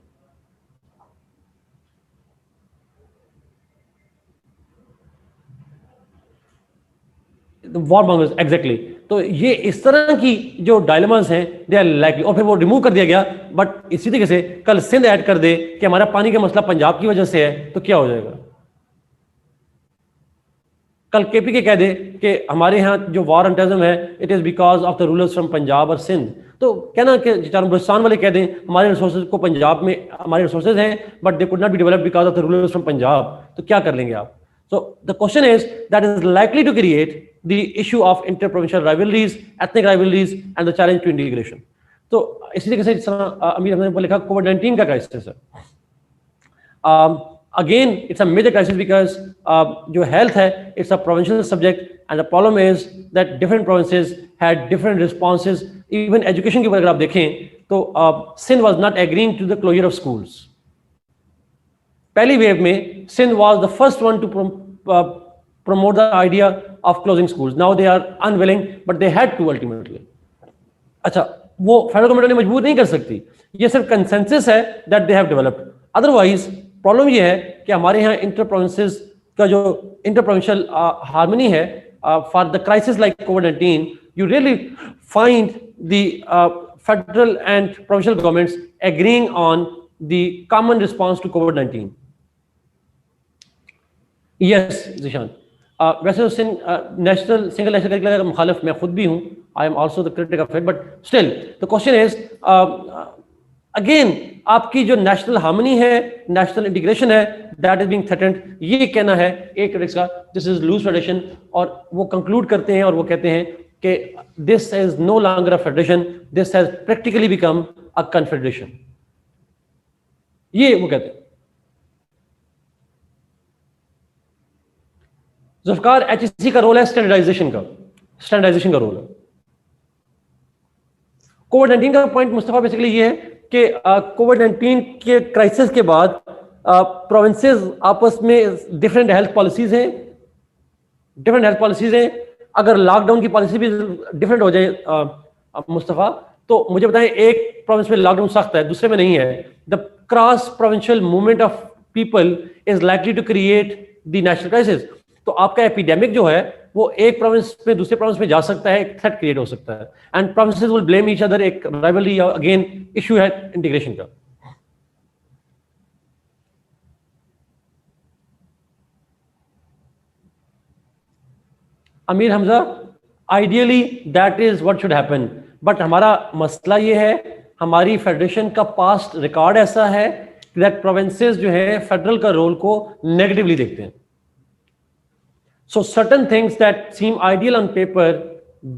Warmongers, exactly. तो ये इस तरह की जो डायलेमास हैं दे आर लाइकली. और फिर वो रिमूव कर दिया गया. बट इसी तरीके से कल सिंध ऐड कर दे कि हमारा पानी का मसला पंजाब की वजह से है, तो क्या हो जाएगा? कल केपी के कह दे कि हमारे यहाँ जो वॉर ऑन टेररिज्म है it is because of the rulers from Punjab और सिंध. तो कहना कि बलूचिस्तान वाले कह दें हमारे रिसोर्सेज को पंजाब में, हमारे रिसोर्सेज हैं but they could not be develop because of the rulers from Punjab, तो क्या कर लेंगे आप? So the question is that is likely to create the issue of inter provincial rivalries, ethnic rivalries and the challenge to integration. तो इसी तरीके से जिस तरह अमीर हमने लिखा कोविड-19 का क्राइसिस है. Again, it's a major crisis because जो health है, it's a provincial subject, and the problem is that different provinces had different responses. Even education के ऊपर अगर आप देखें, तो Sindh was not agreeing to the closure of schools. पहली wave में Sindh was the first one to promote the idea of closing schools. Now they are unwilling, but they had to ultimately. अच्छा, वो federal government ने मजबूर नहीं कर सकती, ये सिर्फ कंसेंसस है that they have developed. Otherwise problem ये है कि हमारे यहाँ इंटर प्रोविंसेस का जो इंटर प्रोविंशियल हार्मनी है for the crisis like covid, you really find the federal and provincial governments agreeing on the common response to covid. Yes Zeeshan, वैसे तो नेशनल सिंगल नेशनल करिकुलर का मुखालिफ मैं खुद भी हूँ. I am also the critic of it, but still the question is again आपकी जो नेशनल हार्मनी है, नेशनल इंटीग्रेशन है, दैट इज बीइंग थ्रेटेंड. ये कहना है एक क्रिटिक्स का, दिस इज लूज फेडरेशन, और वो कंक्लूड करते हैं और वो कहते हैं कि this is no longer a federation, this has practically become a confederation. ये वो कहते हैं. जुल्फकार, एचईसी का रोल है स्टैंडर्डाइजेशन का रोल है. कोविड-19 का पॉइंट मुस्तफा बेसिकली ये है कि कोविड-19 के क्राइसिस के बाद प्रोविंसेस आपस में डिफरेंट हेल्थ पॉलिसीज हैं. अगर लॉकडाउन की पॉलिसी भी डिफरेंट हो जाए मुस्तफा, तो मुझे बताएं, एक प्रोविंस में लॉकडाउन सख्त है, दूसरे में नहीं है. The cross provincial movement of people is likely to create the national crisis. तो आपका एपिडेमिक जो है वो एक प्रोविंस में दूसरे प्रोविंस में जा सकता है, एक थ्रेट क्रिएट हो सकता है, and provinces will blame each other. एक राइवलरी अगेन इशू है इंटीग्रेशन का. Amir Hamza, ideally that is what should happen, but हमारा मसला ये है, हमारी फेडरेशन का पास्ट रिकॉर्ड ऐसा है दैट प्रोविंसेस जो है फेडरल का रोल को नेगेटिवली देखते हैं. So certain things that seem ideal on paper,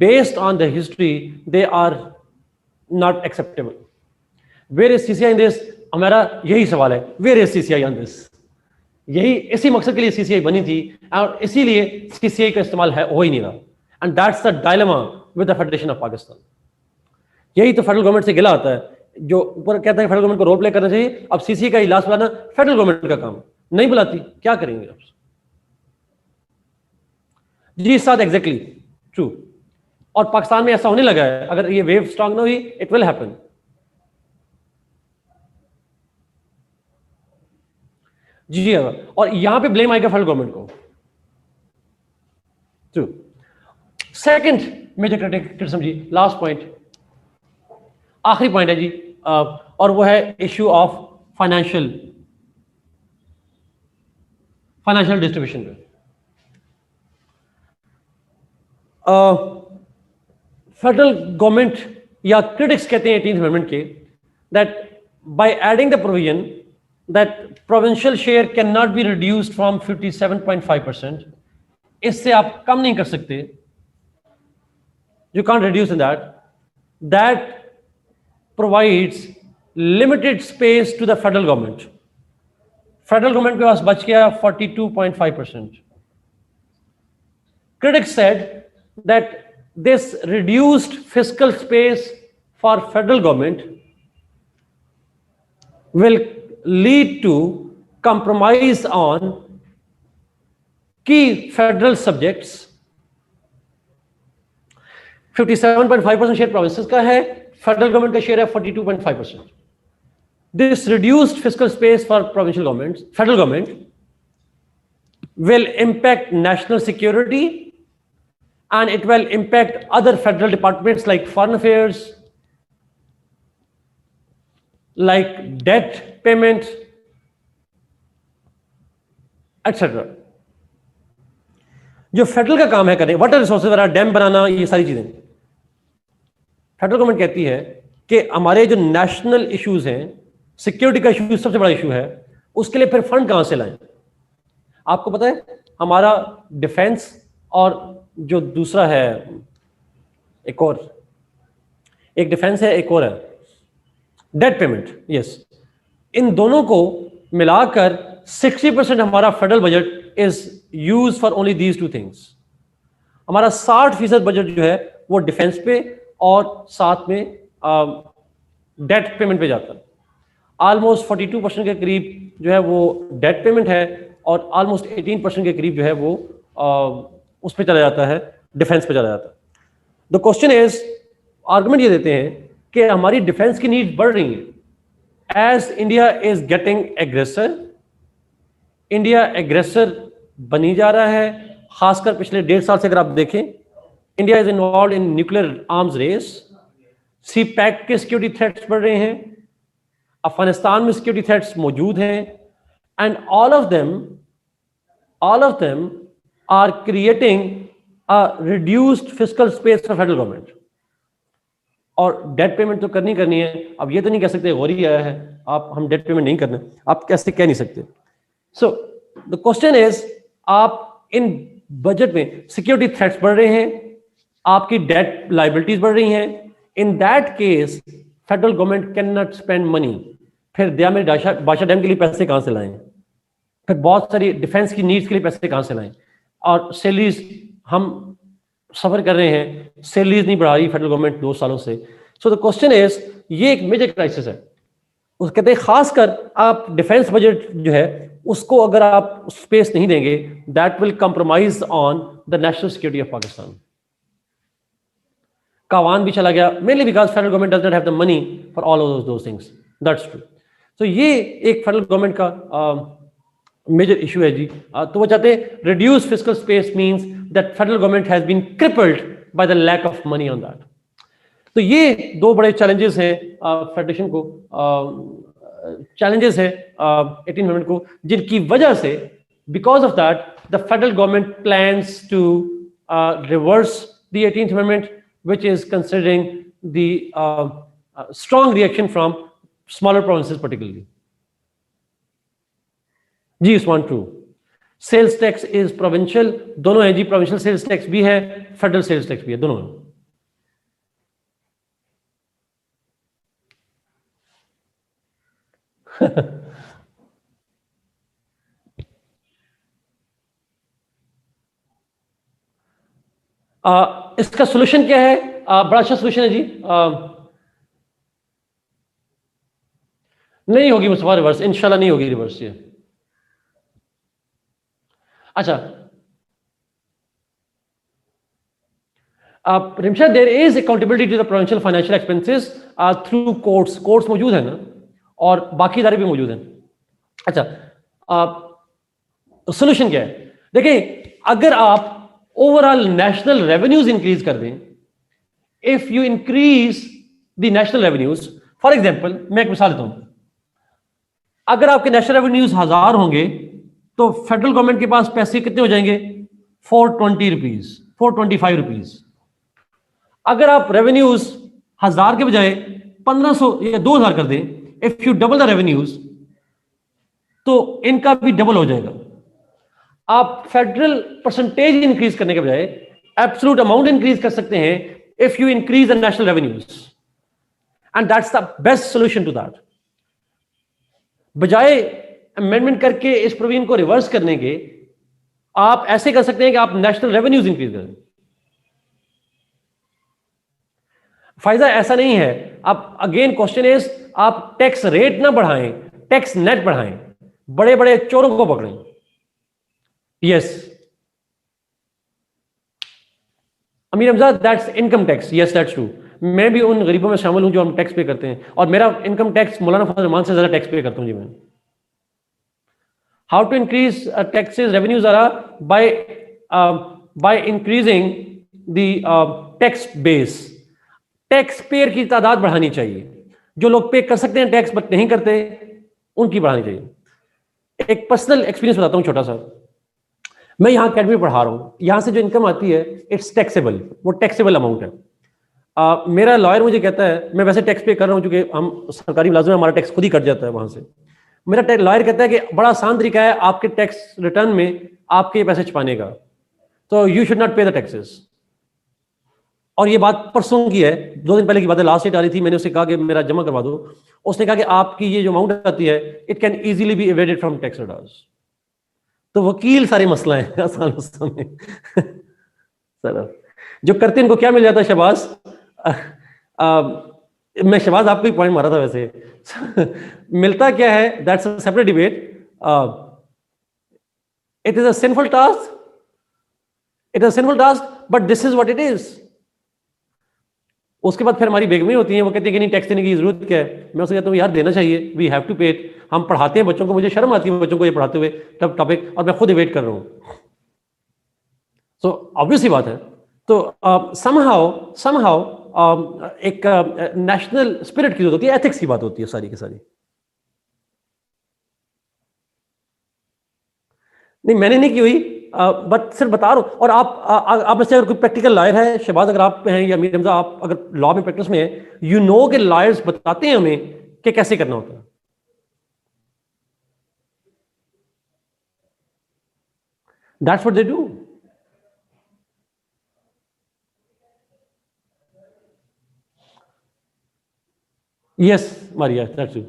based on the history, they are not acceptable. Where is CCI in this? हमारा यही सवाल है, where is CCI on this? इसी मकसद के लिए CCI बनी थी और इसीलिए CCI का इस्तेमाल हो ही नहीं रहा. And that's the dilemma with the Federation of Pakistan. यही तो फेडरल गवर्नमेंट से गिला आता है, जो ऊपर कहता है फेडरल गवर्नमेंट को रोल प्ले करना चाहिए. अब CCI का इलाज बुलाना फेडरल गवर्नमेंट का काम, नहीं बुलाती, क्या करेंगे आप? जी साथ एग्जैक्टली ट्रू. और पाकिस्तान में ऐसा होने लगा है, अगर ये वेव स्ट्रांग ना हुई, इट विल हैपन. जी और यहां पे ब्लेम आएगा फेडरल गवर्नमेंट को. ट्रू. सेकंड मेजर क्रिटिसिज्म जी, लास्ट पॉइंट, आखिरी पॉइंट है जी, और वो है इश्यू ऑफ फाइनेंशियल डिस्ट्रीब्यूशन पे. फेडरल गवर्नमेंट या क्रिटिक्स कहते हैं 18th अमेंडमेंट के, that by adding the provision that provincial share cannot be reduced from 57.5%, इससे आप कम नहीं कर सकते, you can't reduce in that provides limited space to the federal government. Federal government के पास बच गया 42.5%. Critics said that this reduced fiscal space for federal government will lead to compromise on key federal subjects. 57.5% share provinces का है, federal government का share है 42.5%. This reduced fiscal space for provincial governments, federal government, will impact national security, and it will impact other federal departments like foreign affairs, like debt payment, etc. जो federal का काम है करें, water resources वगैरह, dam बनाना, ये सारी चीजें, federal government कहती है कि हमारे जो नेशनल इश्यूज हैं, सिक्योरिटी का इशू सबसे बड़ा इशू है, उसके लिए फिर फंड कहां से लाएं? आपको पता है हमारा डिफेंस और जो दूसरा है, एक डिफेंस है, एक और है डेट पेमेंट, यस, इन दोनों को मिलाकर 60% हमारा federal budget is use for only these two things. हमारा 60% बजट जो है वो डिफेंस पे और साथ में डेट पेमेंट पे जाता है। ऑलमोस्ट 42% के करीब जो है वो डेट पेमेंट है और ऑलमोस्ट 18% के करीब जो है वो उस पर चला जाता है, डिफेंस पे चला जाता है। द क्वेश्चन इज, आर्गुमेंट ये देते हैं कि हमारी डिफेंस की नीड बढ़ रही है as India is getting aggressor. India aggressor बनी जा रहा है, खासकर पिछले 1.5 साल से अगर आप देखें, India is involve in nuclear arms race, CPEC के सिक्योरिटी थ्रेट्स बढ़ रहे हैं, अफगानिस्तान में सिक्योरिटी थ्रेट्स मौजूद हैं, and all of them are creating a reduced fiscal space for federal government. और डेट पेमेंट तो करनी है। अब ये तो नहीं कह सकते गौरी आया है आप हम डेट पेमेंट नहीं करना, आप कैसे कह नहीं सकते। सो द क्वेश्चन इज, आप इन बजट में सिक्योरिटी थ्रेट्स बढ़ रहे हैं, आपकी डेट लाइबिलिटीज बढ़ रही हैं। In that case federal government can not spend money. फिर दया में बादशाह डैम के लिए पैसे कहां से लाएं, फिर बहुत सारी डिफेंस की नीड्स के लिए पैसे कहां से लाएं, और सैलरीज हम सफर कर रहे हैं, सैलरीज नहीं बढ़ा रही फेडरल गवर्नमेंट 2 सालों से। सो द क्वेश्चन इज, ये एक मेजर क्राइसिस है। वो कहते हैं खासकर आप डिफेंस बजट जो है उसको अगर आप स्पेस नहीं देंगे, that will compromise on the national security of Pakistan. कावान भी चला गया, mainly because federal government does not have the money for all of those things, that's true. तो ये एक फेडरल गवर्नमेंट का मेजर इशू है जी। तो वो चाहते हैं reduce fiscal space means that federal government has been crippled by the lack of money on that. तो ये 2 बड़े चैलेंजेस हैं फेडरेशन को, चैलेंजेस है 18th अमेंडमेंट को, जिनकी वजह से because of that the federal government plans to reverse the 18th amendment which is considering the strong reaction from smaller provinces particularly. जी Usman, true. Sales tax is provincial, दोनों है जी, provincial sales tax भी है, federal sales tax भी है, दोनों है। इसका सोल्यूशन क्या है? बड़ा अच्छा सोल्यूशन है जी। नहीं होगी मुस्तफा रिवर्स, इंशाल्लाह नहीं होगी रिवर्स ये। अच्छा, Rimsha, there is accountability to the provincial financial expenses through courts. Courts मौजूद है ना, और बाकी इदारे भी मौजूद हैं। अच्छा, सोल्यूशन क्या है? देखिए, अगर आप ओवरऑल नेशनल रेवेन्यूज इंक्रीज कर दें, if you increase the national revenues, for example मैं एक मिसाल देता हूं, अगर आपके नेशनल रेवेन्यूज 1000 होंगे तो फेडरल गवर्नमेंट के पास पैसे कितने हो जाएंगे? 420 रुपीज, 425 रुपीज। अगर आप रेवेन्यूज 1000 के बजाय 1500 या 2000 कर दें, if U double the revenues, तो इनका भी डबल हो जाएगा। आप फेडरल परसेंटेज इंक्रीज करने के बजाय एब्सोल्यूट अमाउंट इंक्रीज कर सकते हैं if you increase the national revenues, and that's the best solution to that. बजाय अमेंडमेंट करके इस प्रोविजन को रिवर्स करने के, आप ऐसे कर सकते हैं कि आप नेशनल रेवेन्यूज इंक्रीज करें। फायदा ऐसा नहीं है। अब अगेन क्वेश्चन इज, आप टैक्स रेट ना बढ़ाएं, टैक्स नेट बढ़ाएं, बड़े बड़े चोरों को पकड़ें। Yes Amir Hamza, that's income tax. Yes that's true. मैं भी उन गरीबों में शामिल हूं जो हम टैक्स पे करते हैं, और मेरा इनकम टैक्स मौलाना फजल रहमान से ज्यादा टैक्स पे करता हूं जी मैं। How to increase taxes revenues are by increasing the tax base. Tax payer की तादाद बढ़ानी चाहिए। जो लोग पे कर सकते हैं टैक्स बट नहीं करते, उनकी बढ़ानी चाहिए। एक पर्सनल एक्सपीरियंस बताता हूं छोटा सा। मैं यहाँ अकेडमी पढ़ा रहा हूँ, यहाँ से जो इनकम आती है इट्स टैक्सेबल, वो टैक्सेबल अमाउंट है। मेरा लॉयर मुझे कहता है, मैं वैसे टैक्स पे कर रहा हूँ क्योंकि हम सरकारी मुलाजिम हैं, हमारा टैक्स खुद ही कट जाता है वहां से। मेरा लॉयर कहता है कि बड़ा आसान तरीका है आपके टैक्स रिटर्न में आपके पैसे छुपाने का, तो यू शुड नॉट पे द टैक्सेस। और ये बात परसों की है, 2 दिन पहले की बात है, लास्ट डेट आ रही थी, मैंने उससे कहा कि मेरा जमा करवा दो। उसने कहा कि आपकी ये जो अमाउंट आती है it can easily be evaded from tax returns. तो वकील सारे मसला है आसान में सर जो करते हैं इनको क्या मिल जाता है शहबाज। मैं शहबाज आपको ही पॉइंट मारा था वैसे मिलता क्या है, that's a separate debate. It is a sinful task, it is a sinful task, but this is what it is. उसके बाद फिर हमारी बेगमें होती हैं, वो कहती है कि नहीं टैक्स देने की जरूरत क्या है। मैं उससे कहता हूँ यार देना चाहिए, वी हैव टू पे इट। हम पढ़ाते हैं बच्चों को, मुझे शर्म आती है बच्चों को ये पढ़ाते हुए तब टॉपिक, और मैं खुद डिबेट कर रहा हूँ। सो ऑब्वियस ही बात है। तो समहाउ एक नेशनल स्पिरिट की जरूरत होती है, एथिक्स की बात होती है सारी की सारी। नहीं मैंने नहीं की हुई, बट सिर्फ बता रहा हूं। और आप में से अगर कोई प्रैक्टिकल लॉयर है, शहबाज अगर आप हैं या मीर हमजा, आप अगर लॉ में प्रैक्टिस में है, यू नो कि लॉयर्स बताते हैं हमें कि कैसे करना होता है। That's what they do. Yes Maria, that's you.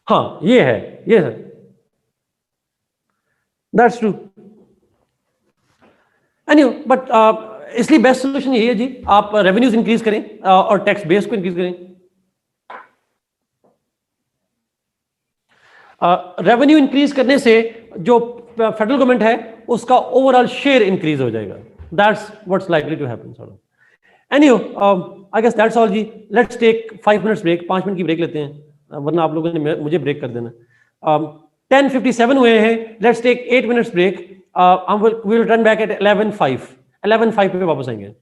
हाँ ये है, ये है, दैट्स ट्रू। एनीवे बट इसलिए बेस्ट सोल्यूशन यही है जी, आप रेवेन्यूज इंक्रीज करें और टैक्स बेस को इंक्रीज करें। रेवेन्यू इंक्रीज करने से जो फेडरल गवर्नमेंट है उसका ओवरऑल शेयर इंक्रीज हो जाएगा। That's what's likely to happen sort of. Anyway I guess that's all जी। Let's take 5 minutes break, 5 minute की ब्रेक लेते हैं, वरना आप लोगों ने मुझे ब्रेक कर देना। 10:57 हुए हैं, लेट्स टेक 8 मिनट्स ब्रेक। हम we will return back at 11:05 पे वापस आएंगे।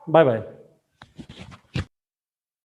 Bye bye.